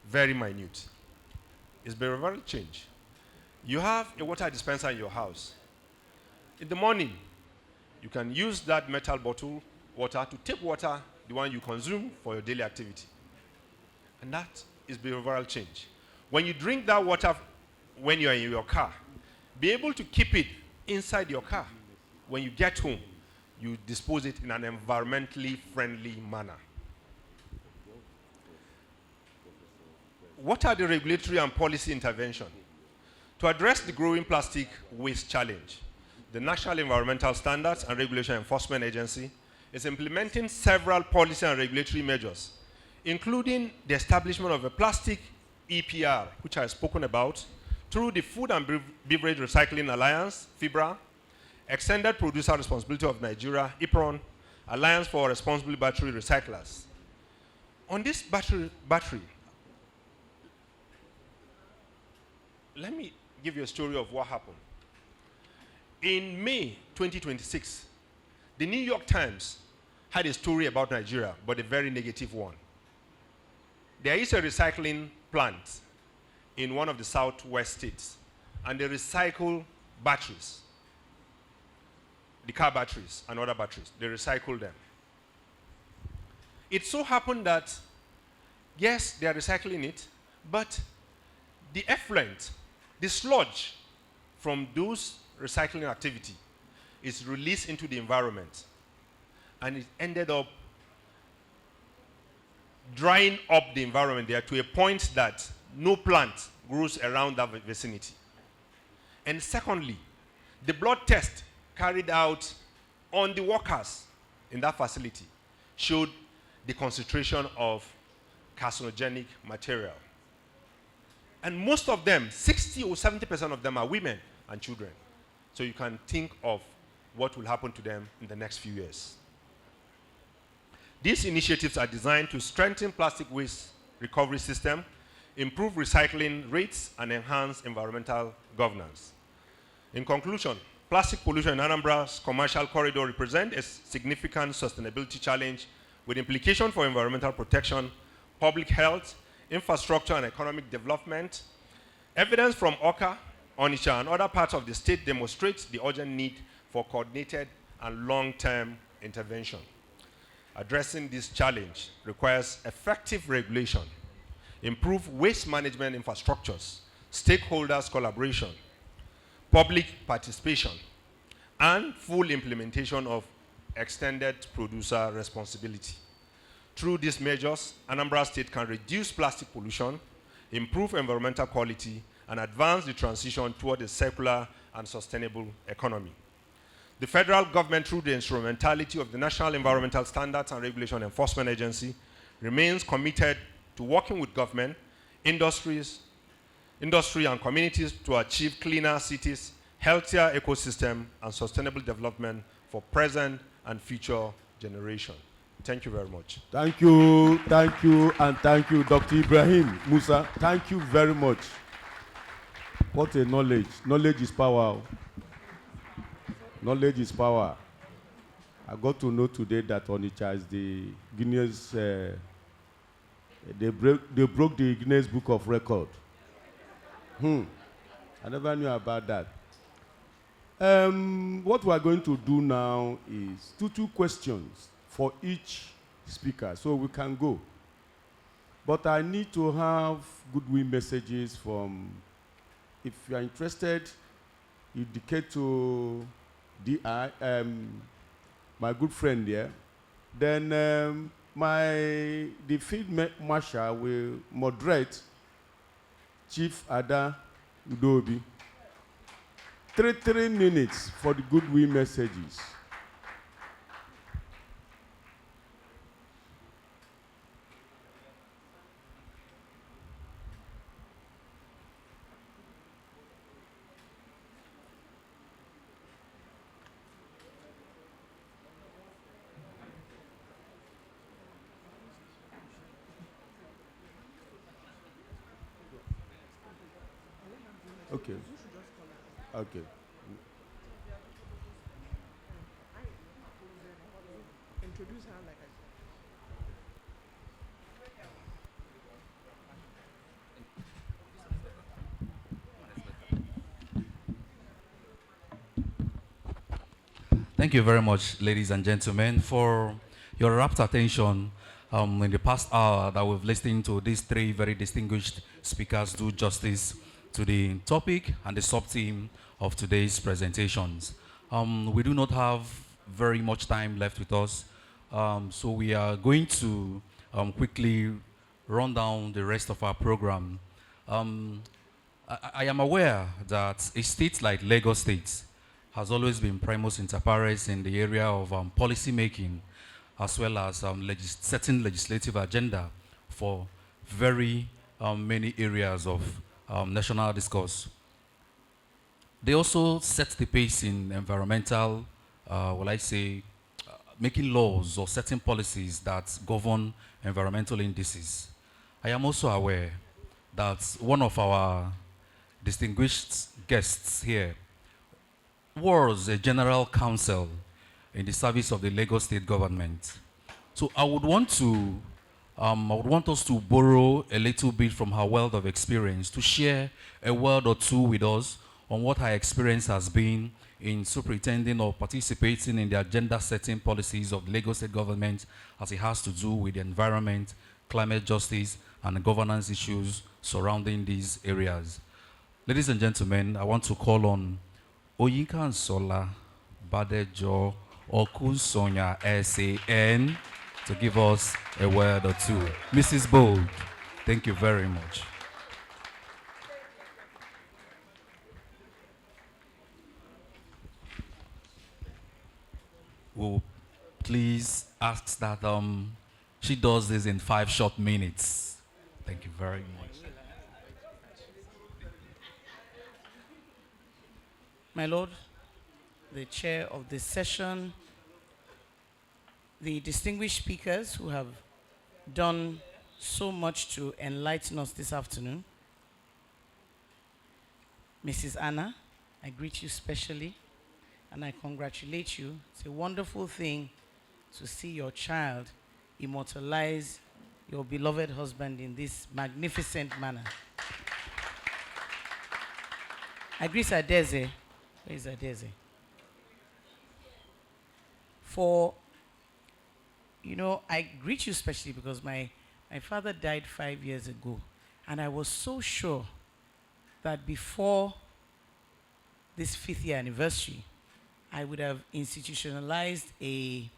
very minute. It's behavioral change. You have a water dispenser in your house. In the morning, you can use that metal bottle water to take water, the one you consume for your daily activity. And that is behavioral change. When you drink that water when you're in your car, be able to keep it inside your car. When you get home, you dispose it in an environmentally friendly manner. What are the regulatory and policy interventions? To address the growing plastic waste challenge, the National Environmental Standards and Regulation Enforcement Agency is implementing several policy and regulatory measures, including the establishment of a plastic EPR, which I've spoken about, through the Food and Beverage Recycling Alliance, FIBRA, Extended Producer Responsibility of Nigeria, IPRON, Alliance for Responsible Battery Recyclers. On this battery, let me give you a story of what happened. In May 2026, the New York Times had a story about Nigeria, but a very negative one. There is a recycling plant in one of the southwest states, and they recycle batteries, the car batteries and other batteries. They recycle them. It so happened that, yes, they are recycling it, but the effluent, the sludge from those recycling activity is released into the environment, and it ended up drying up the environment there to a point that no plant grows around that vicinity. And secondly, the blood test carried out on the workers in that facility showed the concentration of carcinogenic material. And most of them, 60 or 70% of them, are women and children. So you can think of what will happen to them in the next few years. These initiatives are designed to strengthen plastic waste recovery system, improve recycling rates, and enhance environmental governance. In conclusion, plastic pollution in Anambra's commercial corridor represents a significant sustainability challenge with implications for environmental protection, public health, infrastructure, and economic development. Evidence from Oka, Onitsha, and other parts of the state demonstrates the urgent need for coordinated and long-term intervention. Addressing this challenge requires effective regulation, improved waste management infrastructures, stakeholders' collaboration, public participation, and full implementation of extended producer responsibility. Through these measures, Anambra State can reduce plastic pollution, improve environmental quality, and advance the transition toward a circular and sustainable economy. The federal government, through the instrumentality of the National Environmental Standards and Regulation Enforcement Agency, remains committed to working with government, industry and communities to achieve cleaner cities, healthier ecosystem, and sustainable development for present and future generations. Thank you very much. Thank you, and thank you, Dr. Ibrahim Musa. Thank you very much. What a knowledge. Knowledge is power. Knowledge is power. I got to know today that Onitsha is the Guinness, they broke the Guinness Book of Record. I never knew about that. What we are going to do now is two questions for each speaker, so we can go. But I need to have goodwill messages from, if you are interested, indicate to my good friend here. Then the field marshal will moderate Chief Ada Udobi. 3 minutes for the goodwill messages. Okay. Okay. Introduce her like I said. Thank you very much, ladies and gentlemen, for your rapt attention in the past hour that we've listened to these 3 very distinguished speakers do justice to the topic and the sub-theme of today's presentations. We do not have very much time left with us, so we are going to quickly run down the rest of our program. I am aware that a state like Lagos State has always been primus inter pares in the area of policy making, as well as setting legislative agenda for very many areas of national discourse. They also set the pace in environmental, making laws or setting policies that govern environmental indices. I am also aware that one of our distinguished guests here was a general counsel in the service of the Lagos State government. So I would want us to borrow a little bit from her wealth of experience to share a word or two with us on what her experience has been in superintending or participating in the agenda setting policies of the Lagos State government as it has to do with the environment, climate justice, and the governance issues surrounding these areas. Ladies and gentlemen, I want to call on Oyinkan Sola Badejo Okusonya SAN to give us a word or two. Mrs. Bold, thank you very much. We'll please ask that she does this in 5 short minutes. Thank you very much. My Lord, the chair of this session, the distinguished speakers who have done so much to enlighten us this afternoon. Mrs. Anah, I greet you specially and I congratulate you. It's a wonderful thing to see your child immortalize your beloved husband in this magnificent manner. I greet Adeze. Where is Adeze? I greet you especially because my father died 5 years ago, and I was so sure that before this 5th year anniversary, I would have institutionalized a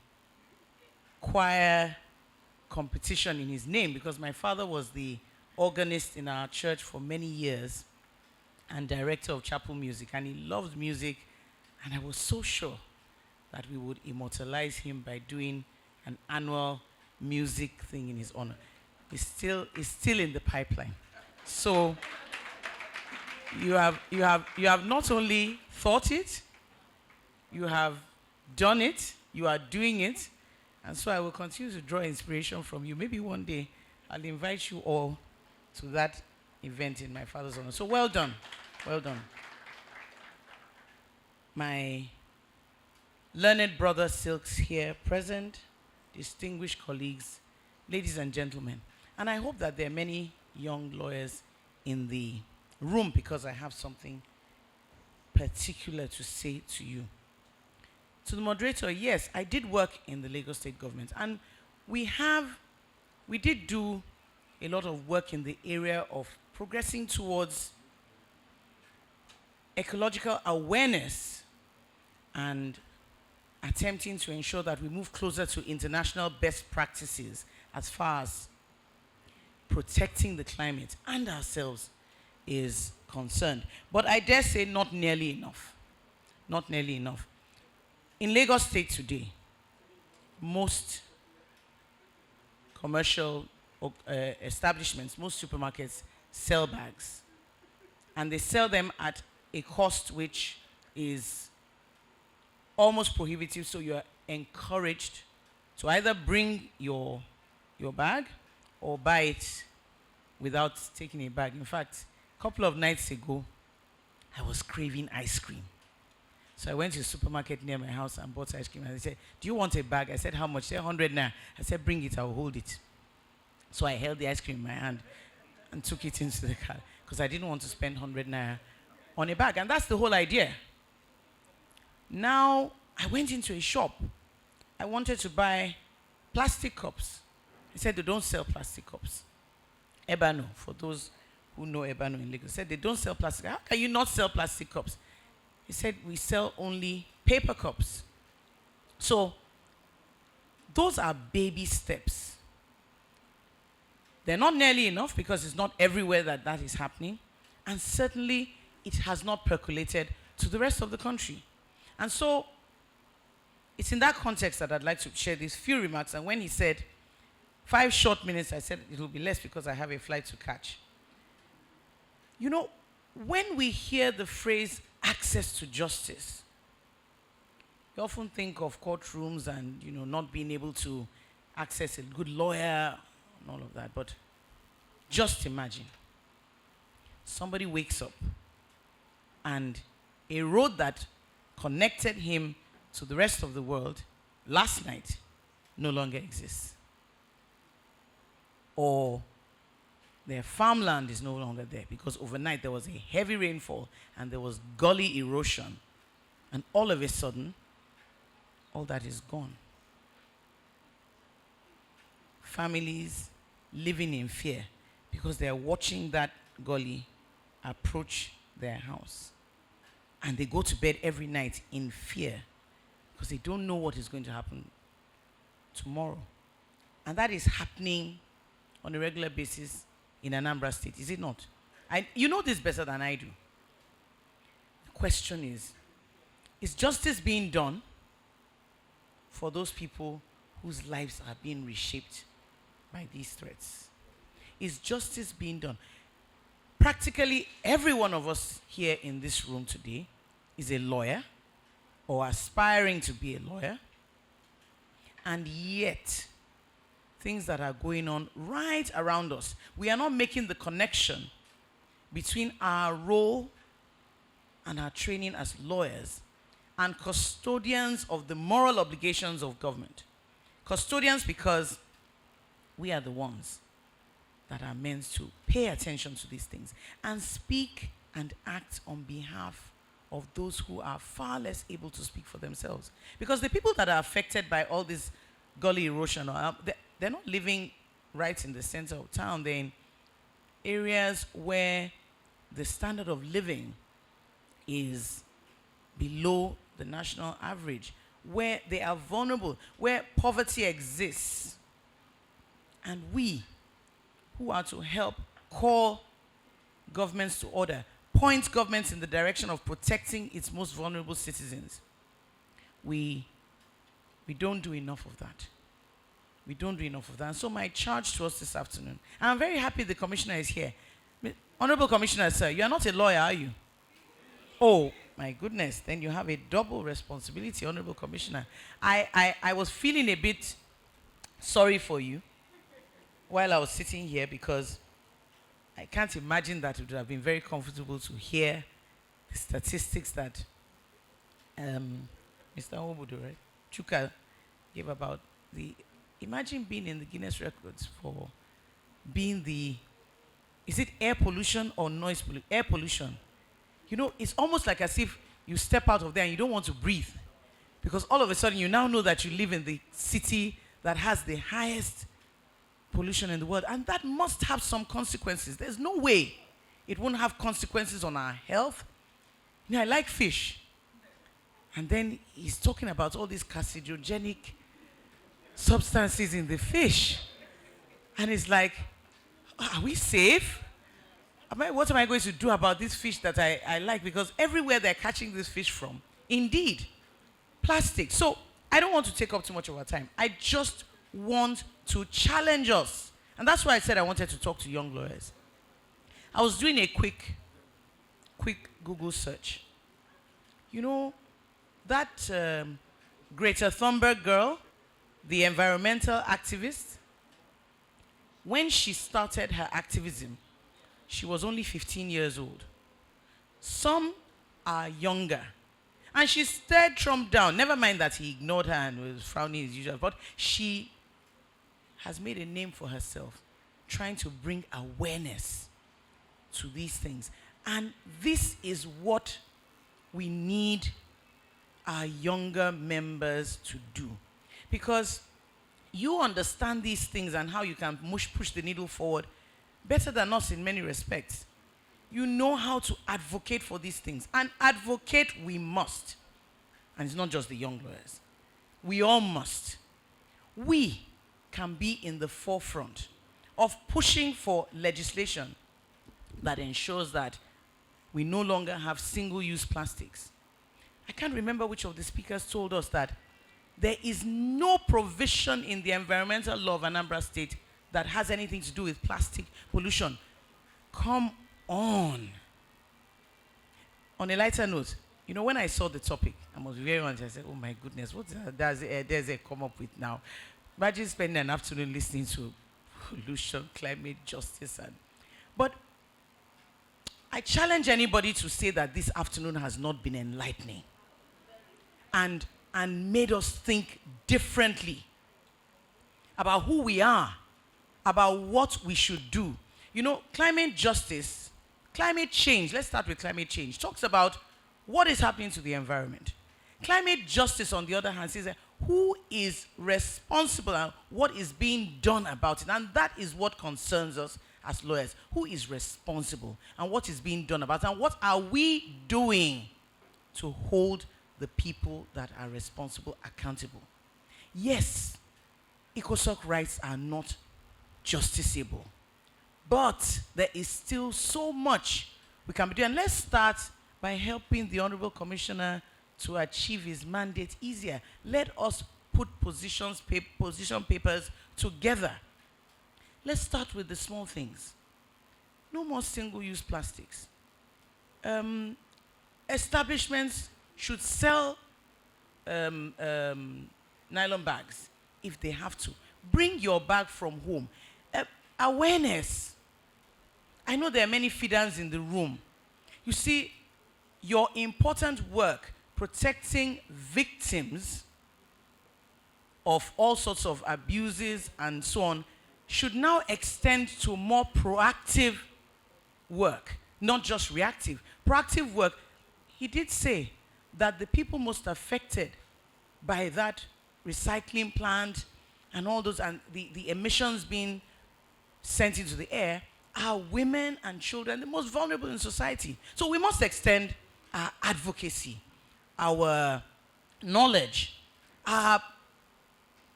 choir competition in his name, because my father was the organist in our church for many years and director of chapel music, and he loved music, and I was so sure that we would immortalize him by doing an annual music thing in his honor. It's still in the pipeline. So you have not only thought it, you have done it, you are doing it, and so I will continue to draw inspiration from you. Maybe one day I'll invite you all to that event in my father's honor. So well done. Well done. My learned brother Silks here present, distinguished colleagues, ladies and gentlemen. And I hope that there are many young lawyers in the room, because I have something particular to say to you. To the moderator, yes, I did work in the Lagos State government, and we did do a lot of work in the area of progressing towards ecological awareness and attempting to ensure that we move closer to international best practices as far as protecting the climate and ourselves is concerned. But I dare say not nearly enough. Not nearly enough. In Lagos State today, most commercial establishments, most supermarkets sell bags. And they sell them at a cost which is almost prohibitive, so you are encouraged to either bring your bag or buy it without taking a bag. In fact, a couple of nights ago, I was craving ice cream. So I went to a supermarket near my house and bought ice cream. And they said, "Do you want a bag?" I said, "How much?" They said, 100 naira. I said, "Bring it, I'll hold it." So I held the ice cream in my hand and took it into the car, because I didn't want to spend 100 naira on a bag. And that's the whole idea. Now, I went into a shop. I wanted to buy plastic cups. They said they don't sell plastic cups. Ebano, for those who know Ebano in Lagos, said they don't sell plastic. How can you not sell plastic cups? He said we sell only paper cups. So, those are baby steps. They're not nearly enough, because it's not everywhere that is happening. And certainly, it has not percolated to the rest of the country. And so, it's in that context that I'd like to share these few remarks. And when he said 5 short minutes, I said it will be less because I have a flight to catch. You know, when we hear the phrase access to justice, we often think of courtrooms and, you know, not being able to access a good lawyer and all of that. But just imagine somebody wakes up and a road that connected him to the rest of the world last night no longer exists. Or their farmland is no longer there because overnight there was a heavy rainfall and there was gully erosion. And all of a sudden, all that is gone. Families living in fear because they are watching that gully approach their house. And they go to bed every night in fear because they don't know what is going to happen tomorrow. And that is happening on a regular basis in Anambra State, is it not? You know this better than I do. The question is justice being done for those people whose lives are being reshaped by these threats? Is justice being done? Practically every one of us here in this room today is a lawyer or aspiring to be a lawyer. And yet, things that are going on right around us, we are not making the connection between our role and our training as lawyers and custodians of the moral obligations of government. Custodians because we are the ones that are meant to pay attention to these things and speak and act on behalf of those who are far less able to speak for themselves. Because the people that are affected by all this gully erosion, they're not living right in the center of town. They're in areas where the standard of living is below the national average, where they are vulnerable, where poverty exists. And we, who are to help call governments to order, point governments in the direction of protecting its most vulnerable citizens, we don't do enough of that. We don't do enough of that. And so my charge to us this afternoon, and I'm very happy the commissioner is here. Honorable Commissioner, sir, you are not a lawyer, are you? Oh, my goodness, then you have a double responsibility, Honorable Commissioner. I was feeling a bit sorry for you while I was sitting here because I can't imagine that it would have been very comfortable to hear the statistics that Mr. Obudu, right, Chuka gave about the... Imagine being in the Guinness records for being the... Is it air pollution or noise pollution? Air pollution. You know, it's almost like as if you step out of there and you don't want to breathe. Because all of a sudden you now know that you live in the city that has the highest pollution in the world. And that must have some consequences. There's no way it won't have consequences on our health. You know, I like fish. And then he's talking about all these carcinogenic substances in the fish. And it's like, are we safe? What am I going to do about this fish that I like? Because everywhere they're catching this fish from, indeed, plastic. So I don't want to take up too much of our time. I just want to challenge us. And that's why I said I wanted to talk to young lawyers. I was doing a quick Google search. You know, that Greta Thunberg girl, the environmental activist, when she started her activism, she was only 15 years old. Some are younger. And she stared Trump down. Never mind that he ignored her and was frowning as usual. But she has made a name for herself, trying to bring awareness to these things. And this is what we need our younger members to do. Because you understand these things and how you can push the needle forward better than us in many respects. You know how to advocate for these things. And advocate we must. And it's not just the young lawyers. We all must. We can be in the forefront of pushing for legislation that ensures that we no longer have single-use plastics. I can't remember which of the speakers told us that there is no provision in the environmental law of Anambra State that has anything to do with plastic pollution. Come on. On a lighter note, you know, when I saw the topic, I must be very honest, I said, oh my goodness, what does it come up with now? Imagine spending an afternoon listening to pollution, climate justice. But I challenge anybody to say that this afternoon has not been enlightening and made us think differently about who we are, about what we should do. You know, climate justice, climate change, let's start with climate change, talks about what is happening to the environment. Climate justice, on the other hand, says who is responsible and what is being done about it. And that is what concerns us as lawyers. Who is responsible and what is being done about it? And what are we doing to hold the people that are responsible accountable? Yes, ECOSOC rights are not justiciable, but there is still so much we can be doing. And let's start by helping the Honorable Commissioner to achieve his mandate easier. Let us put position papers together. Let's start with the small things. No more single-use plastics. Establishments should sell nylon bags if they have to. Bring your bag from home. Awareness. I know there are many feeders in the room. You see, your important work protecting victims of all sorts of abuses and so on should now extend to more proactive work, not just reactive. Proactive work, he did say that the people most affected by that recycling plant and all those, and the emissions being sent into the air, are women and children, the most vulnerable in society. So we must extend our advocacy, our knowledge, our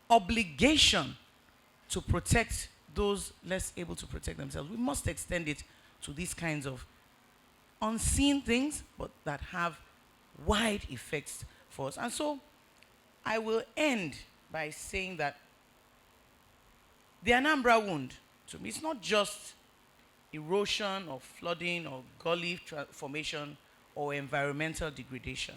obligation to protect those less able to protect themselves. We must extend it to these kinds of unseen things, but that have wide effects for us. And so I will end by saying that the Anambra Wound, to me, it's not just erosion or flooding or gully formation or environmental degradation.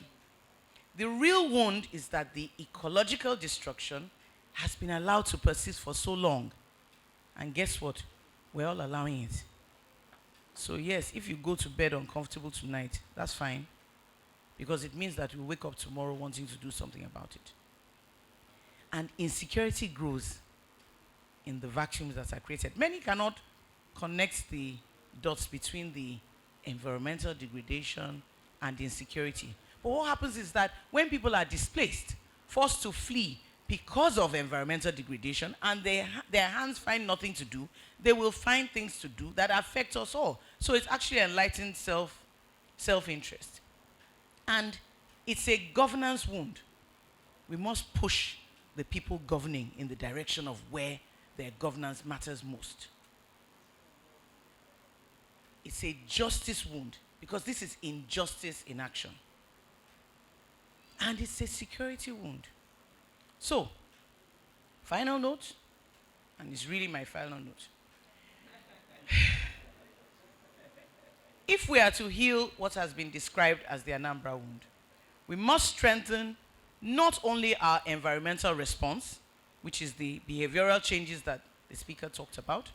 The real wound is that the ecological destruction has been allowed to persist for so long. And guess what? We're all allowing it. So yes, if you go to bed uncomfortable tonight, that's fine. Because it means that you wake up tomorrow wanting to do something about it. And insecurity grows in the vacuums that are created. Many cannot connect the dots between the environmental degradation and insecurity. But what happens is that when people are displaced, forced to flee because of environmental degradation, and their hands find nothing to do, they will find things to do that affect us all. So it's actually enlightened self-interest. And it's a governance wound. We must push the people governing in the direction of where their governance matters most. It's a justice wound, because this is injustice in action. And it's a security wound. So, final note, and it's really my final note. If we are to heal what has been described as the Anambra Wound, we must strengthen not only our environmental response, which is the behavioral changes that the speaker talked about,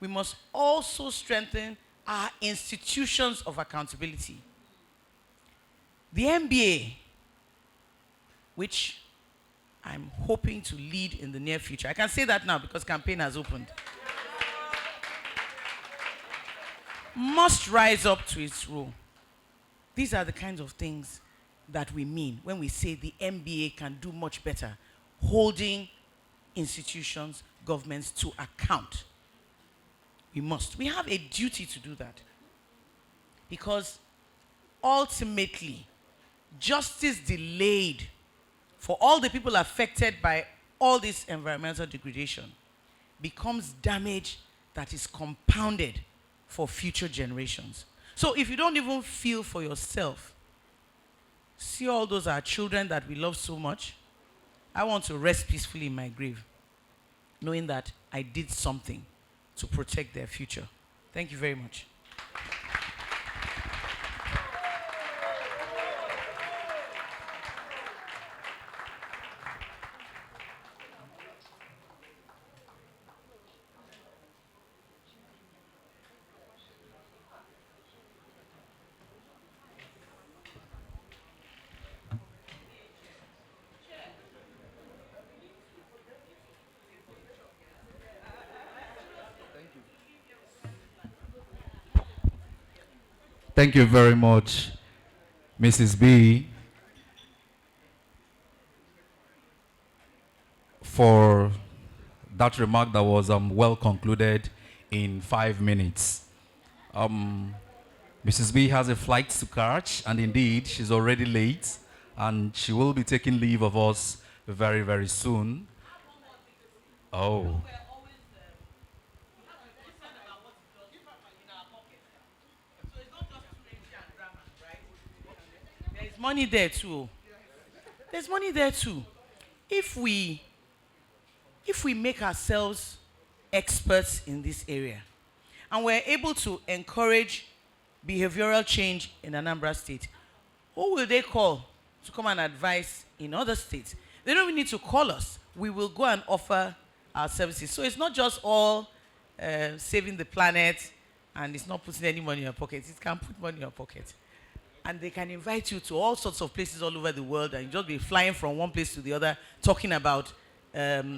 we must also strengthen our institutions of accountability. The MBA, which I'm hoping to lead in the near future. I can say that now because campaign has opened. Must rise up to its role. These are the kinds of things that we mean when we say the MBA can do much better, holding institutions, governments to account. We must. We have a duty to do that. Because ultimately, justice delayed for all the people affected by all this environmental degradation becomes damage that is compounded for future generations. So if you don't even feel for yourself, see all those are children that we love so much, I want to rest peacefully in my grave, knowing that I did something to protect their future. Thank you very much. Thank you very much, Mrs. B, for that remark that was well concluded in 5 minutes. Mrs. B has a flight to catch, and indeed, she's already late, and she will be taking leave of us very, very soon. Oh. There's money there too. There's money there too. If we make ourselves experts in this area, and we're able to encourage behavioral change in Anambra State, who will they call to come and advise in other states? They don't even need to call us. We will go and offer our services. So it's not just all saving the planet, and it's not putting any money in your pocket. It can put money in your pocket. And they can invite you to all sorts of places all over the world, and you just be flying from one place to the other, talking about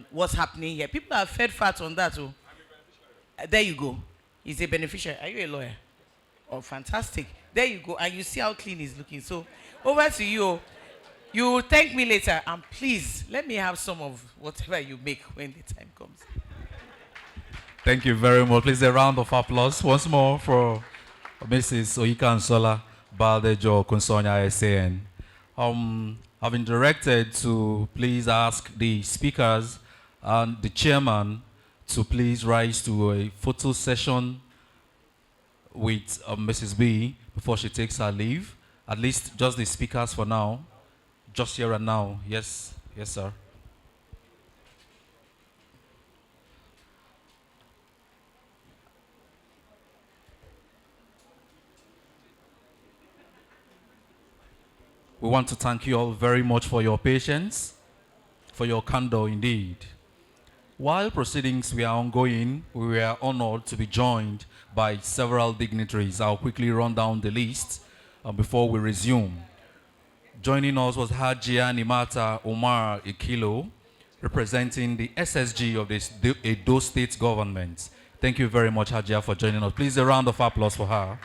what's happening here. People are fed fat on that. Oh. There you go. He's a beneficiary. Are you a lawyer? Oh, fantastic. There you go. And you see how clean he's looking. So over to you. You will thank me later. And please, let me have some of whatever you make when the time comes. Thank you very much. Please, a round of applause once more for Mrs. Oyikansola Baldejo Kunsonya SAN. I've been directed to please ask the speakers and the chairman to please rise to a photo session with Mrs. B before she takes her leave. At least just the speakers for now. Just here and now. Yes, yes, sir. We want to thank you all very much for your patience, for your candor indeed. While proceedings were ongoing, we were honored to be joined by several dignitaries. I'll quickly run down the list before we resume. Joining us was Hajia Nimata Omar Ikilo, representing the SSG of the Edo State government. Thank you very much, Hajia, for joining us. Please, a round of applause for her.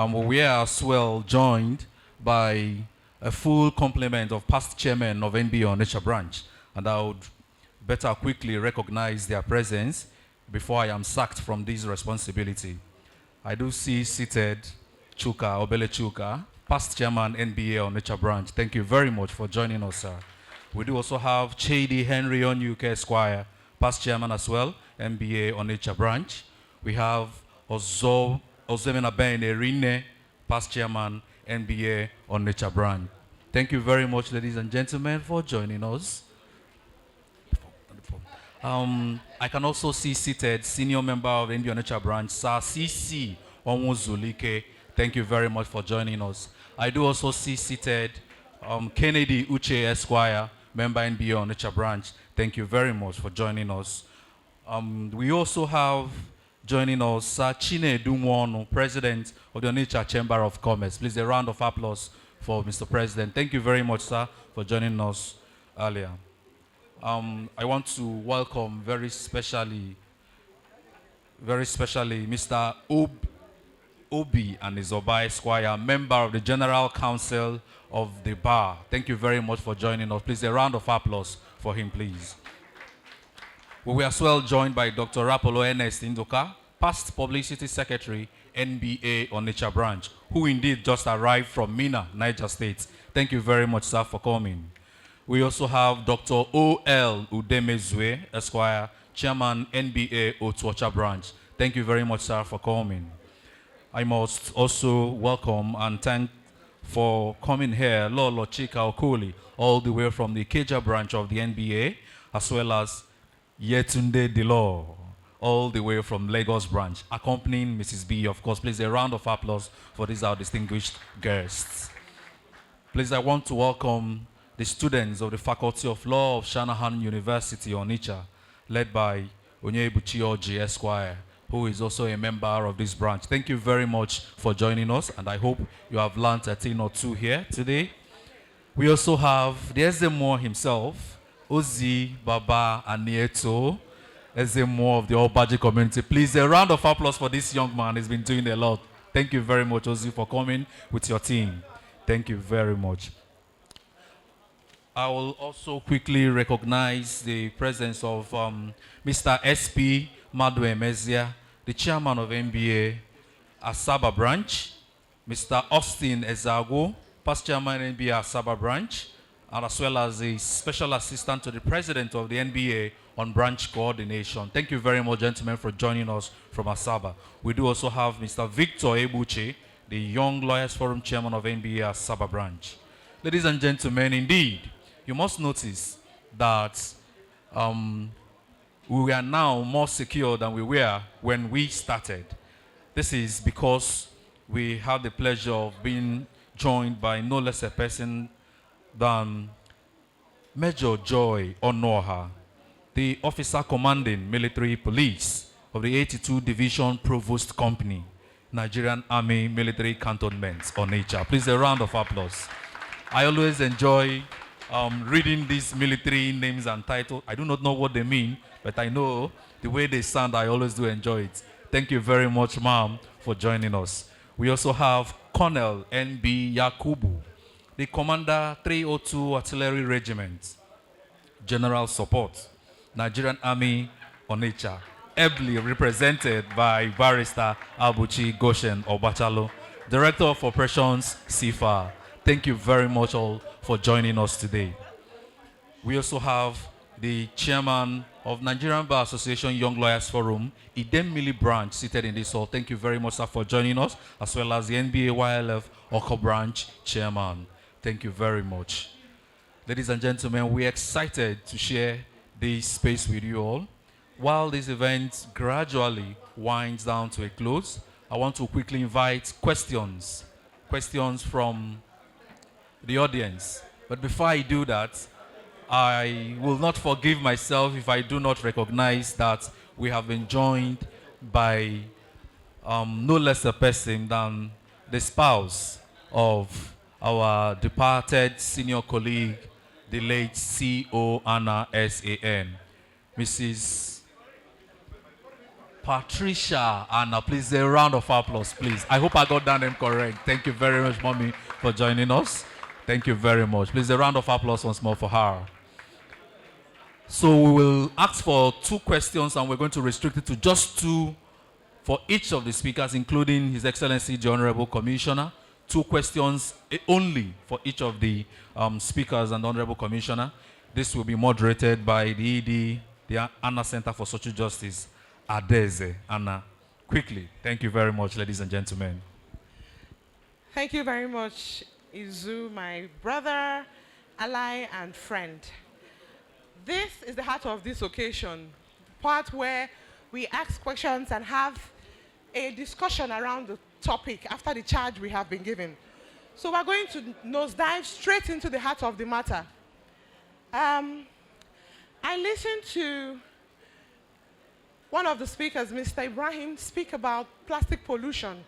We are as well joined by a full complement of past chairmen of NBA Onitsha branch, and I would better quickly recognize their presence before I am sacked from this responsibility. I do see seated Chuka, Obele Chuka, past chairman NBA Onitsha branch. Thank you very much for joining us, sir. We do also have Chidi Henry Onyuke Esquire, past chairman as well, NBA Onitsha branch. We have Ozemena Ben Erine, past chairman, NBA Onitsha branch. Thank you very much, ladies and gentlemen, for joining us. I can also see seated senior member of the NBA Onitsha branch, Sir CC Onwuzulike. Thank you very much for joining us. I do also see seated Kennedy Uche Esquire, member NBA Onitsha branch. Thank you very much for joining us. We also have joining us Sir Chine Dumwonu, president of the Onitsha Chamber of Commerce. Please, a round of applause for Mr. President. Thank you very much, sir, for joining us earlier. I want to welcome very specially Mr. Obi and Izoba Esquire, member of the General Council of the Bar. Thank you very much for joining us. Please, a round of applause for him, please. We were as well joined by Dr. Rapolo Ernest Indoka, past Publicity Secretary, NBA Onitsha branch, who indeed just arrived from Mina, Niger State. Thank you very much, sir, for coming. We also have Dr. O.L. Udemezwe, Esquire, Chairman, NBA Otuocha branch. Thank you very much, sir, for coming. I must also welcome and thank for coming here Lolo Chika Okoli, all the way from the Ikeja branch of the NBA, as well as Yetunde Dilo, all the way from Lagos branch, accompanying Mrs. B, of course. Please, a round of applause for these our distinguished guests. Please, I want to welcome the students of the Faculty of Law of Shanahan University, Onitsha, led by Onyebuchi Oji Esquire, who is also a member of this branch. Thank you very much for joining us, and I hope you have learned a thing or two here today. We also have the Ezemo himself, Ozi Baba Anieto, Ezemo of the Obaji community. Please, a round of applause for this young man. He's been doing a lot. Thank you very much, Ozzy, for coming with your team. Thank you very much. I will also quickly recognize the presence of Mr. S.P. Maduemezia, the chairman of NBA Asaba branch, Mr. Austin Ezago, past chairman NBA Asaba branch, and as well as the special assistant to the president of the NBA on branch coordination. Thank you very much, gentlemen, for joining us from Asaba. We do also have Mr. Victor Ebuche, the Young Lawyers Forum chairman of NBA Asaba branch. Ladies and gentlemen, indeed, you must notice that we are now more secure than we were when we started. This is because we have the pleasure of being joined by no less a person than Major Joy Onoha, the officer commanding military police of the 82 Division Provost Company, Nigerian Army Military Cantonments, Onitsha. Please, a round of applause. I always enjoy reading these military names and titles. I do not know what they mean, but I know the way they sound, I always do enjoy it. Thank you very much, ma'am, for joining us. We also have Colonel N.B. Yakubu, the Commander 302 Artillery Regiment, General Support, Nigerian Army, Onitsha, ably represented by Barrister Abuchi Goshen Obachalo, Director of Operations, CFA. Thank you very much all for joining us today. We also have the chairman of Nigerian Bar Association Young Lawyers Forum, Idemili branch, seated in this hall. Thank you very much, sir, for joining us, as well as the NBA YLF Oko branch chairman. Thank you very much. Ladies and gentlemen, we're excited to share this space with you all. While this event gradually winds down to a close, I want to quickly invite questions from the audience. But before I do that, I will not forgive myself if I do not recognize that we have been joined by no less a person than the spouse of our departed senior colleague, the late C.O. Anah S.A.N., Mrs. Patricia Anah. Please, a round of applause, please. I hope I got that name correct. Thank you very much, Mommy, for joining us. Thank you very much. Please, a round of applause once more for her. So we will ask for 2 questions, and we're going to restrict it to just 2 for each of the speakers, including His Excellency, the Honorable Commissioner. 2 questions only for each of the speakers and the Honorable Commissioner. This will be moderated by the ED, the Anah Center for Social Justice, Adeze. Anna, quickly. Thank you very much, ladies and gentlemen. Thank you very much, Izu, my brother, ally, and friend. This is the heart of this occasion, the part where we ask questions and have a discussion around the topic after the charge we have been given. So we're going to nosedive straight into the heart of the matter. I listened to one of the speakers, Mr. Ibrahim, speak about plastic pollution.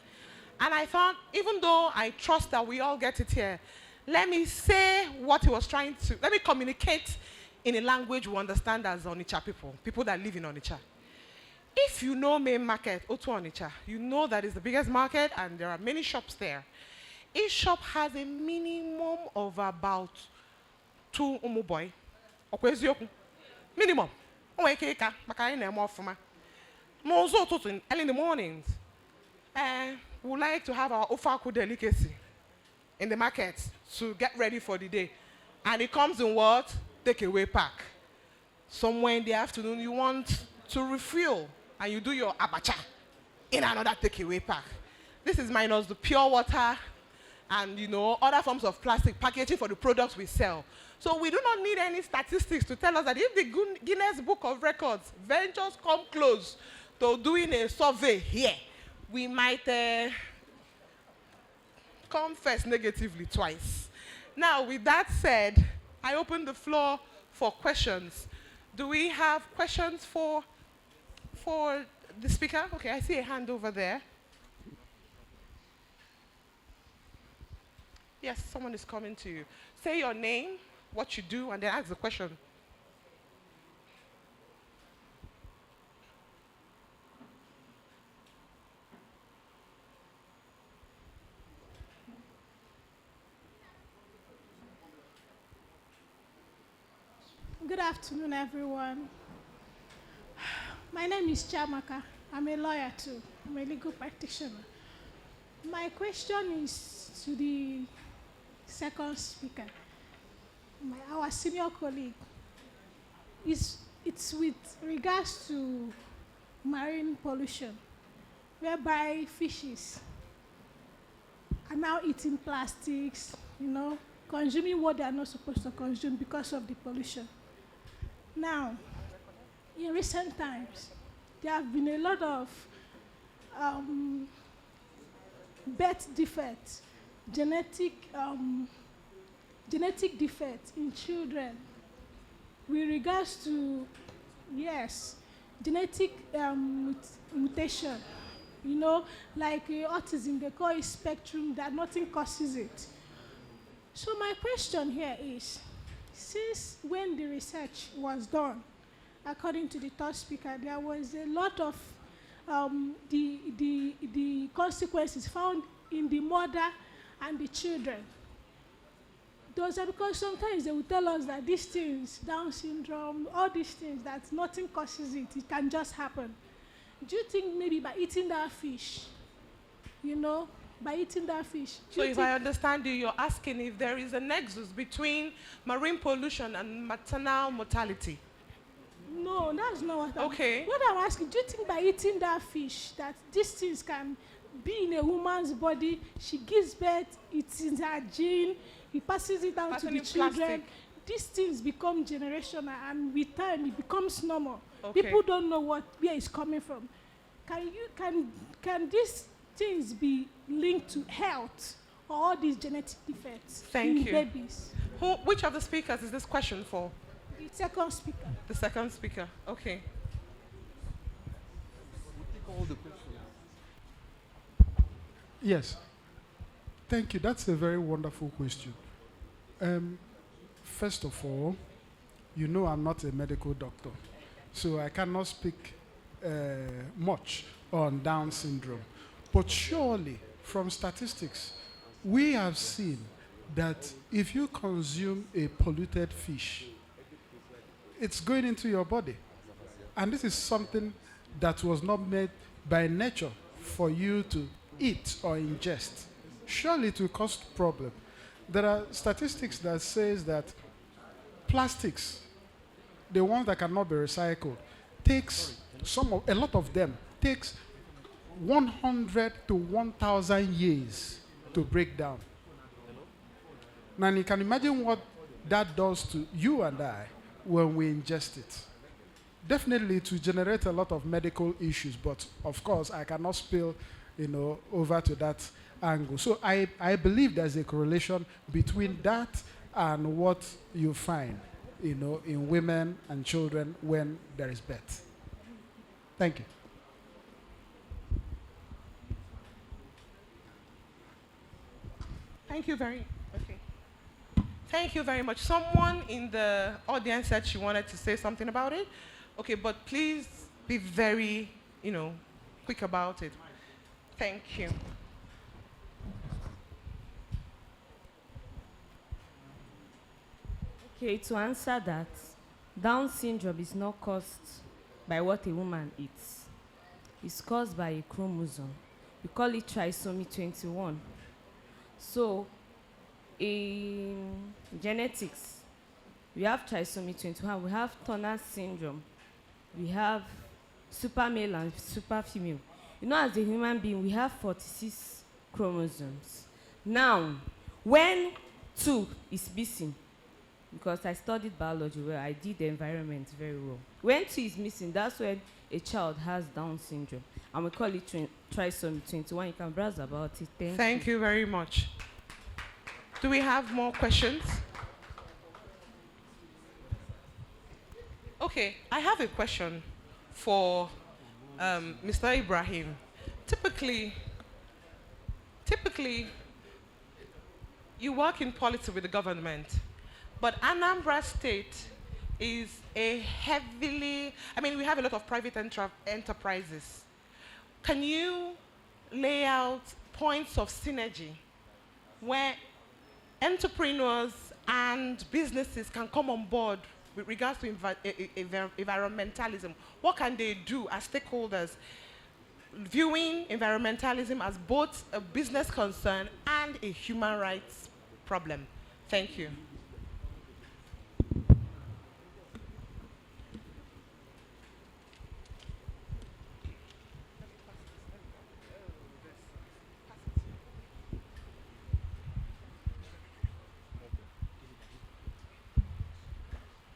And I thought, even though I trust that we all get it here, let me say what he was trying to, let me communicate in a language we understand as Onitsha people that live in Onitsha. If you know main market, Otu Onitsha, you know that it's the biggest market and there are many shops there. Each shop has a minimum of about 2 umuboy. Minimum. Early in the mornings, we would like to have our ofaku delicacy in the market to get ready for the day. And it comes in what? Takeaway pack. Somewhere in the afternoon, you want to refuel, and you do your abacha in another takeaway pack. This is minus the pure water and, you know, other forms of plastic packaging for the products we sell. So we do not need any statistics to tell us that if the Guinness Book of Records ventures come close to doing a survey here, we might confess negatively twice. Now, with that said, I open the floor for questions. Do we have questions for the speaker? Okay, I see a hand over there. Yes, someone is coming to you. Say your name, what you do, and then ask the question. Good afternoon, everyone. My name is Chamaka. I'm a lawyer too. I'm a legal practitioner. My question is to the second speaker, our senior colleague. It's with regards to marine pollution, whereby fishes are now eating plastics, consuming what they are not supposed to consume because of the pollution. Now, in recent times, there have been a lot of birth defects, genetic defects in children with regards to, yes, genetic mutation. Like autism, they call it spectrum, that nothing causes it. So my question here is, since when the research was done, according to the third speaker, there was a lot of the consequences found in the mother and the children. Those are because sometimes they will tell us that these things, Down syndrome, all these things, that nothing causes it, it can just happen. Do you think maybe by eating that fish, by eating that fish? So if I understand you, you're asking if there is a nexus between marine pollution and maternal mortality. No, that's not what I'm Okay. What I'm asking, do you think by eating that fish, that these things can be in a woman's body, she gives birth, it's in her gene, he passes it down to the children, plastic. these things become generational, and with time it becomes normal. Okay. People don't know where it's coming from. Can these things be linked to health or all these genetic defects in babies? Which of the speakers is this question for? The second speaker. The second speaker. Okay. Yes. Thank you. That's a very wonderful question. First of all, I'm not a medical doctor, so I cannot speak much on Down syndrome. But surely, from statistics, we have seen that if you consume a polluted fish, it's going into your body. And this is something that was not made by nature for you to eat or ingest. Surely it will cause problem. There are statistics that says that plastics, the ones that cannot be recycled, a lot of them takes 100 to 1,000 years to break down. Now you can imagine what that does to you and I when we ingest it. Definitely to generate a lot of medical issues, but of course I cannot spill, over to that angle. So I believe there's a correlation between that and what you find, in women and children when there is birth. Thank you. Thank you very much. Someone in the audience said she wanted to say something about it. Okay, but please be very, quick about it. Thank you. Okay, to answer that, Down syndrome is not caused by what a woman eats. It's caused by a chromosome. We call it trisomy 21. So, in genetics, we have trisomy 21, we have Turner syndrome, we have super male and super female. As a human being, we have 46 chromosomes. Now, when 2 is missing, because I studied biology well, I did the environment very well. When 2 is missing, that's when a child has Down syndrome. And we call it trisomy 21. You can browse about it. Thank you very much. Do we have more questions? Okay, I have a question for Mr. Ibrahim. Typically, you work in policy with the government, but Anambra State is we have a lot of private enterprises. Can you lay out points of synergy where entrepreneurs and businesses can come on board with regards to environmentalism? What can they do as stakeholders, viewing environmentalism as both a business concern and a human rights problem? Thank you.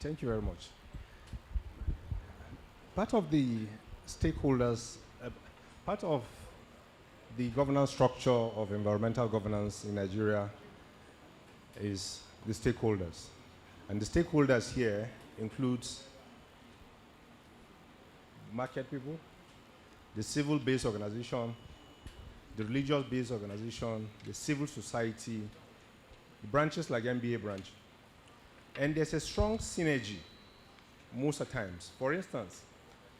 Thank you very much. Part of the stakeholders, part of the governance structure of environmental governance in Nigeria is the stakeholders. And the stakeholders here includes market people, the civil-based organization, the religious-based organization, the civil society, the branches like MBA branch. And there's a strong synergy most of the times. For instance,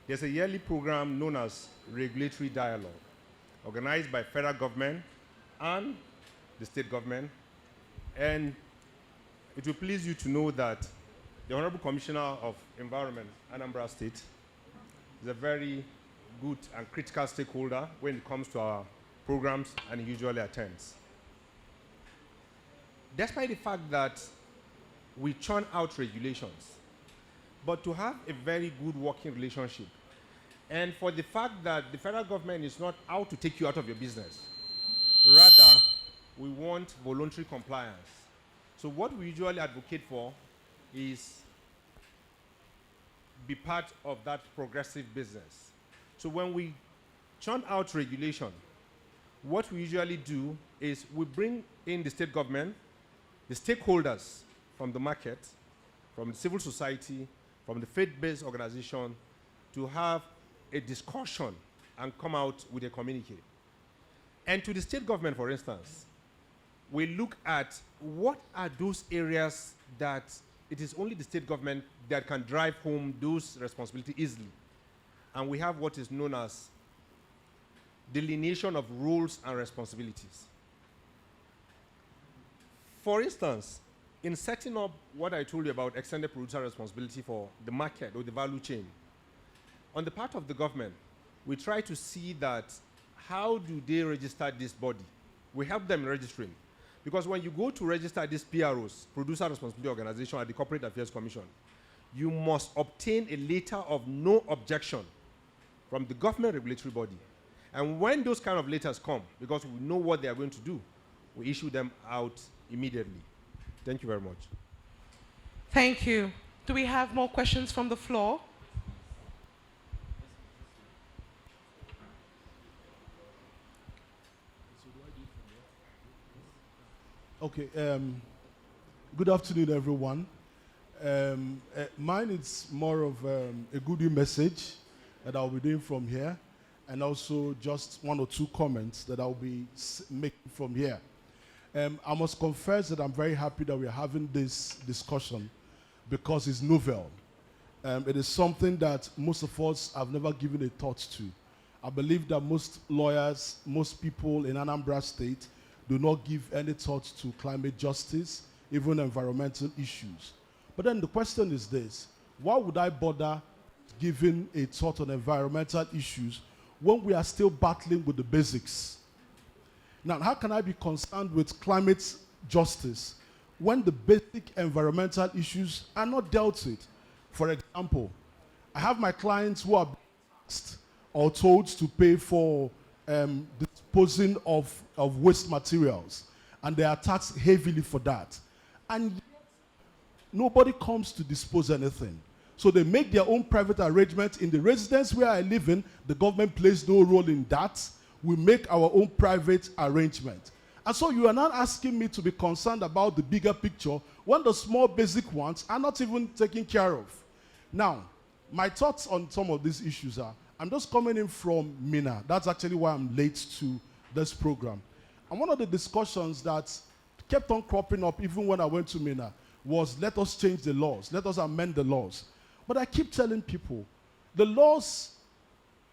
there's a yearly program known as Regulatory Dialogue, organized by federal government and the state government. And it will please you to know that the Honorable Commissioner of Environment, Anambra State, is a very good and critical stakeholder when it comes to our programs, and he usually attends. Despite the fact that we churn out regulations, but to have a very good working relationship, and for the fact that the federal government is not out to take you out of your business, rather, we want voluntary compliance. So what we usually advocate for is be part of that progressive business. So when we churn out regulation, what we usually do is we bring in the state government, the stakeholders from the market, from the civil society, from the faith-based organization, to have a discussion and come out with a communique. And to the state government, for instance, we look at what are those areas that it is only the state government that can drive home those responsibilities easily. And we have what is known as delineation of roles and responsibilities. For instance, in setting up what I told you about extended producer responsibility for the market or the value chain, on the part of the government, we try to see that how do they register this body? We help them in registering. Because when you go to register these PROs, Producer Responsibility Organization, at the Corporate Affairs Commission, you must obtain a letter of no objection from the government regulatory body. And when those kind of letters come, because we know what they are going to do, we issue them out immediately. Thank you very much. Thank you. Do we have more questions from the floor? Okay, good afternoon, everyone. Mine is more of a goodie message that I'll be doing from here, and also just one or two comments that I'll be making from here. I must confess that I'm very happy that we're having this discussion because it's novel. It is something that most of us have never given a thought to. I believe that most lawyers, most people in Anambra State do not give any thought to climate justice, even environmental issues. But then the question is this: why would I bother giving a thought on environmental issues when we are still battling with the basics? Now, how can I be concerned with climate justice when the basic environmental issues are not dealt with? For example, I have my clients who are taxed or told to pay for disposing of waste materials, and they are taxed heavily for that. And nobody comes to dispose anything. So they make their own private arrangement. In the residence where I live in, the government plays no role in that. We make our own private arrangement. And so you are not asking me to be concerned about the bigger picture when the small basic ones are not even taken care of. Now, my thoughts on some of these issues are, I'm just coming in from Mina. That's actually why I'm late to this program. And one of the discussions that kept on cropping up even when I went to Mina was, let us change the laws, let us amend the laws. But I keep telling people, the laws,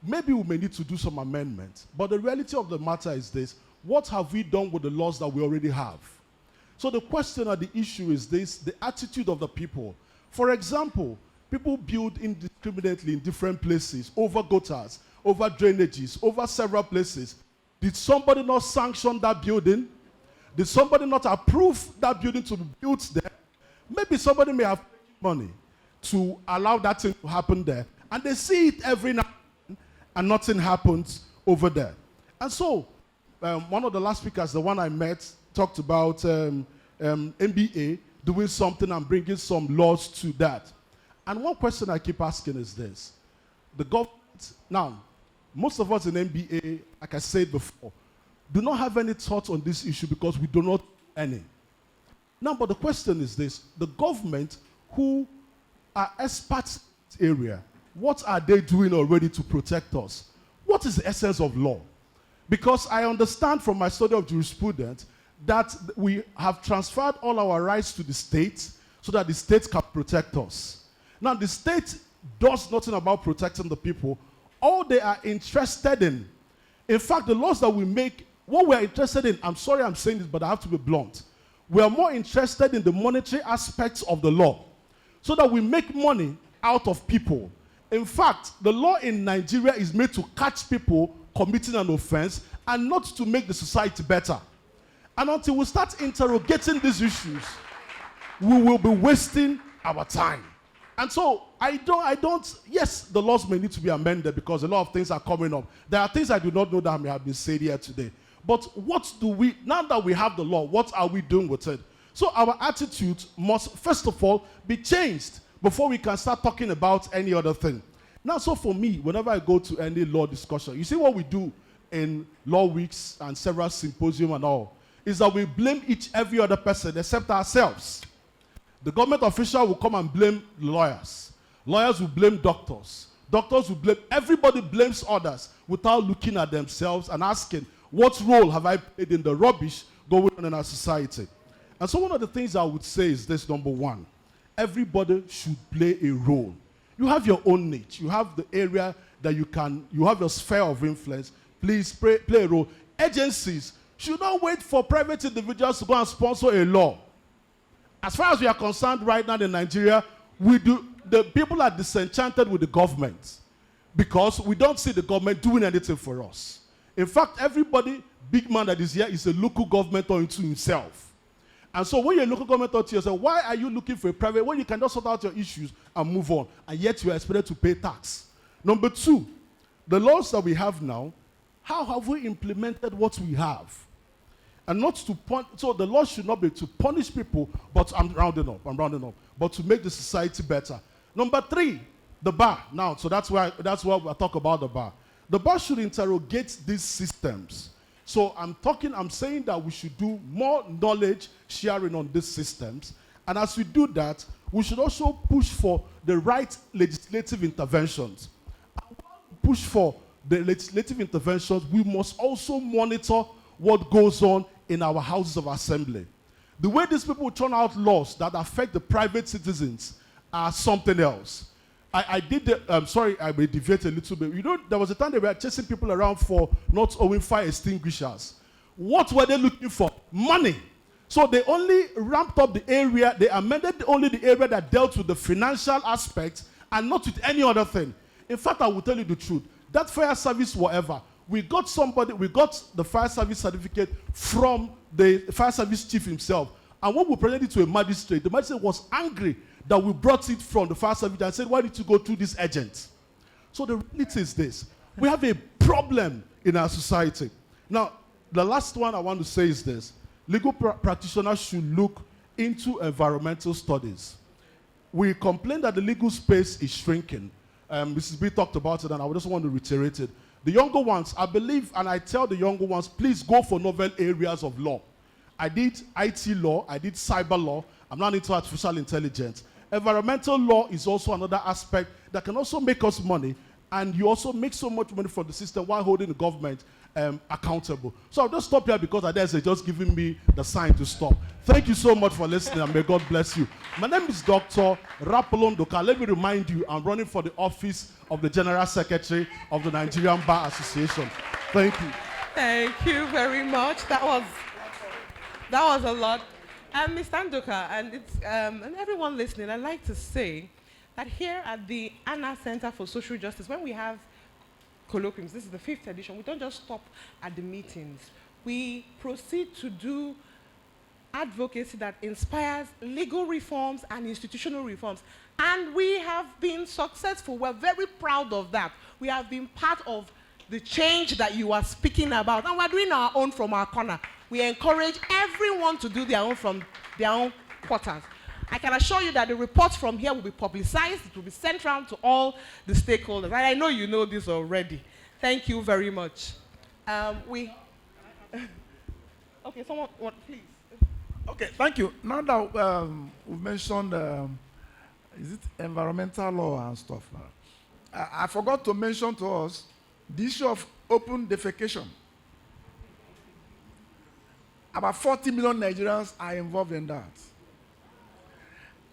maybe we may need to do some amendments, but the reality of the matter is this: what have we done with the laws that we already have? So the question or the issue is this: the attitude of the people. For example, people build indiscriminately in different places, over gutters, over drainages, over several places. Did somebody not sanction that building? Did somebody not approve that building to be built there? Maybe somebody may have money to allow that thing to happen there. And they see it every now and then, and nothing happens over there. And so, one of the last speakers, the one I met, talked about MBA doing something and bringing some laws to that. And one question I keep asking is this. The government, now, most of us in MBA, like I said before, do not have any thoughts on this issue because we do not any. Now, but the question is this. The government who are experts in this area, what are they doing already to protect us? What is the essence of law? Because I understand from my study of jurisprudence that we have transferred all our rights to the state so that the state can protect us. Now, the state does nothing about protecting the people. All they are interested in fact, the laws that we make, what we're interested in, I'm sorry I'm saying this, but I have to be blunt. We are more interested in the monetary aspects of the law so that we make money out of people. In fact, the law in Nigeria is made to catch people committing an offense and not to make the society better. And until we start interrogating these issues, we will be wasting our time. And so, yes, the laws may need to be amended because a lot of things are coming up. There are things I do not know that may have been said here today. But what do we, now that we have the law, what are we doing with it? So our attitude must, first of all, be changed before we can start talking about any other thing. Now, so for me, whenever I go to any law discussion, you see what we do in law weeks and several symposium and all, is that we blame every other person except ourselves. The government official will come and blame lawyers. Lawyers will blame doctors. Doctors will blame, everybody blames others without looking at themselves and asking, what role have I played in the rubbish going on in our society? And so one of the things I would say is this, number one, everybody should play a role. You have your own niche. You have the area that you have your sphere of influence. Please play a role. Agencies should not wait for private individuals to go and sponsor a law. As far as we are concerned right now in Nigeria, the people are disenchanted with the government because we don't see the government doing anything for us. In fact, everybody, big man that is here is a local government unto himself. And so when you're a local government unto yourself, why are you looking for a private when you can just sort out your issues and move on, and yet you are expected to pay tax? Number two, the laws that we have now, how have we implemented what we have? And not to so the law should not be to punish people, but I'm rounding up, but to make the society better. Number three, the bar. Now, so that's why I talk about the bar. The bar should interrogate these systems. So I'm saying that we should do more knowledge sharing on these systems. And as we do that, we should also push for the right legislative interventions. And while we push for the legislative interventions, we must also monitor what goes on in our houses of assembly. The way these people turn out laws that affect the private citizens are something else. Sorry, I may deviate a little bit. You know, there was a time they were chasing people around for not owning fire extinguishers. What were they looking for? Money. So they only ramped up the area, they amended only the area that dealt with the financial aspects and not with any other thing. In fact, I will tell you the truth. That fire service, whatever, we got the fire service certificate from the fire service chief himself. And when we presented it to a magistrate, the magistrate was angry that we brought it from the fire service and said, why did you go through this agent? So the reality is this. We have a problem in our society. Now, the last one I want to say is this. Legal practitioners should look into environmental studies. We complain that the legal space is shrinking. Mrs. B talked about it, and I just want to reiterate it. The younger ones, I believe, and I tell the younger ones, please go for novel areas of law. I did IT law, I did cyber law, I'm not into artificial intelligence. Environmental law is also another aspect that can also make us money, and you also make so much money for the system while holding the government accountable. So I'll just stop here because Adese just giving me the sign to stop. Thank you so much for listening, and may God bless you. My name is Dr. Rapolon Doka. Let me remind you, I'm running for the office of the General Secretary of the Nigerian Bar Association. Thank you. Thank you very much. That was a lot. Mr. Ndoka, and everyone listening, I'd like to say that here at the Anah Center for Social Justice, when we have colloquiums, this is the 5th edition, we don't just stop at the meetings. We proceed to do advocacy that inspires legal reforms and institutional reforms. And we have been successful. We're very proud of that. We have been part of the change that you are speaking about. And we're doing our own from our corner. We encourage everyone to do their own from their own quarters. I can assure you that the reports from here will be publicized. It will be sent around to all the stakeholders. And I know you know this already. Thank you very much. Okay, someone, please. Okay, thank you. Now that we mentioned, is it environmental law and stuff? I forgot to mention to us the issue of open defecation. About 40 million Nigerians are involved in that.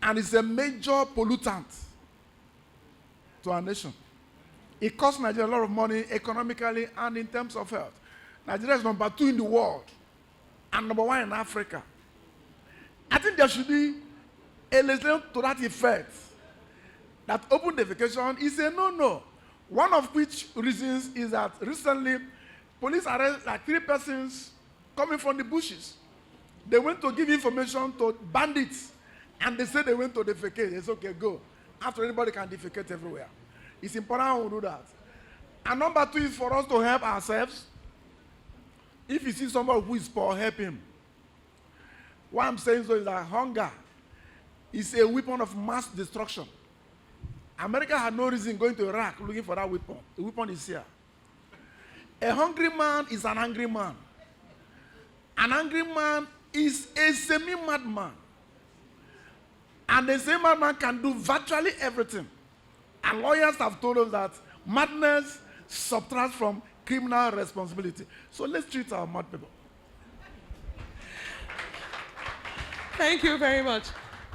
And it's a major pollutant to our nation. It costs Nigeria a lot of money economically and in terms of health. Nigeria is number 2 in the world and number 1 in Africa. I think there should be a legislation to that effect, that open defecation is a no-no. One of which reasons is that recently, police arrested like 3 persons coming from the bushes. They went to give information to bandits, and they said they went to defecate. It's okay, go. After anybody can defecate everywhere. It's important we do that. And number 2 is for us to help ourselves. If you see somebody who is poor, help him. What I'm saying so is that hunger is a weapon of mass destruction. America had no reason going to Iraq looking for that weapon. The weapon is here. A hungry man is an angry man. An angry man is a semi-madman. And a semi-madman can do virtually everything. And lawyers have told us that madness subtracts from criminal responsibility. So let's treat our mad people. Thank you very much.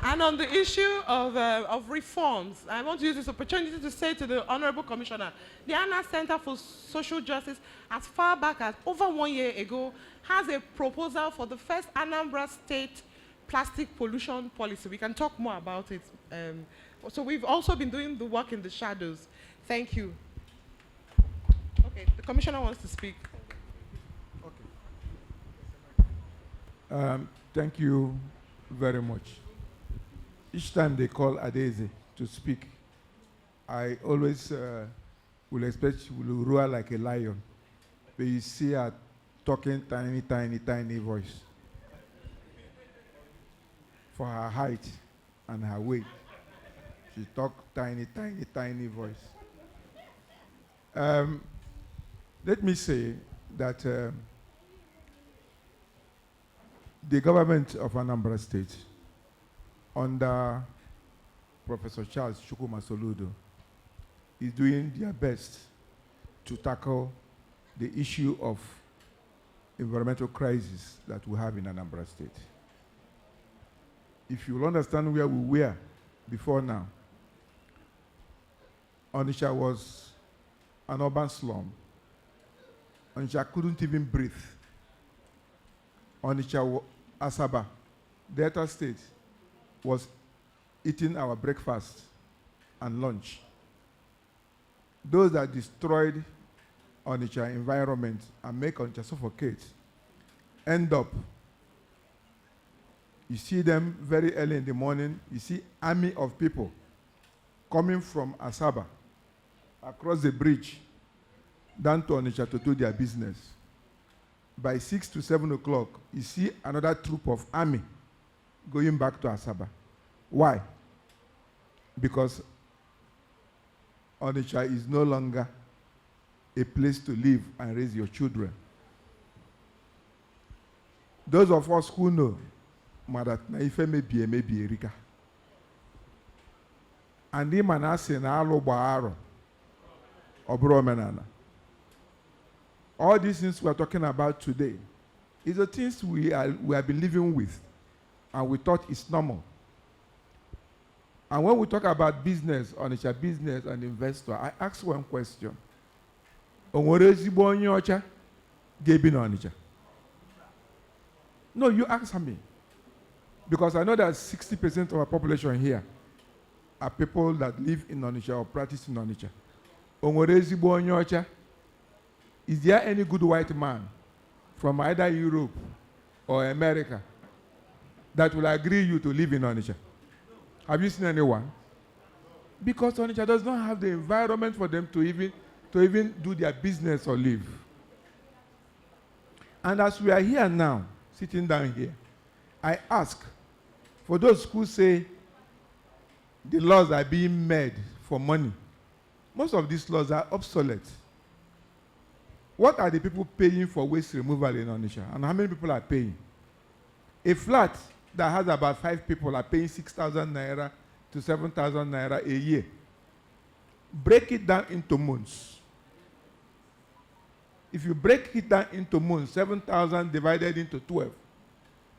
And on the issue of reforms, I want to use this opportunity to say to the Honorable Commissioner, the Anah Center for Social Justice, as far back as over 1 year ago, has a proposal for the first Anambra State plastic pollution policy. We can talk more about it. So we've also been doing the work in the shadows. Thank you. Okay, the Commissioner wants to speak. Thank you very much. Each time they call Adeze to speak, I always will expect she will roar like a lion. But you see her talking tiny, tiny, tiny voice. For her height and her weight, she talks tiny, tiny, tiny voice. Let me say that the government of Anambra State, under Professor Charles Chukwuma Soludo, is doing their best to tackle the issue of environmental crisis that we have in Anambra State. If you will understand where we were before now, Onitsha was an urban slum. Onitsha couldn't even breathe. Onitsha, Asaba, Delta State, was eating our breakfast and lunch. Those that destroyed Onitsha environment and make Onitsha suffocate end up, you see them very early in the morning, you see army of people coming from Asaba across the bridge down to Onitsha to do their business. By 6 to 7 o'clock, you see another troop of army going back to Asaba. Why? Because Onitsha is no longer a place to live and raise your children. Those of us who know, that na ife maybe Erika. And the man asking alo baaro obro menana. All these things we are talking about today is the things we have been living with, and we thought it's normal. And when we talk about business, Onitsha business and investor, I ask one question. No, you answer me. Because I know that 60% of our population here are people that live in Onitsha or practice in Onitsha. Is there any good white man from either Europe or America that will agree you to live in Onitsha? Have you seen anyone? Because Onitsha does not have the environment for them to even do their business or live. And as we are here now, sitting down here, I ask, for those who say the laws are being made for money, most of these laws are obsolete. What are the people paying for waste removal in Onitsha? And how many people are paying? A flat that has about 5 people are paying 6,000 naira to 7,000 naira a year. Break it down into months. If you break it down into months, 7,000 divided into 12,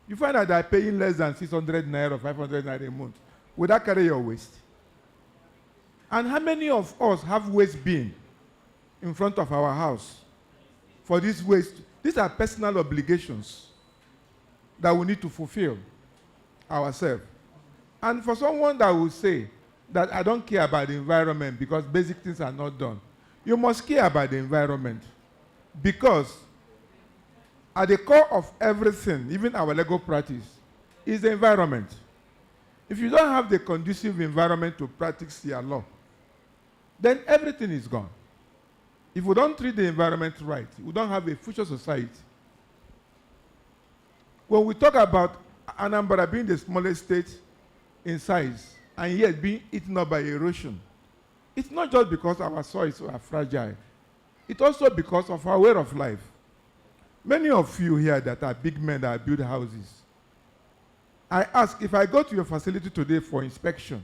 you find that they are paying less than 600 naira or 500 naira a month. Would that carry your waste? And how many of us have waste bin in front of our house for this waste? These are personal obligations that we need to fulfill ourselves. And for someone that will say that I don't care about the environment because basic things are not done, you must care about the environment. Because at the core of everything, even our legal practice, is the environment. If you don't have the conducive environment to practice your law, then everything is gone. If we don't treat the environment right, we don't have a future society. When we talk about Anambra being the smallest state in size and yet being eaten up by erosion, it's not just because our soils are fragile. It's also because of our way of life. Many of you here that are big men that build houses, I ask, if I go to your facility today for inspection,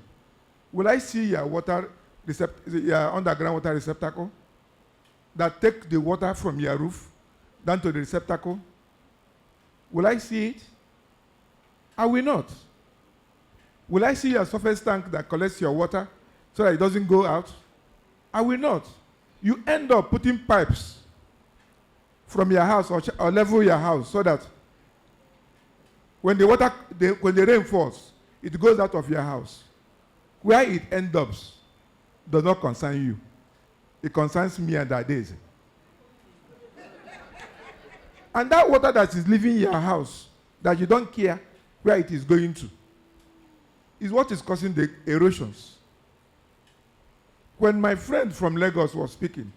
will I see your underground water receptacle that take the water from your roof down to the receptacle? Will I see it? I will not. Will I see your surface tank that collects your water so that it doesn't go out? I will not. You end up putting pipes from your house or level your house so that when the rain falls, it goes out of your house. Where it ends up does not concern you. It concerns me and that days. And that water that is leaving your house, that you don't care where it is going to, is what is causing the erosions. When my friend from Lagos was speaking,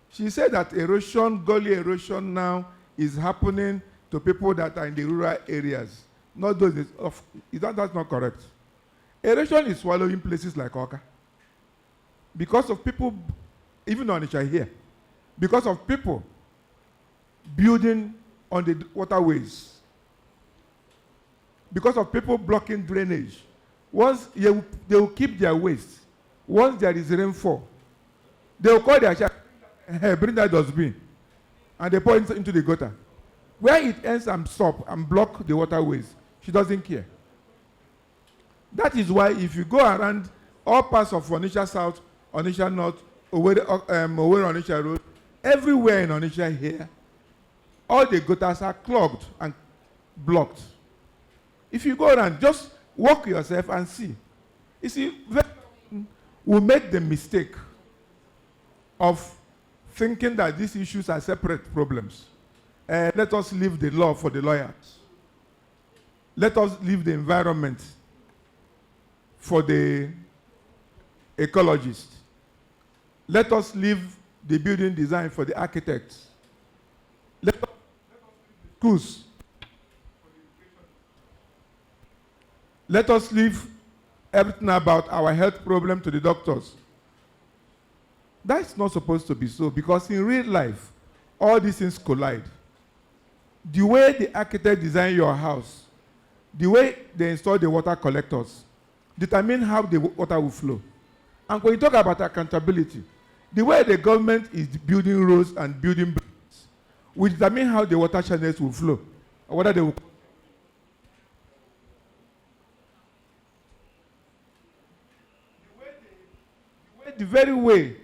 she said that erosion, gully erosion now is happening to people that are in the rural areas. Not those, that's not correct. Erosion is swallowing places like Oka. Because of people, even on Onitsha here, because of people building on the waterways, because of people blocking drainage. Once they will keep their waste. Once there is rainfall, they will call their child, hey, bring that dustbin, and they pour it into the gutter. Where it ends and stop and block the waterways, she doesn't care. That is why if you go around all parts of Onitsha South, Onitsha North, Owerri Onitsha Road, everywhere in Onitsha here, all the gutters are clogged and blocked. If you go around, just walk yourself and see. You see, we make the mistake of thinking that these issues are separate problems. Let us leave the law for the lawyers. Let us leave the environment for the ecologists. Let us leave the building design for the architects. Let us leave schools. Let us leave everything about our health problem to the doctors. That's not supposed to be so, because in real life, all these things collide. The way the architect designed your house, the way they install the water collectors, determine how the water will flow. And when you talk about accountability, the way the government is building roads and building bridges will determine how the water channels will flow, or whether they will. The very way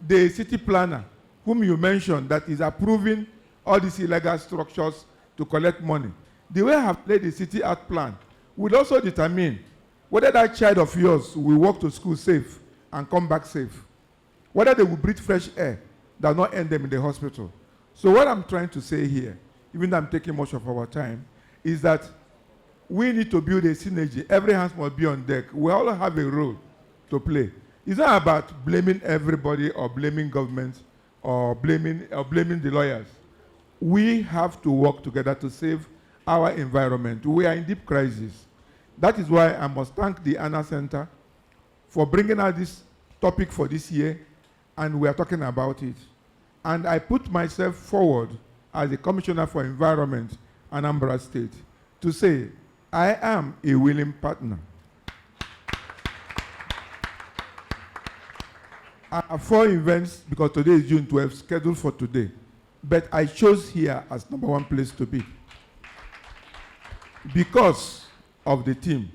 the city planner, whom you mentioned, that is approving all these illegal structures to collect money, the way I have played the city art plan will also determine whether that child of yours will walk to school safe and come back safe, whether they will breathe fresh air that will not end them in the hospital. So what I'm trying to say here, even though I'm taking much of our time, is that we need to build a synergy. Every hand must be on deck. We all have a role to play. It's not about blaming everybody or blaming government or blaming the lawyers. We have to work together to save our environment. We are in deep crisis. That is why I must thank the Anah Center for bringing out this topic for this year, and we are talking about it. And I put myself forward as the Commissioner for Environment, Anambra State, to say, I am a willing partner. I have 4 events, because today is June 12th, scheduled for today. But I chose here as #1 place to be, because of the theme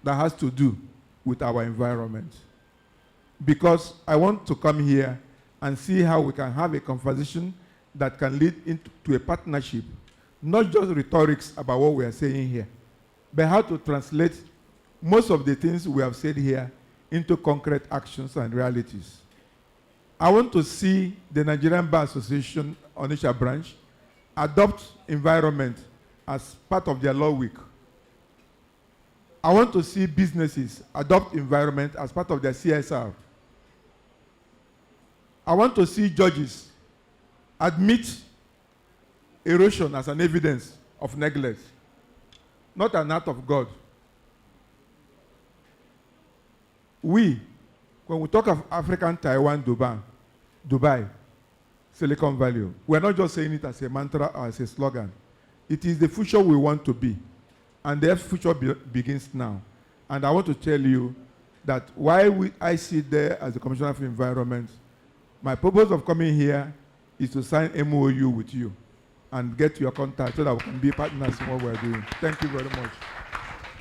that has to do with our environment. Because I want to come here and see how we can have a conversation that can lead into a partnership, not just rhetorics about what we are saying here, but how to translate most of the things we have said here into concrete actions and realities. I want to see the Nigerian Bar Association Onitsha branch adopt environment as part of their law week. I want to see businesses adopt environment as part of their CSR. I want to see judges admit erosion as an evidence of neglect, not an act of God. When we talk of African Taiwan, Dubai, Silicon Valley, we're not just saying it as a mantra or as a slogan. It is the future we want to be. And their future begins now. And I want to tell you that while I sit there as the Commissioner for Environment, my purpose of coming here is to sign MOU with you and get your contact so that we can be partners in what we're doing. Thank you very much.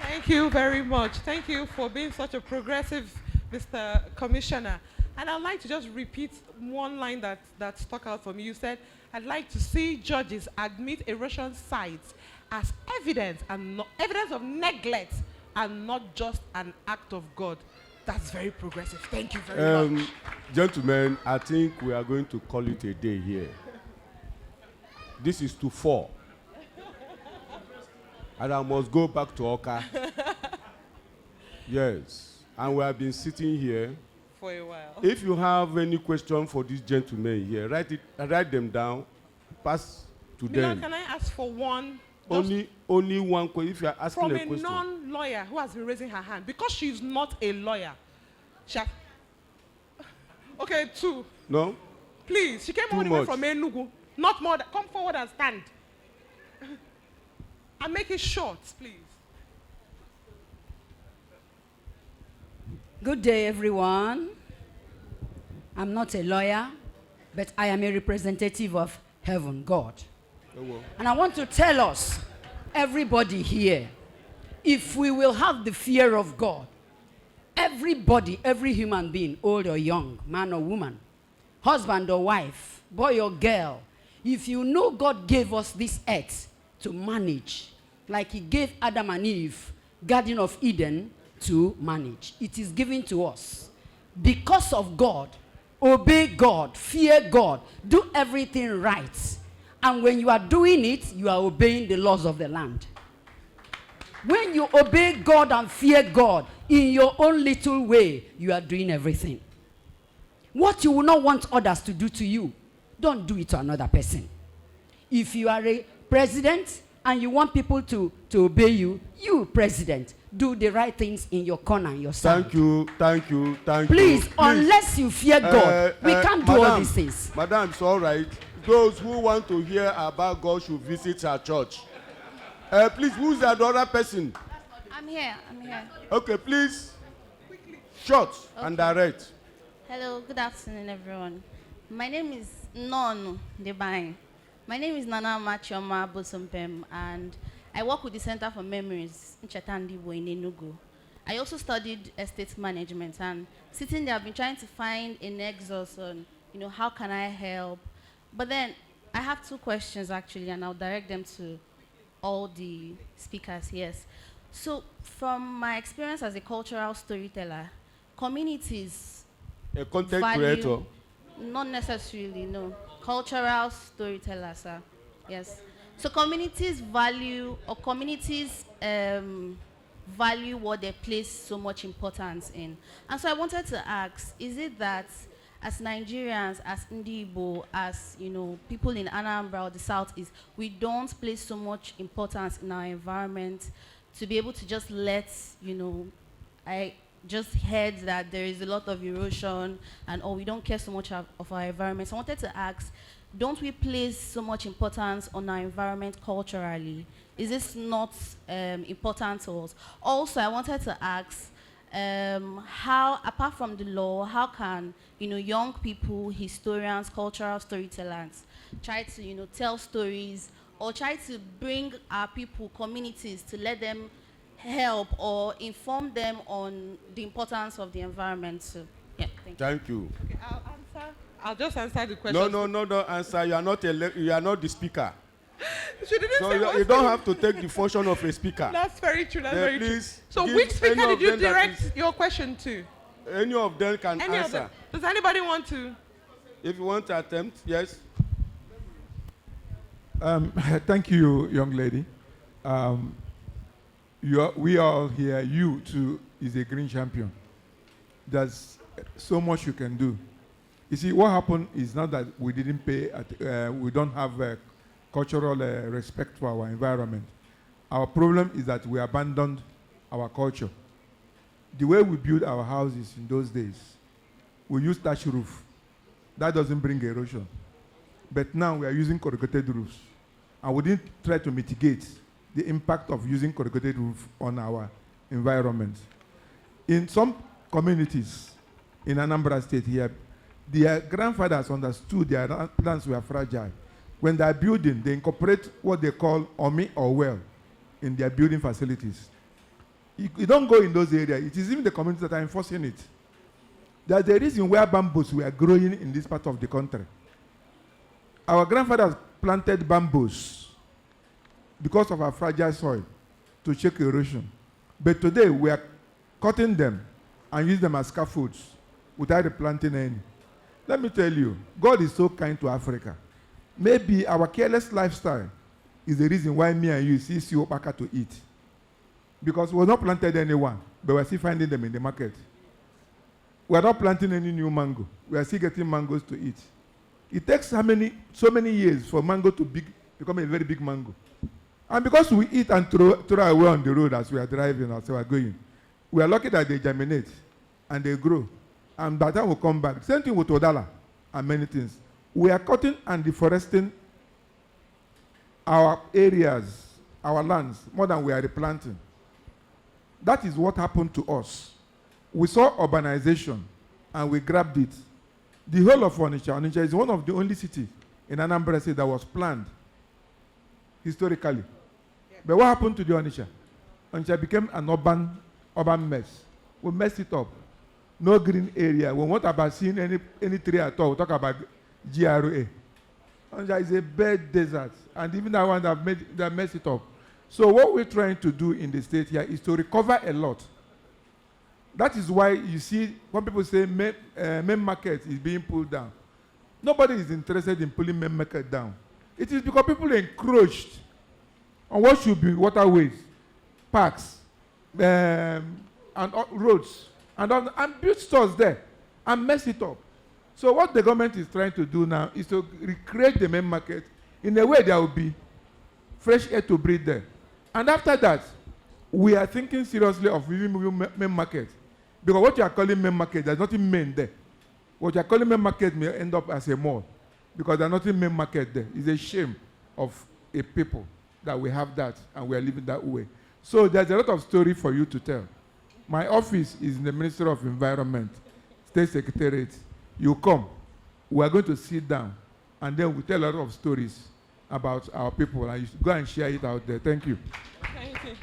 Thank you very much. Thank you for being such a progressive Mr. Commissioner. And I'd like to just repeat one line that stuck out for me. You said, I'd like to see judges admit erosion sites as evidence and evidence of neglect and not just an act of God. That's very progressive. Thank you very much. Gentlemen, I think we are going to call it a day here. This is to 4. And I must go back to Oka. Yes. And we have been sitting here for a while. If you have any question for these gentlemen here, write them down, pass to them. Can I ask for one? Only one question. If you are asking a question. From a non-lawyer who has been raising her hand, because she's not a lawyer. Okay, 2. No? Please, she came all the way from Enugu. Not more. Come forward and stand. And make it short, please. Good day, everyone. I'm not a lawyer, but I am a representative of heaven, God. Oh, well. And I want to tell us, everybody here, if we will have the fear of God, everybody, every human being, old or young, man or woman, husband or wife, boy or girl, if you know God gave us this earth to manage, like he gave Adam and Eve, Garden of Eden, to manage. It is given to us. Because of God, obey God, fear God, do everything right. And when you are doing it, you are obeying the laws of the land. When you obey God and fear God in your own little way, you are doing everything. What you will not want others to do to you, don't do it to another person. If you are a president and you want people to obey you, you, president, do the right things in your corner, your side. Thank you. Please, unless you fear God, we can't do all these things. Madam, it's all right. Those who want to hear about God should visit our church. Please, who's the other person? I'm here. Okay, please. Short and direct. Hello, good afternoon, everyone. My name is Non Debain. My name is Nana Machoma Bosompem, and I work with the Center for Memories in Chetandibo in Enugu. I also studied estate management, and sitting there, I've been trying to find a nexus on, how can I help? But then I have 2 questions actually, and I'll direct them to all the speakers. Yes. So, from my experience as a cultural storyteller, communities A content value, creator. not necessarily, no. Cultural storyteller, sir. Yes. So communities value, or communities value what they place so much importance in. And so I wanted to ask, is it that as Nigerians, as Ndibo, as people in Anambra or the Southeast, we don't place so much importance in our environment to be able to just let, I just heard that there is a lot of erosion and we don't care so much of our environment. So I wanted to ask, don't we place so much importance on our environment culturally? Is this not important to us? Also, I wanted to ask, how, apart from the law, how can young people, historians, cultural storytellers, try to tell stories or try to bring our people, communities, to let them help or inform them on the importance of the environment? So, yeah, Thank you. Okay, I'll answer. I'll just answer the question. No, answer. You are not the speaker. She didn't So say you don't have to take the function of a speaker. That's very true. That's very true. Please So give which speaker any did of you them that direct your question to? Any of them can Any of answer. them? Does anybody want to? If you want to attempt, yes. Thank you, young lady. We all here, you too, is a green champion. There's so much you can do. You see, what happened is not that we didn't pay, we don't have cultural respect for our environment. Our problem is that we abandoned our culture. The way we built our houses in those days, we used thatch roof. That doesn't bring erosion. But now we are using corrugated roofs. And we didn't try to mitigate the impact of using corrugated roof on our environment. In some communities in Anambra State here, their grandfathers understood their lands were fragile. When they are building, they incorporate what they call OMI or well in their building facilities. You don't go in those areas. It is even the communities that are enforcing it. There's a reason where bamboos were growing in this part of the country. Our grandfathers planted bamboos because of our fragile soil to check erosion. But today we are cutting them and use them as scaffolds without replanting any. Let me tell you, God is so kind to Africa. Maybe our careless lifestyle is the reason why me and you see opaka to eat. Because we're not planted anyone, but we're still finding them in the market. We're not planting any new mango. We are still getting mangoes to eat. It takes so many years for mango to become a very big mango. And because we eat and throw away on the road as we are driving, as we are going, we are lucky that they germinate and they grow. And by the time we come back, same thing with Odala and many things. We are cutting and deforesting our areas, our lands, more than we are replanting. That is what happened to us. We saw urbanization and we grabbed it. The whole of Onitsha is one of the only cities in Anambra State that was planned historically. Yeah. But what happened to the Onitsha? Onitsha became an urban mess. We messed it up. No green area. We won't about seeing any tree at all. We talk about GRA. Onitsha is a bad desert. And even that one that messed it up. So what we're trying to do in the state here is to recover a lot. That is why you see when people say main market is being pulled down. Nobody is interested in pulling main market down. It is because people are encroached on what should be waterways, parks, and roads, and build stores there and mess it up. So what the government is trying to do now is to recreate the main market in a way there will be fresh air to breathe there. And after that, we are thinking seriously of moving main market. Because what you are calling main market, there's nothing main there. What you are calling main market may end up as a mall. Because there's nothing main market there. It's a shame of a people that we have that and we are living that way. So there's a lot of story for you to tell. My office is in the Ministry of Environment, State Secretariat. You come, we are going to sit down, and then we tell a lot of stories about our people, and you go and share it out there. Thank you. Thank you.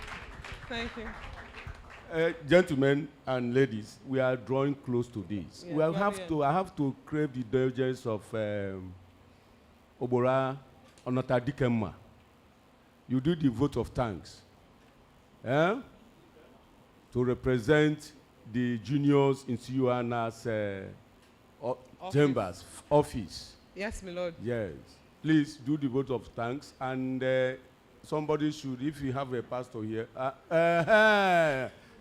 Thank you. Gentlemen and ladies, we are drawing close to this. Yeah, I have to crave the indulgence of Obora Onata Dikemma. You do the vote of thanks. to represent the juniors in COANA's chambers, office. Yes, my lord. Yes. Please do the vote of thanks, and somebody should, if you have a pastor here,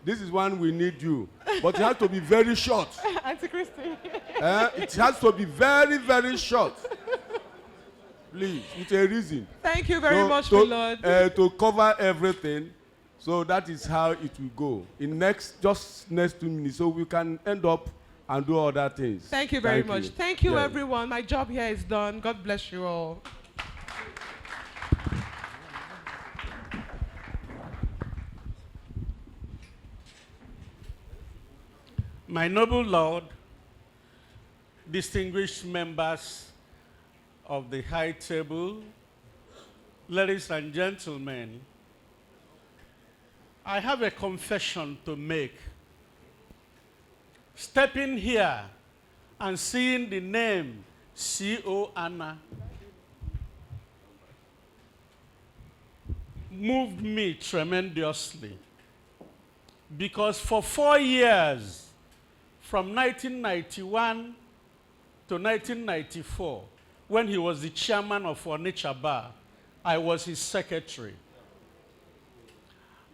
this is one we need you, but it has to be very short. Auntie Christy. It has to be very, very short. Please, with a reason. Thank you very much, my lord. To cover everything, so that is how it will go. In just next 2 minutes, so we can end up and do other things. Thank you very much. Thank you, everyone. My job here is done. God bless you all. My noble lord, distinguished members of the high table, ladies and gentlemen, I have a confession to make. Stepping here and seeing the name C.O. Anah moved me tremendously, because for 4 years, from 1991 to 1994, when he was the chairman of Onitsha Bar, I was his secretary.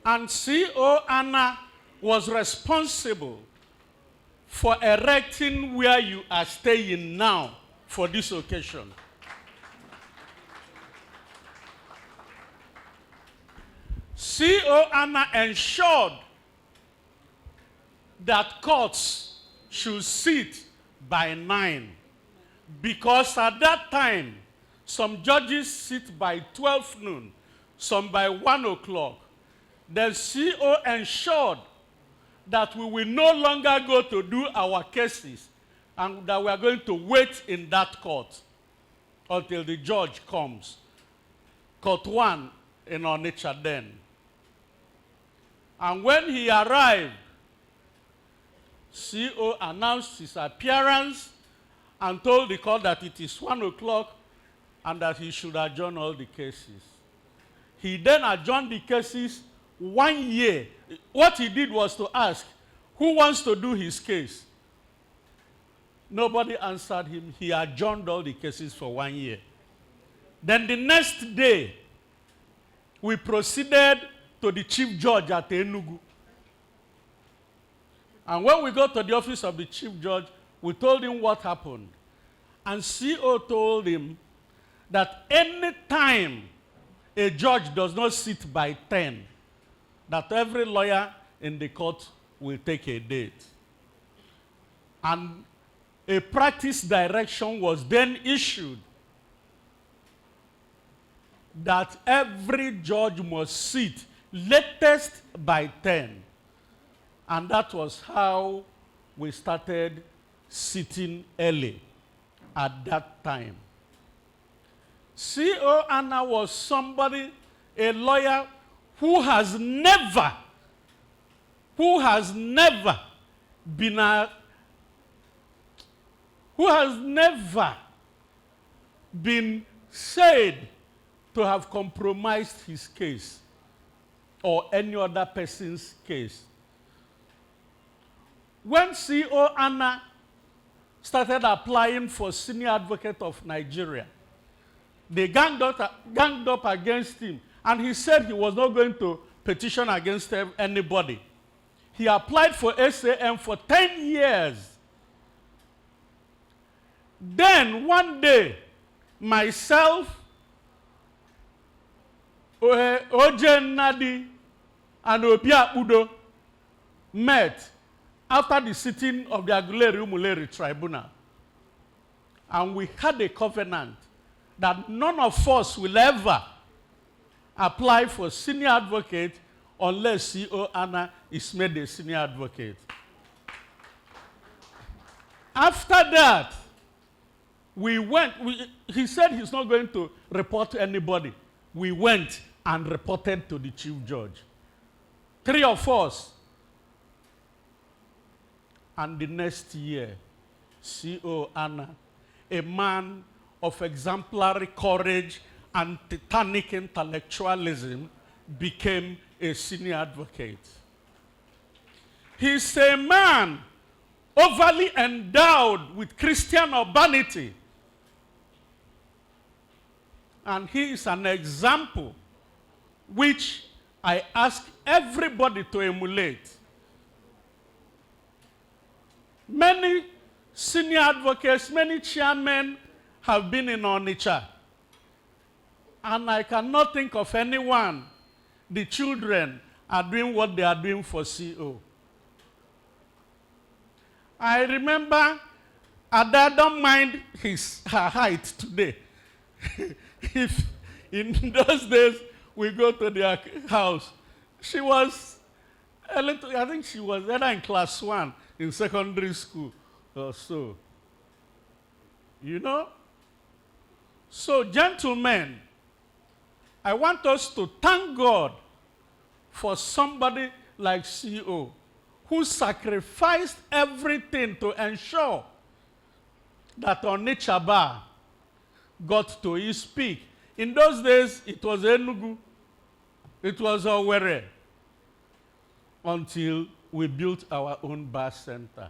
And C.O. Anah was responsible for erecting where you are staying now for this occasion. C.O. Anah ensured that courts should sit by 9, because at that time, some judges sit by 12 noon, some by 1 o'clock. The CO ensured that we will no longer go to do our cases and that we are going to wait in that court until the judge comes. Court 1 in Onitsha then. And when he arrived, CO announced his appearance and told the court that it is 1 o'clock and that he should adjourn all the cases. He then adjourned the cases 1 year. What he did was to ask, who wants to do his case? Nobody answered him. He adjourned all the cases for 1 year. Then the next day, we proceeded to the chief judge at Enugu. And when we got to the office of the chief judge, we told him what happened. And CO told him that any time a judge does not sit by 10, that every lawyer in the court will take a date. And a practice direction was then issued that every judge must sit latest by 10. And that was how we started sitting early at that time. CO Anah was somebody, a lawyer, who has never been said to have compromised his case or any other person's case. When CO Anah started applying for senior advocate of Nigeria, they ganged up against him, and he said he was not going to petition against anybody. He applied for SAM for 10 years. Then one day, myself, Ojen Nadi, and Obia Udo met after the sitting of the Aguleri-Umuleri Tribunal. And we had a covenant that none of us will ever apply for senior advocate unless CO Anah is made a senior advocate. After that, he said he's not going to report to anybody. We went and reported to the chief judge. 3 of us. And the next year, CO Anah, a man of exemplary courage and titanic intellectualism, became a senior advocate. He's a man overly endowed with Christian urbanity. And he is an example which I ask everybody to emulate. Many senior advocates, many chairmen have been in Onitsha. And I cannot think of anyone, the children are doing what they are doing for CO. I remember Ada don't mind her height today. If in those days we go to their house, she was a little, I think she was either in class 1 in secondary school or so. You know? So, gentlemen, I want us to thank God for somebody like CO who sacrificed everything to ensure that Onitsha Bar got to his peak. In those days, it was Enugu, it was Owerri, until we built our own bar center.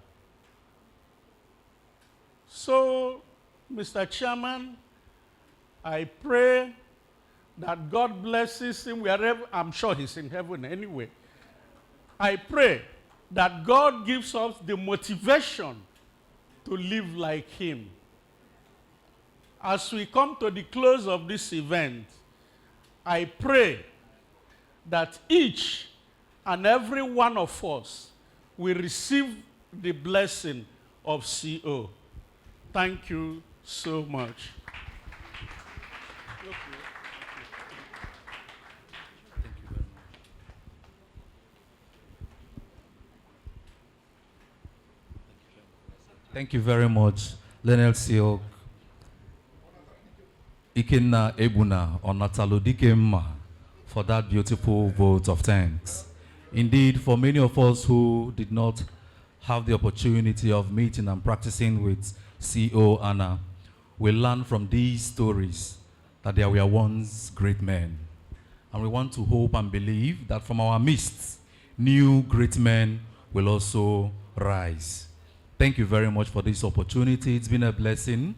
So, Mr. Chairman, I pray that God blesses him wherever, I'm sure he's in heaven anyway. I pray that God gives us the motivation to live like him. As we come to the close of this event, I pray that each and every one of us will receive the blessing of CO. Thank you so much. Thank you very much, Lenel Siok, Ikenna Ebuna, Onatalo Dikemma, for that beautiful vote of thanks. Indeed, for many of us who did not have the opportunity of meeting and practicing with CO Anah, we learn from these stories that there were once great men. And we want to hope and believe that from our midst, new great men will also rise. Thank you very much for this opportunity. It's been a blessing.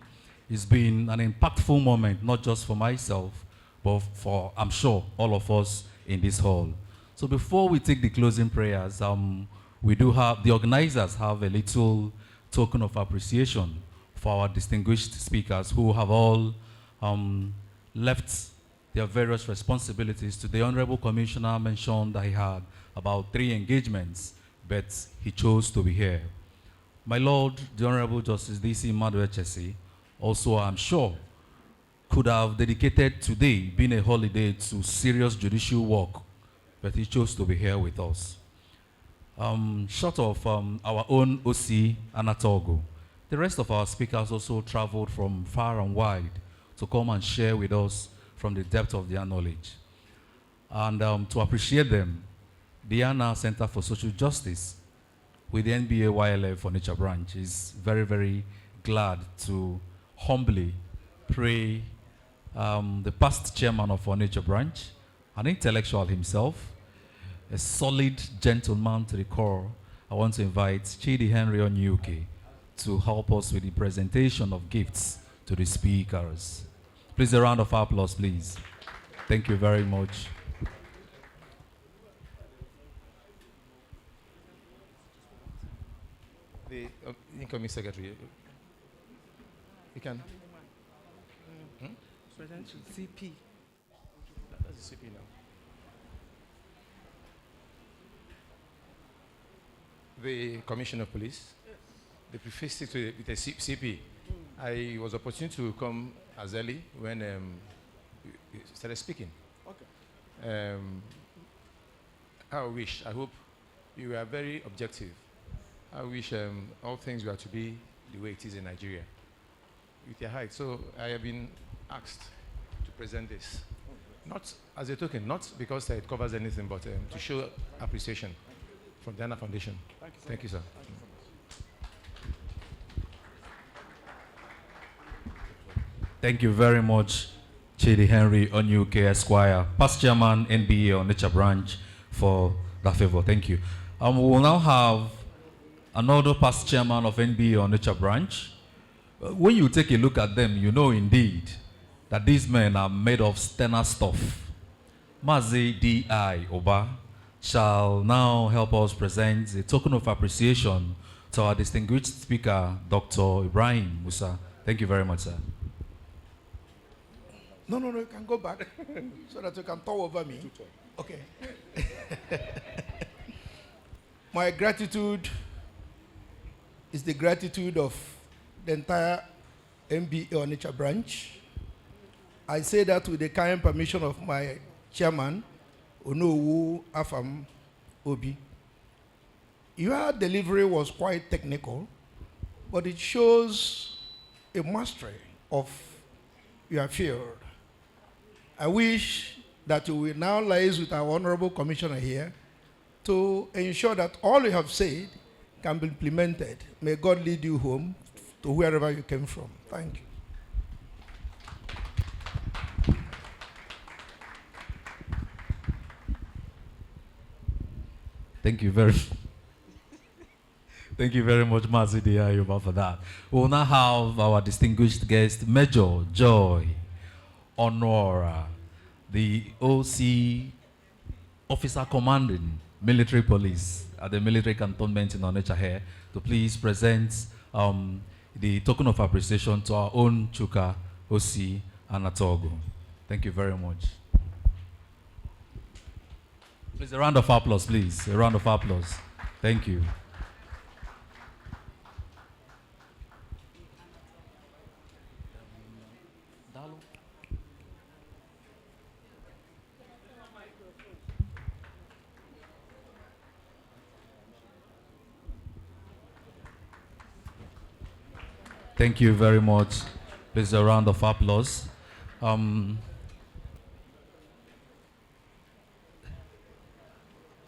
It's been an impactful moment, not just for myself, but for, I'm sure, all of us in this hall. So before we take the closing prayers, we do have, the organizers have a little token of appreciation for our distinguished speakers who have all left their various responsibilities. To the Honorable Commissioner mentioned that he had about 3 engagements, but he chose to be here. My Lord, the Honorable Justice D.C. Maduechesi, also I'm sure, could have dedicated today, being a holiday, to serious judicial work, but he chose to be here with us. Short of our own OC, Anah Togo, the rest of our speakers also traveled from far and wide to come and share with us from the depth of their knowledge. And to appreciate them, the Anah Center for Social Justice with the NBA YLF Onitsha branch is very, very glad to humbly pray the past chairman of Onitsha branch, an intellectual himself, a solid gentleman to the core. I want to invite Chidi Henry Onyuke to help us with the presentation of gifts to the speakers. Please, a round of applause, please. Thank you very much. The incoming secretary, you can. CP. That's the CP now. The Commissioner of Police, they prefaced it with a CP. I was opportune to come as early when you started speaking. Okay. I hope you were very objective. I wish all things were to be the way it is in Nigeria, with your height. So I have been asked to present this. Not as a token, not because it covers anything, but to show appreciation from the Anah Foundation. Thank you, sir. Thank you very much, Chidi Henry Onyuke Esquire, past chairman NBA Onitsha branch, for that favor. Thank you. We will now have another past chairman of NBA Onitsha branch. When you take a look at them, you know indeed that these men are made of sterner stuff. Mazi D.I. Oba shall now help us present a token of appreciation to our distinguished speaker, Dr. Ibrahim Musa. Thank you very much, sir. No, you can go back so that you can talk over me. Okay. My gratitude is the gratitude of the entire MBA Onitsha branch. I say that with the kind permission of my chairman, Onowu Afam Obi. Your delivery was quite technical, but it shows a mastery of your field. I wish that you will now liaise with our honorable commissioner here to ensure that all you have said can be implemented. May God lead you home to wherever you came from. Thank you. Thank you very Thank you very much, Mazidi Ayuba, for that. We will now have our distinguished guest, Major Joy Honora, the OC Officer Commanding Military Police at the Military Cantonment in Onitsha here, to please present the token of appreciation to our own Chuka OC Anatogo. Thank you very much. Please, a round of applause, please. A round of applause. Thank you. Thank you very much. Please, a round of applause. I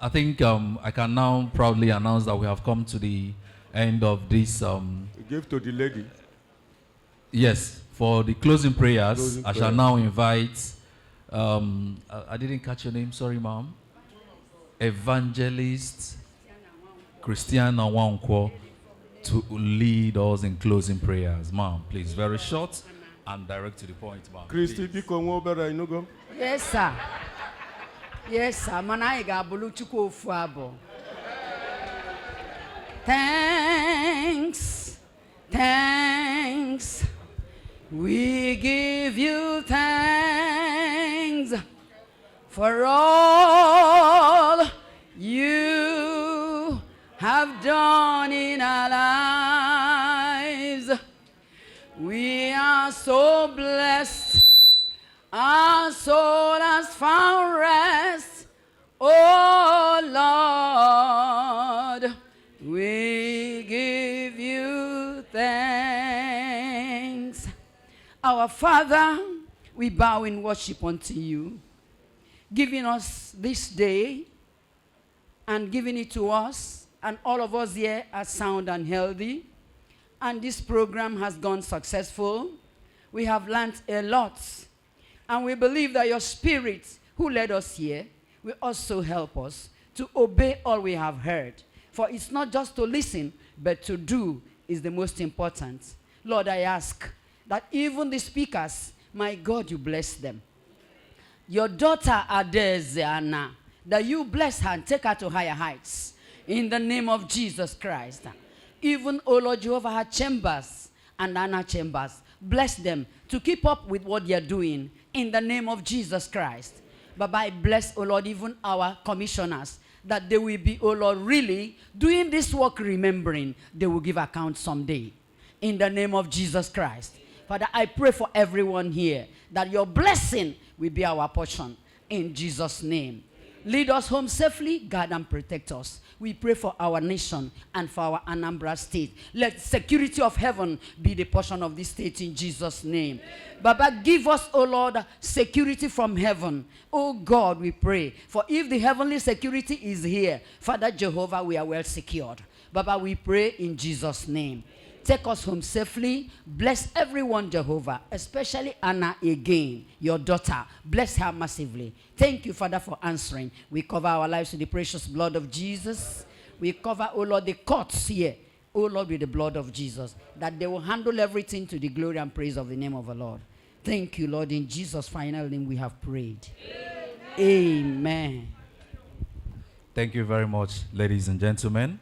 think I can now proudly announce that we have come to the end of this. Give to the lady. Yes, for the closing prayers, I shall now invite, I didn't catch your name, sorry, ma'am. Evangelist Christiana Wankwo to lead us in closing prayers. Ma'am, please, very short and direct to the point, ma'am. Christy, yes, sir. Yes, sir. Manaiga buluchuko fuabo. Thanks. Thanks. We give you thanks for all you have done in our lives. We are so blessed. Our soul has found rest. Oh Lord, we give you thanks. Our Father, we bow in worship unto you, giving us this day and giving it to us, and all of us here are sound and healthy. And this program has gone successful. We have learned a lot. And we believe that your Spirit, who led us here, will also help us to obey all we have heard. For it's not just to listen, but to do is the most important. Lord, I ask that even the speakers, my God, you bless them. Your daughter Adeze Anna, that you bless her and take her to higher heights. In the name of Jesus Christ. Even, O Lord Jehovah, her chambers and Anna chambers, bless them to keep up with what they are doing. In the name of Jesus Christ. But I bless, O Lord, even our commissioners, that they will be, O Lord, really doing this work, remembering they will give account someday. In the name of Jesus Christ. Father, I pray for everyone here that your blessing will be our portion. In Jesus' name. Lead us home safely, guard and protect us. We pray for our nation and for our Anambra State. Let security of heaven be the portion of this state in Jesus' name. Baba, give us, O Lord, security from heaven. Oh God, we pray. For if the heavenly security is here, Father Jehovah, we are well secured. Baba, we pray in Jesus' name. Take us home safely. Bless everyone, Jehovah, especially Anna again, your daughter. Bless her massively. Thank you, Father, for answering. We cover our lives with the precious blood of Jesus. We cover, oh Lord, the courts here, oh Lord, with the blood of Jesus, that they will handle everything to the glory and praise of the name of the Lord. Thank you, Lord. In Jesus' final name we have prayed. Amen. Thank you very much, ladies and gentlemen.